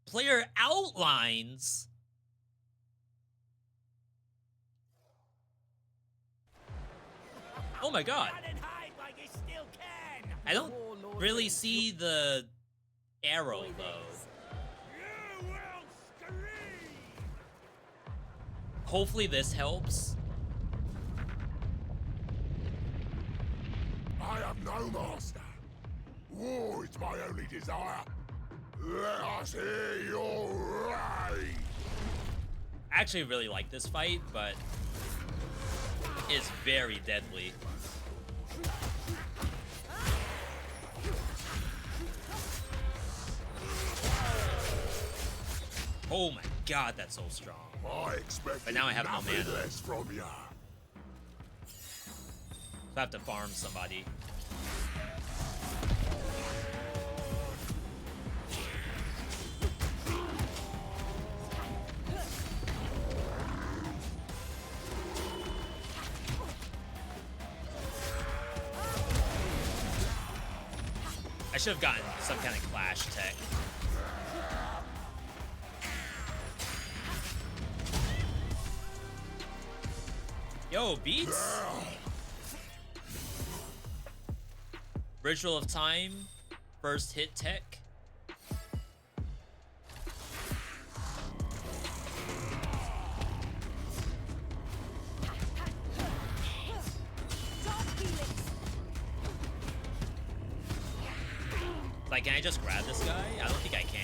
Player outlines. Oh my god. I don't really see the arrow though. Hopefully this helps. I have no master. War is my only desire. Let us hear your rage. I actually really like this fight, but it's very deadly. Oh my god, that's so strong. I expect but now I have no nothing mana. less from ya. So I have to farm somebody. I should have gotten some kind of clash tech. Yo, beats? Ritual of Time, first hit tech. Like, can I just grab this guy? I don't think I can.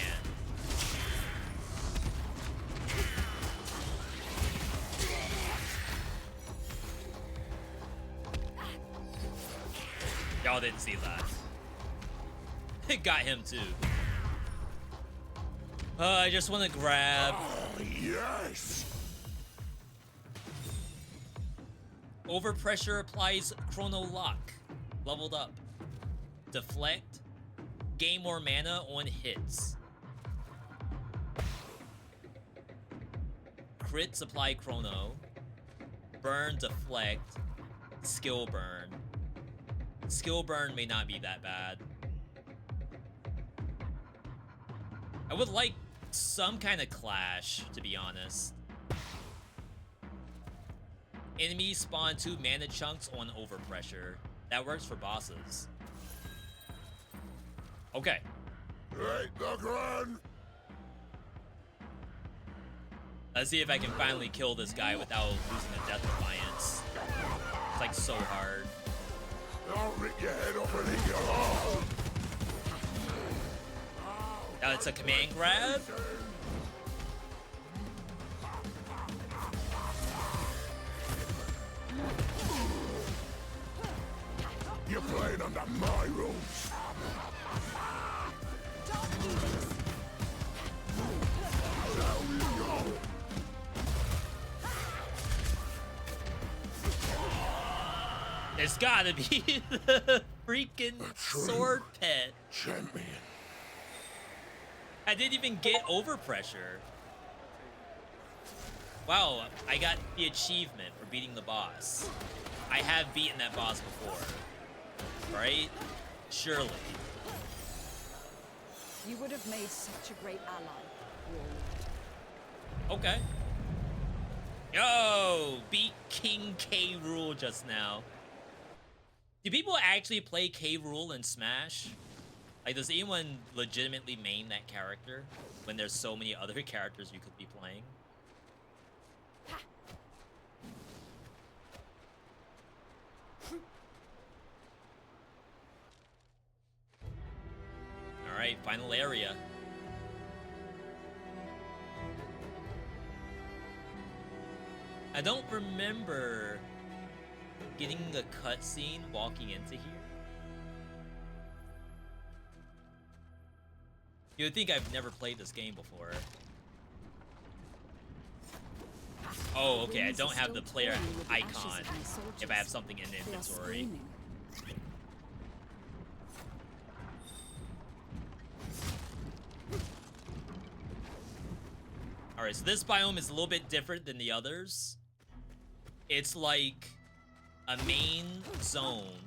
Y'all didn't see that. It got him too. I just want to grab. Oh, yes. Overpressure applies Chrono Lock. Leveled up. Deflect. Gain more mana on hits. Crits apply Chrono. Burn, deflect. Skill burn. Skill burn may not be that bad. I would like some kind of clash, to be honest. Enemies spawn 2 mana chunks on overpressure. That works for bosses. Okay. Take the ground. Let's see if I can finally kill this guy without losing a Death Defiance. It's like so hard. I'll rip your head off and eat your heart. Now it's a command grab. You're playing under my rules. It's gotta be the freaking sword pet. Champion. I didn't even get overpressure. Wow, I got the achievement for beating the boss. I have beaten that boss before. Right? Surely. You would have made such a great ally, warlord. Okay. Yo, beat King K. Rool just now. Do people actually play K. Rool in Smash? Like, does anyone legitimately main that character when there's so many other characters you could be playing? Alright, final area. I don't remember getting the cutscene walking into here. You would think I've never played this game before. Oh, okay, I don't have the player icon if I have something in the inventory. Alright, so this biome is a little bit different than the others. It's like a main zone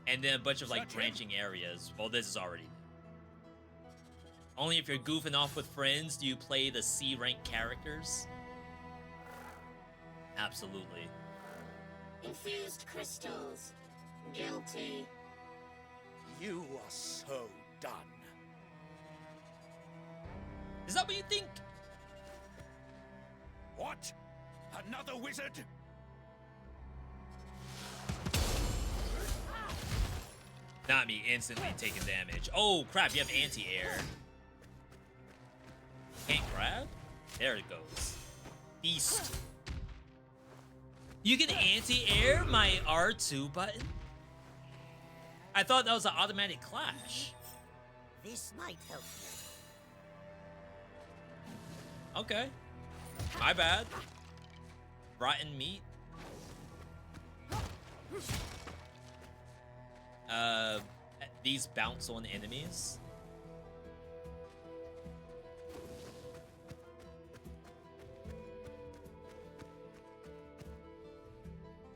and then a bunch of like branching areas. Well, this is already. Only if you're goofing off with friends do you play the C rank characters. Absolutely. Infused crystals. Guilty. You are so done. Is that what you think? What? Another wizard? Not me instantly taking damage. Oh crap, you have anti-air. Can't grab? There it goes. Beast. You can anti-air my R2 button? I thought that was an automatic clash. This might help you. Okay. My bad. Rotten meat. These bounce on enemies.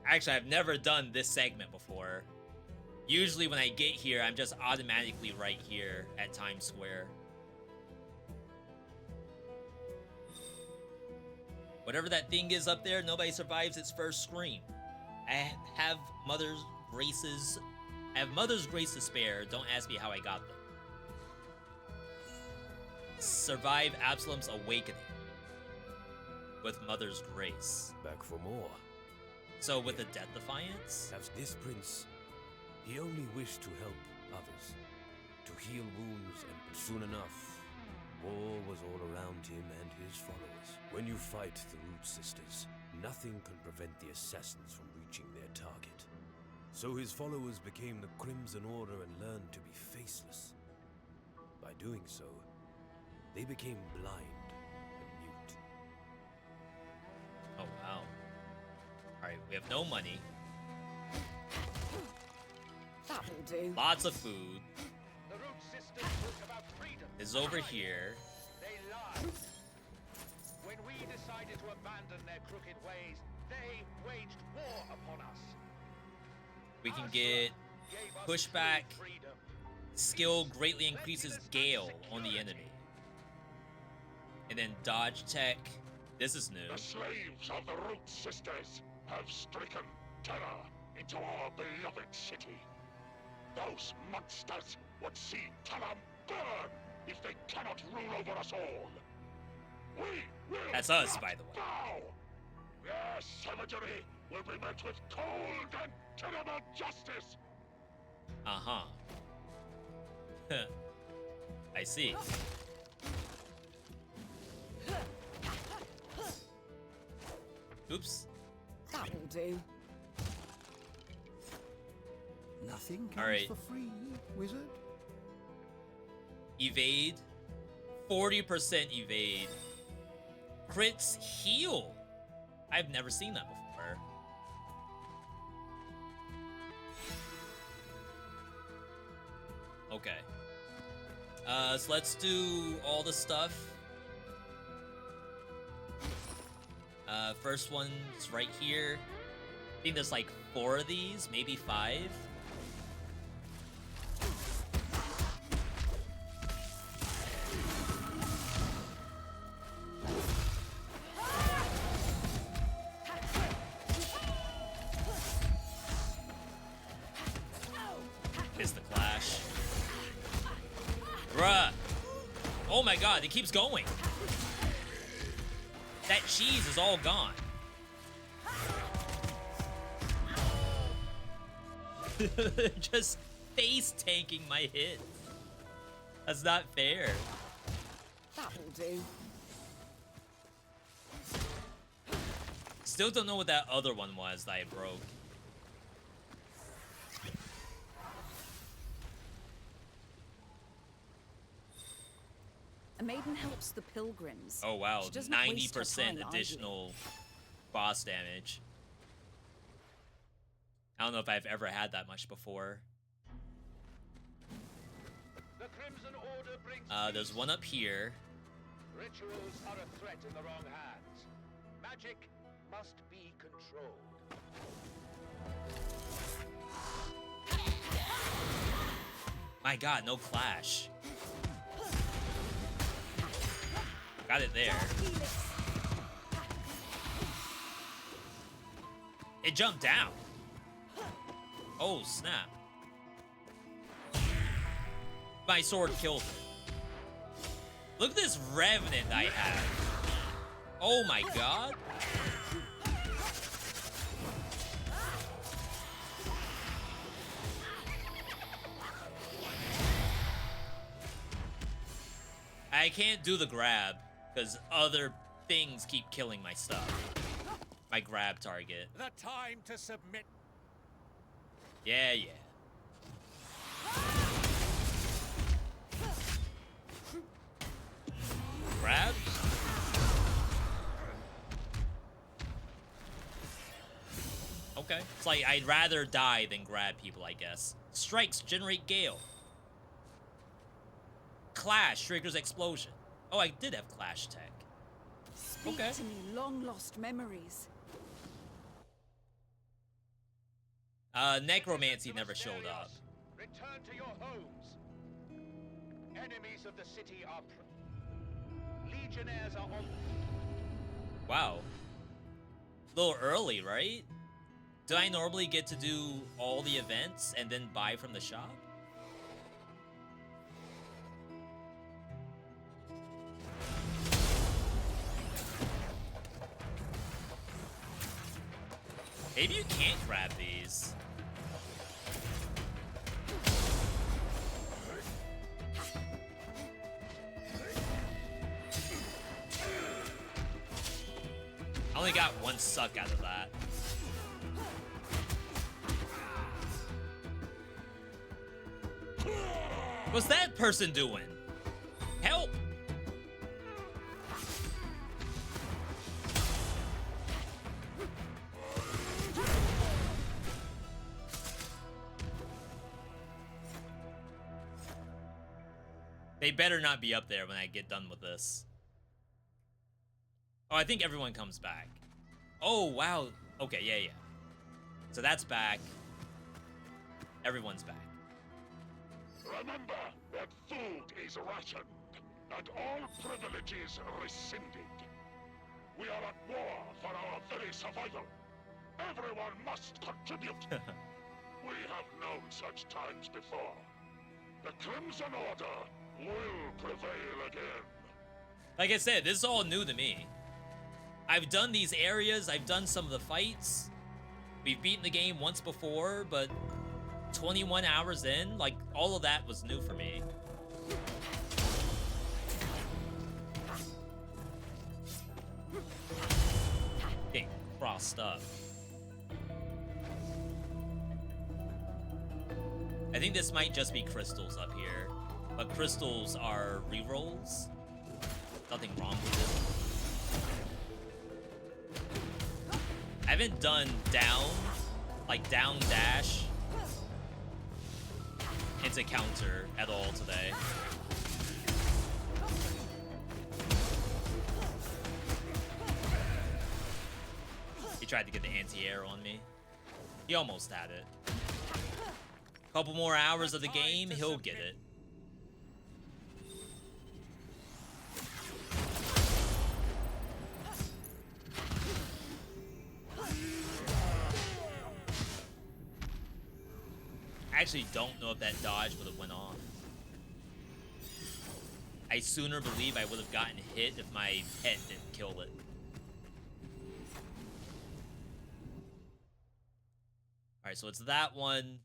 Actually, I've never done this segment before. Usually when I get here, I'm just automatically right here at Times Square. Whatever that thing is up there, nobody survives its first scream. I have Mother's Graces. I have Mother's Grace to spare. Don't ask me how I got them. Survive Absolum's awakening with Mother's Grace. Back for more. So with the Death Defiance? As this prince, he only wished to help others, to heal wounds, and soon enough, war was all around him and his followers. When you fight the Root Sisters, nothing can prevent the assassins from reaching their target. So his followers became the Crimson Order and learned to be faceless. By doing so, they became blind and mute. Oh wow. Alright, we have no money. That will do. Lots of food. The Root Sisters talk about freedom. Is over here. They lied. When we decided to abandon their crooked ways, they waged war upon us. We can get pushback. Skill greatly increases Gale on the enemy. And then dodge tech. This is new. The slaves of the Root Sisters have stricken terror into our beloved city. Those monsters would see Talam burn if they cannot rule over us all. We will That's us, not by the way. bow. Their savagery will be met with cold and terrible justice. Uh-huh. I see. Oops. That will do. Nothing comes All right. for free, wizard. Evade. 40% evade. Crits heal. I've never seen that before. Okay. So let's do all the stuff. First one is right here. I think there's like 4 of these, maybe 5. Bruh. Oh my god, it keeps going. That cheese is all gone. Just face tanking my hits. That's not fair. That'll do. Still don't know what that other one was that I broke. A maiden helps the pilgrims. Oh wow, She does not waste her 90% time additional boss damage. I don't know if I've ever had that much before. The Crimson Order brings There's one up here. Rituals are a threat in the wrong hands. Magic must be controlled. My god, no clash. Got it there. It jumped down. Oh, snap. My sword killed it. Look at this revenant I have. Oh my god. I can't do the grab because other things keep killing my stuff. My grab target. The time to submit. Yeah, yeah. Grab? Okay. It's like I'd rather die than grab people, I guess. Strikes generate gale. Clash triggers explosion. Oh, I did have clash tech. Speak Okay. to me, long-lost memories. Necromancy never showed up. Return to your homes. Enemies of the city are legionnaires are on. Wow. A little early, right? Do I normally get to do all the events and then buy from the shop? Maybe you can't grab these. I only got one suck out of that. What's that person doing? Help! They better not be up there when I get done with this. Oh, I think everyone comes back. Oh, wow. Okay, yeah, yeah. So that's back. Everyone's back. Remember that food is rationed, and all privileges rescinded. We are at war for our very survival. Everyone must contribute. We have known such times before. The Crimson Order will prevail again. Like I said, this is all new to me. I've done these areas, I've done some of the fights. We've beaten the game once before, but 21 hours in, like, all of that was new for me. Getting crossed up. I think this might just be crystals up here, but crystals are rerolls. Nothing wrong with it. I haven't done down, like down dash into counter at all today. He tried to get the anti-air on me. He almost had it. Couple more hours of the game, he'll get it. I actually don't know if that dodge would have went off. I sooner believe I would have gotten hit if my pet didn't kill it. Alright, so it's that one.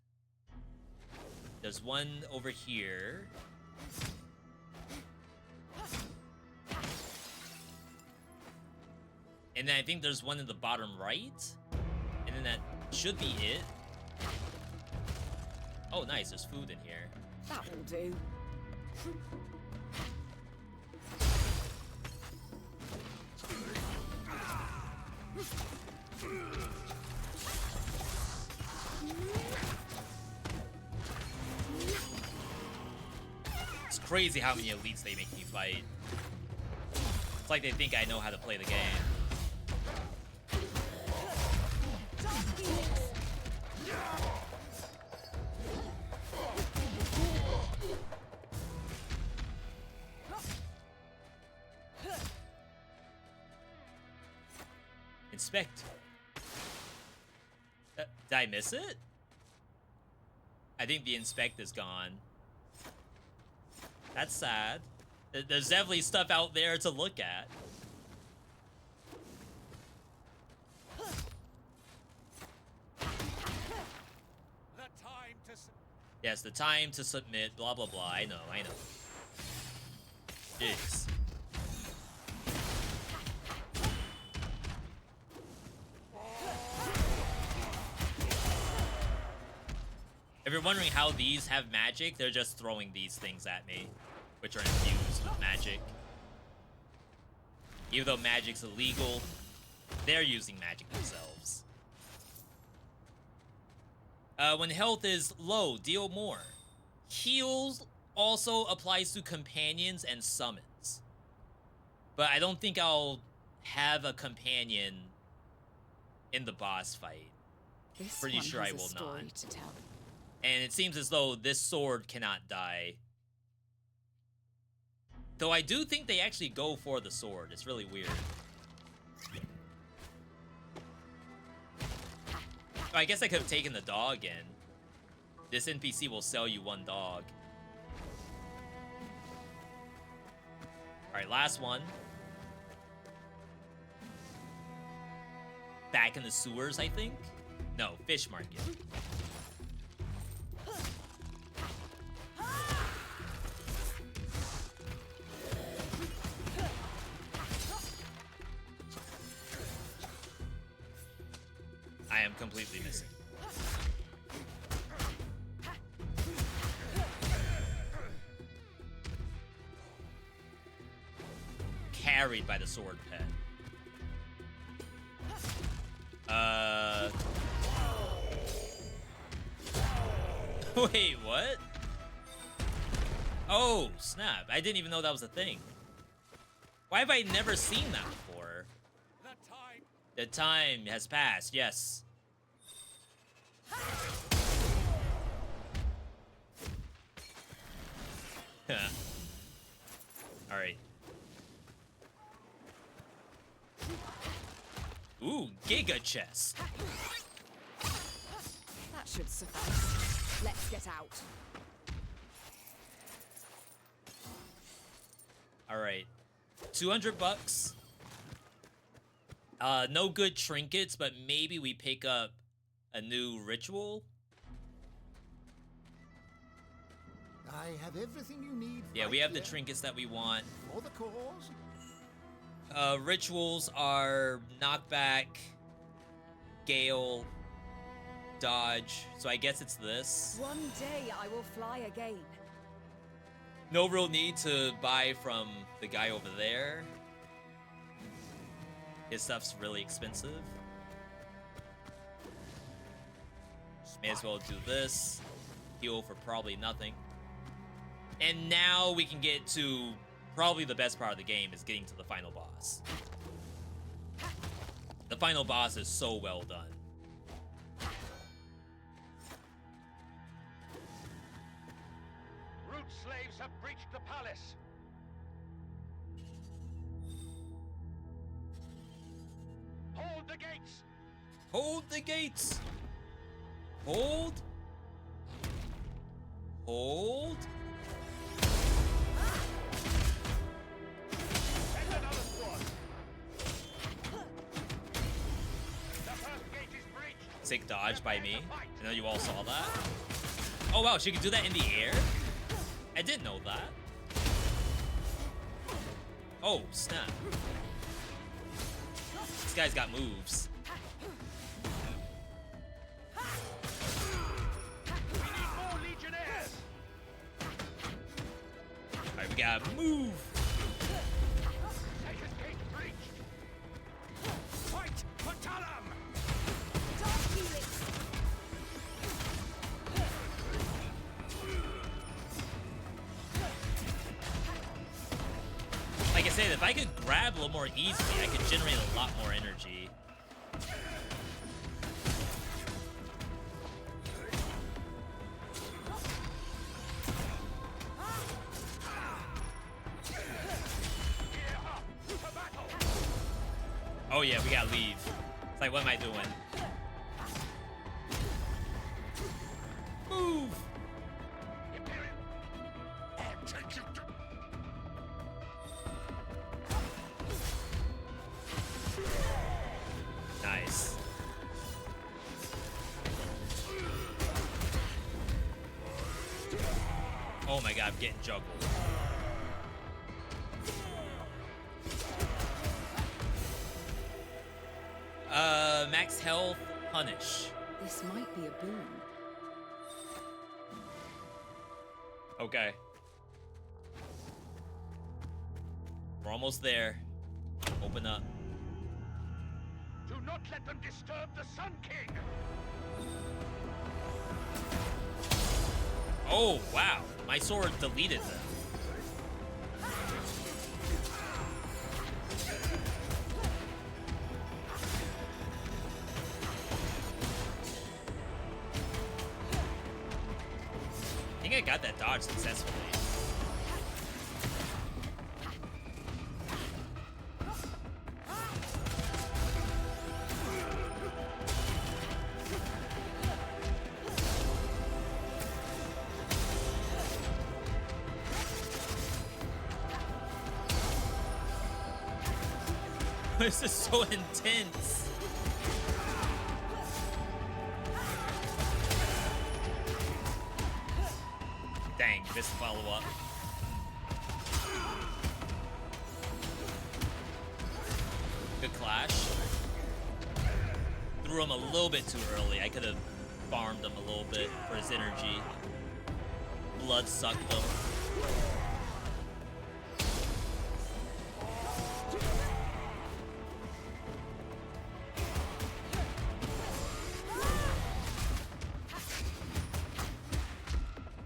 There's one over here. And then I think there's one in the bottom right. And then that should be it. Oh, nice. There's food in here. That will do. It's crazy how many elites they make me fight. It's like they think I know how to play the game. Inspect. Did I miss it? I think the inspect is gone. That's sad. There's definitely stuff out there to look at. Yes, the time to submit, blah, blah, blah. I know. Jeez. If you're wondering how these have magic, they're just throwing these things at me, which are infused with magic. Even though magic's illegal, they're using magic themselves. When health is low, deal more. Heals also applies to companions and summons. But I don't think I'll have a companion in the boss fight. Pretty sure I will not. To tell. And it seems as though this sword cannot die. Though I do think they actually go for the sword. It's really weird. Oh, I guess I could have taken the dog in. This NPC will sell you one dog. Alright, last one. Back in the sewers, I think? No, fish market. I am completely missing. Carried by the sword pet. Wait, what? Oh, snap. I didn't even know that was a thing. Why have I never seen that before? The time has passed, yes. Alright. Ooh, Giga Chest. That should suffice. Let's get out. Alright. 200 bucks. No good trinkets, but maybe we pick up a new ritual. I have everything you need. Yeah, we have the trinkets that we want. For the cause. Rituals are knockback, gale, dodge. So I guess it's this. One day I will fly again. No real need to buy from the guy over there. His stuff's really expensive. May as well do this. Heal for probably nothing. And now we can get to probably the best part of the game, is getting to the final boss. The final boss is so well done. Root slaves have breached the palace. Hold the gates! Hold the gates! Hold. Hold. Sick dodge by me. I know you all saw that. Oh wow, she could do that in the air? I didn't know that. Oh, snap. This guy's got moves. Alright, we gotta move. Fight for Talum! Like I said, if I could grab a little more easily, I could generate a lot more energy. Oh yeah, we gotta leave. It's like, what am I doing? Move! Nice. Oh my god, I'm getting juggled. Max health, punish. This might be a boon. Okay. We're almost there. Open up. Do not let them disturb the Sun King! Oh, wow. My sword deleted them. I think I got that dodge successfully. This is so intense. Dang, missed the follow-up. Good clash. Threw him a little bit too early. I could have farmed him a little bit for his energy. Blood sucked him.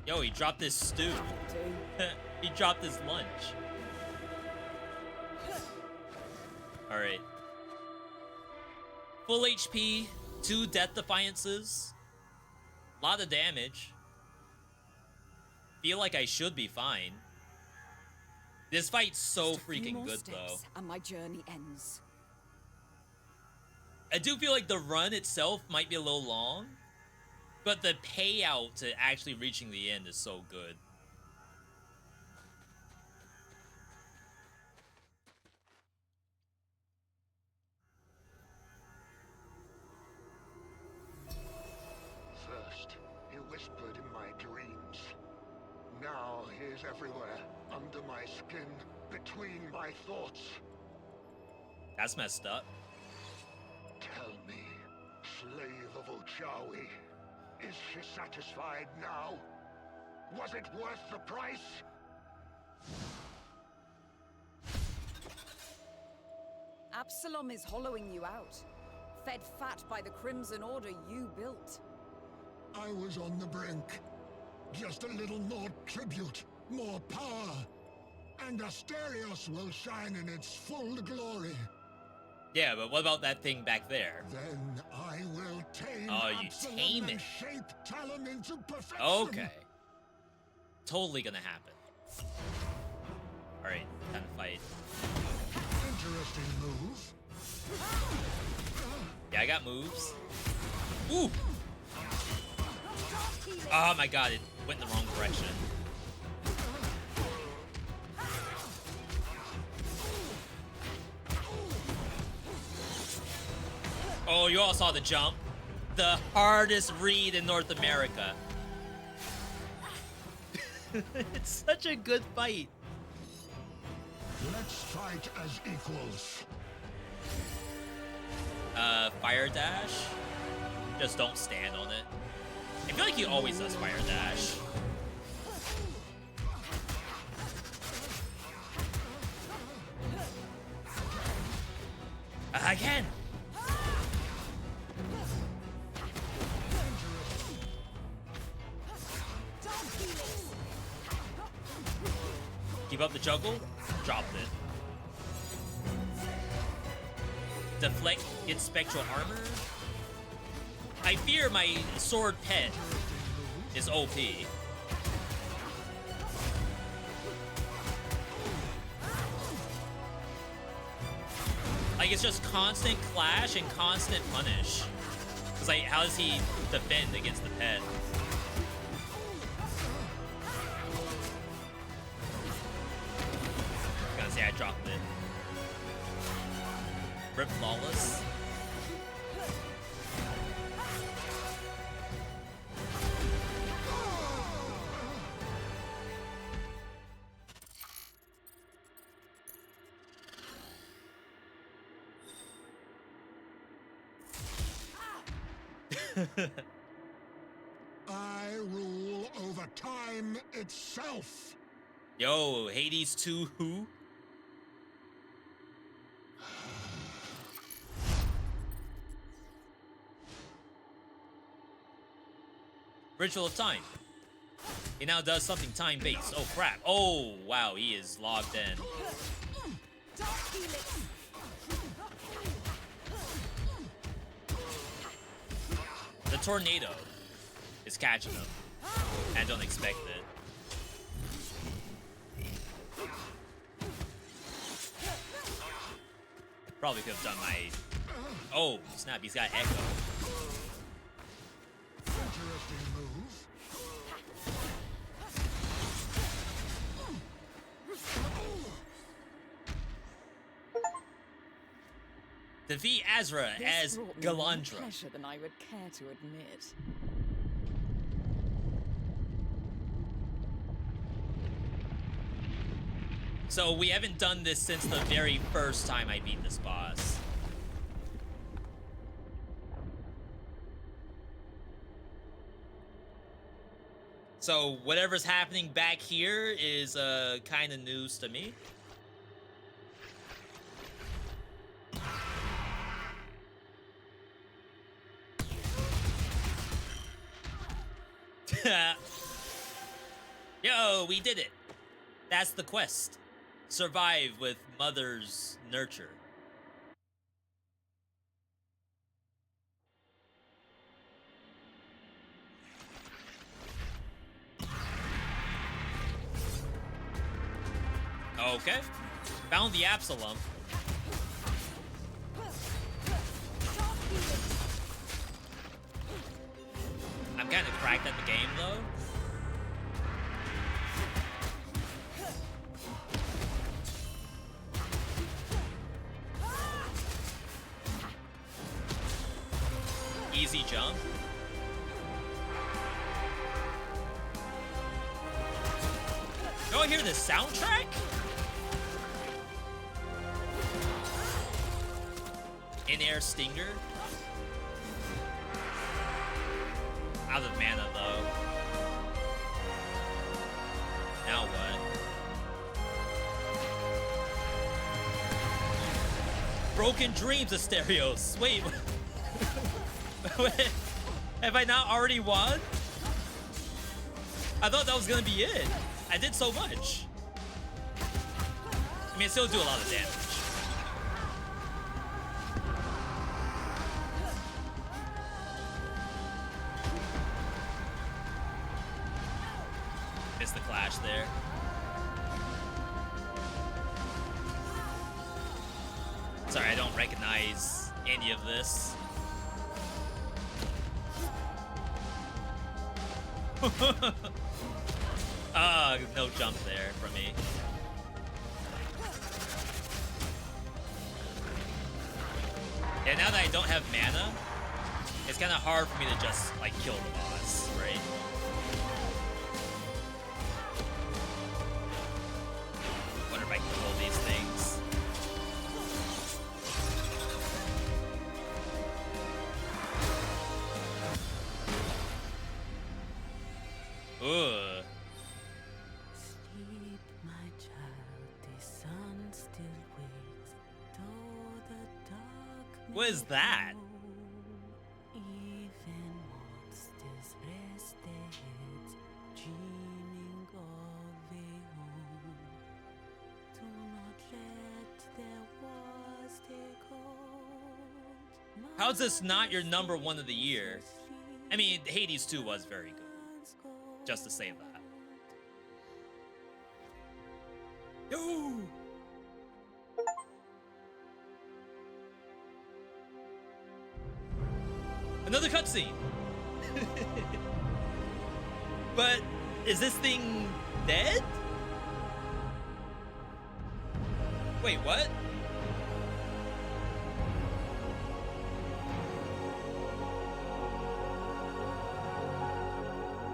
Yo, he dropped his stew. He dropped his lunch. Alright. Full HP, 2 death defiances. A lot of damage. Feel like I should be fine. This fight's so freaking good, though. And my journey ends. I do feel like the run itself might be a little long, but the payout to actually reaching the end is so good. First, he whispered in my dreams. Now he is everywhere, under my skin, between my thoughts. That's messed up. Tell me, slave of Ochawi, is she satisfied now? Was it worth the price? Absolum is hollowing you out. Fed fat by the Crimson Order you built. I was on the brink. Just a little more tribute, more power, and Asterios will shine in its full glory. Yeah, but what about that thing back there? Then I will tame you Absolum tame and it. shape Talum into perfection. Okay. Totally gonna happen. Alright, time to fight. Interesting move. Yeah, I got moves. Ooh! Oh my god, it went in the wrong direction. Oh, you all saw the jump. the hardest read in North America. It's such a good fight. Let's fight as equals. Fire dash? Just don't stand on it. I feel like he always does fire dash. Again! Keep up the juggle. Dropped it. Deflect, get spectral armor. I fear my sword pet is OP. Like, it's just constant clash and constant punish. It's like, how does he defend against the pet? Gonna say I dropped it. Rip Flawless. I rule over time itself. Yo, Hades 2 who? Ritual of Time. He now does something time-based. Oh, crap. Oh, wow, he is logged in. The tornado is catching him. I don't expect it. Probably could have done my... Oh, snap, he's got Echo. Interesting move. Defeat Azra as Galandra. Pleasure than I would care to admit. So we haven't done this since the very first time I beat this boss. So whatever's happening back here is kind of news to me. Yo, we did it. That's the quest. Survive with Mother's nurture. Okay. Found the Absolum. I'm kind of cracked at the game, though. Easy jump. Go hear the soundtrack? In-air stinger. Out of mana, though. Now what? Broken Dreams of Asterios. Wait. Have I not already won? I thought that was gonna be it. I did so much. I mean, I still do a lot of damage. Missed the clash there. Sorry, I don't recognize any of this. No jump there from me. Yeah, now that I don't have mana, It's kind of hard for me to just, like, kill the boss, right? Wonder if I can kill these things. Ugh. Sleep, my child, the sun still wakes, though the dark What is that? even monsters rest their heads, dreaming of a home. Do not let their wars take hold. How's this not your #1 of the year? I mean, Hades 2 was very good. Just to say that. Yo! Another cutscene. But is this thing dead? Wait, what?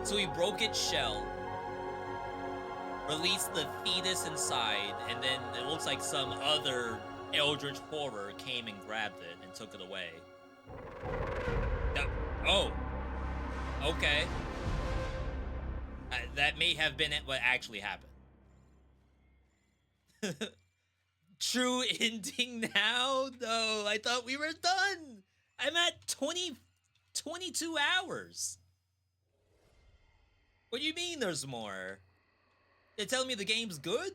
So he broke its shell, released the fetus inside, and then it looks like some other eldritch horror came and grabbed it and took it away. Oh. Okay. That may have been what actually happened. True ending now? No, I thought we were done. I'm at 22 hours. What do you mean there's more? They're telling me the game's good?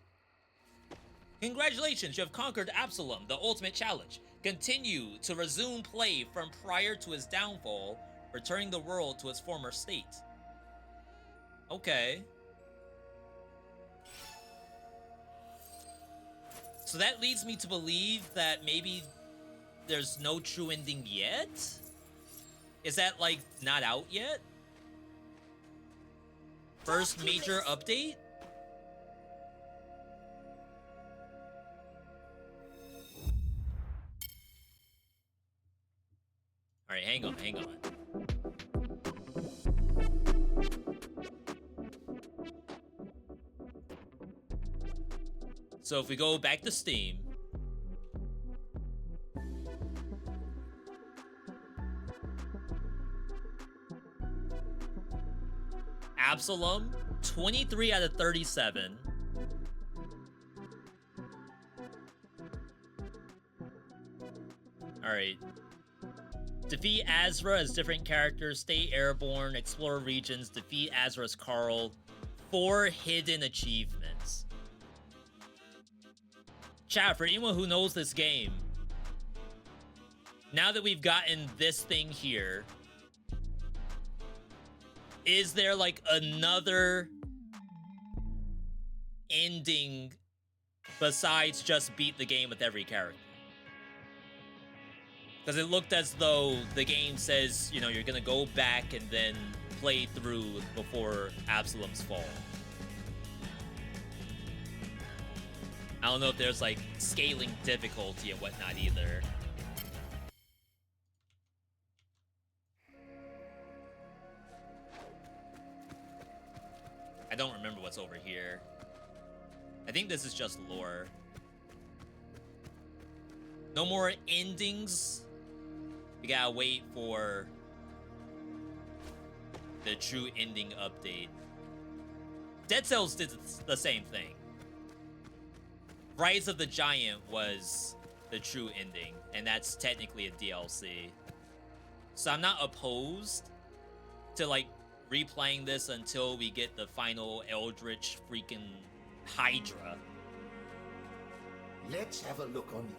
Congratulations, you have conquered Absolum, the ultimate challenge. Continue to resume play from prior to his downfall, returning the world to its former state. Okay. So that leads me to believe that maybe there's no true ending yet? Is that, like, not out yet? First major update? Alright, hang on. So if we go back to Steam, Absolum, 23 out of 37. Alright. Defeat Azra as different characters, stay airborne, explore regions, defeat Azra's Carl. 4 hidden achievements. Chat, for anyone who knows this game, now that we've gotten this thing here, is there like another ending besides just beat the game with every character? Because it looked as though the game says, you know, you're gonna go back and then play through before Absolum's fall. I don't know if there's like scaling difficulty and whatnot either. I don't remember what's over here. I think this is just lore. No more endings. We gotta wait for the true ending update. Dead Cells did the same thing. Rise of the Giant was the true ending, and that's technically a DLC. So I'm not opposed to like replaying this until we get the final Eldritch freaking Hydra. Let's have a look on you.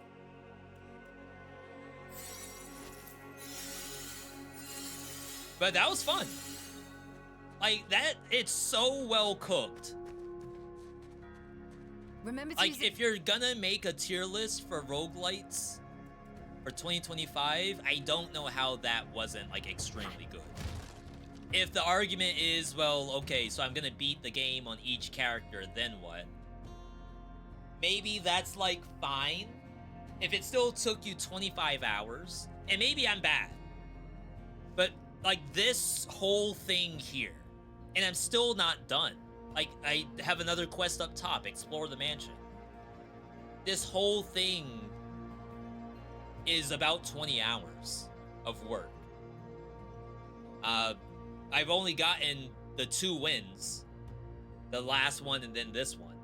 But that was fun. Like that, it's so well cooked. Remember to like, use if you're gonna make a tier list for roguelites for 2025, I don't know how that wasn't, like, extremely good. If the argument is, well, okay, so I'm gonna beat the game on each character, then what? Maybe that's, like, fine. If it still took you 25 hours, and maybe I'm bad, like this whole thing here, and I'm still not done. Like, I have another quest up top, explore the mansion. This whole thing is about 20 hours of work. I've only gotten the 2 wins, the last one and then this one.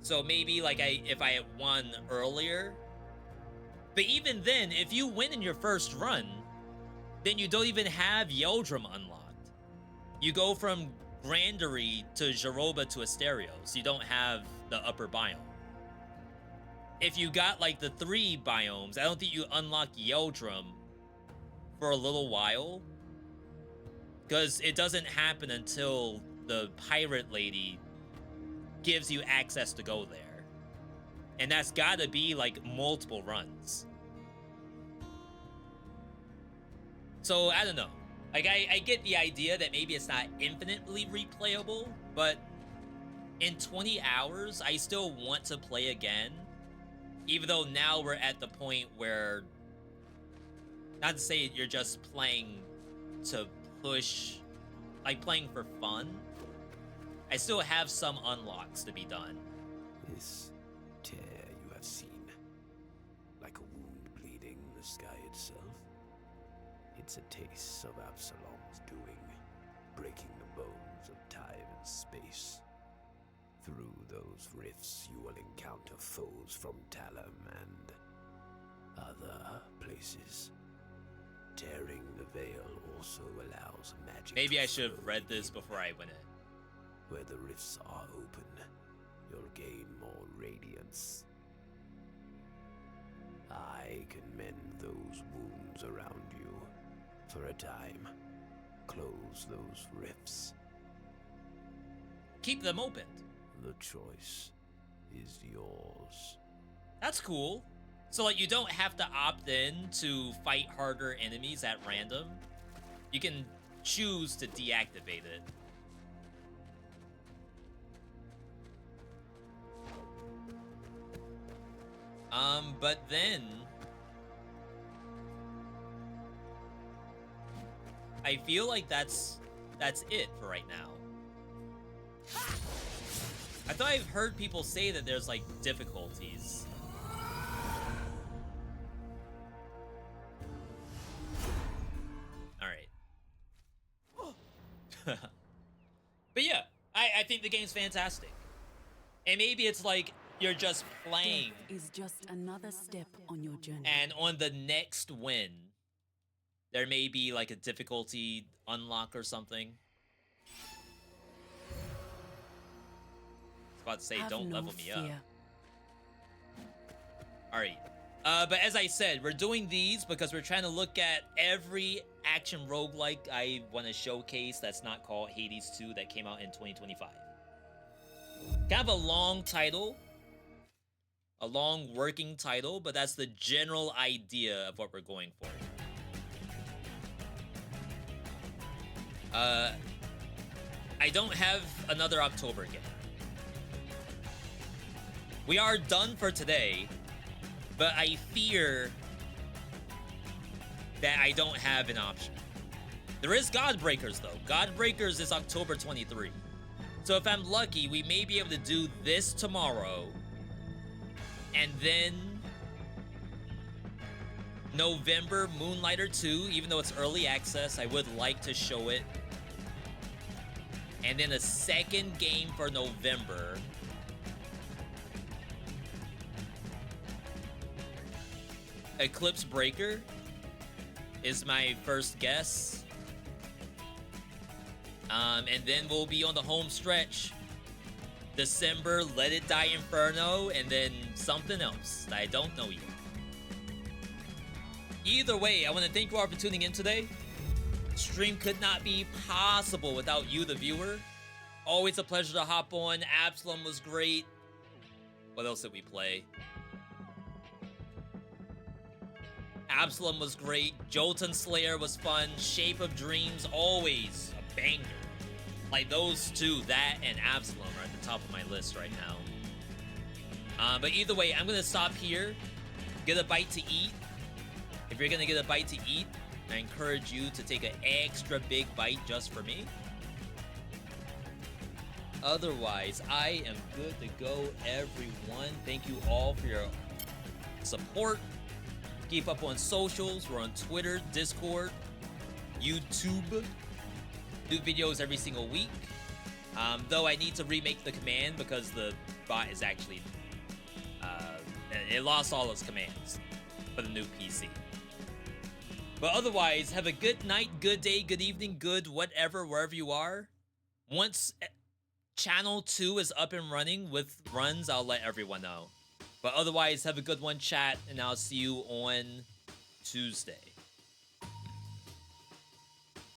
So maybe like if I had won earlier, but even then, if you win in your first run, then you don't even have Yeldrim unlocked. You go from Grandery to Jaroba to Asterios. You don't have the upper biome. If you got like the 3 biomes, I don't think you unlock Yeldrim for a little while, because it doesn't happen until the pirate lady gives you access to go there. And that's gotta be like multiple runs. So I don't know. Like I get the idea that maybe it's not infinitely replayable, but in 20 hours, I still want to play again. Even though now we're at the point where, not to say you're just playing to push, like playing for fun, I still have some unlocks to be done. This tear you have seen, like a wound bleeding the sky itself, it's a taste of Absolum's doing, breaking the bones of time and space. Through those rifts you will encounter foes from Talam and other places. Tearing the veil also allows magic. Maybe I should have read this before I went in. Where the rifts are open, you'll gain more radiance. I can mend those wounds around you for a time. Close those rifts. Keep them open. The choice is yours. That's cool. So like you don't have to opt in to fight harder enemies at random. You can choose to deactivate it. But then I feel like that's it for right now. I thought I've heard people say that there's like difficulties. Alright. But yeah, I think the game's fantastic. And maybe it's like you're just playing. Death is just another step on your journey. And on the next win, there may be like a difficulty unlock or something. I was about to say, don't level me up. Alright. But as I said, we're doing these because we're trying to look at every action roguelike I want to showcase that's not called Hades 2 that came out in 2025. Kind of a long title. A long working title, but that's the general idea of what we're going for. I don't have another October game. We are done for today, but I fear that I don't have an option. There is Godbreakers though. Godbreakers is October 23. So if I'm lucky, we may be able to do this tomorrow. And then November, Moonlighter 2, even though it's early access, I would like to show it. And then a second game for November. Eclipse Breaker is my first guess. And then we'll be on the home stretch. December, Let It Die Inferno, and then something else that I don't know yet. Either way, I want to thank you all for tuning in today. Stream could not be possible without you, the viewer. Always a pleasure to hop on. Absolum was great. What else did we play? Absalom was great. Jotunnslayer was fun. Shape of Dreams, always a banger. Like those two, that and Absolum, are at the top of my list right now. But either way, I'm going to stop here. Get a bite to eat. If you're going to get a bite to eat, I encourage you to take an extra big bite just for me. Otherwise, I am good to go, everyone. Thank you all for your support. Keep up on socials. We're on Twitter, Discord, YouTube. Do videos every single week. Though I need to remake the command because the bot is actually... it lost all its commands for the new PC. But otherwise, have a good night, good day, good evening, good whatever, wherever you are. Once Channel 2 is up and running with runs, I'll let everyone know. But otherwise, have a good one, chat, and I'll see you on Tuesday.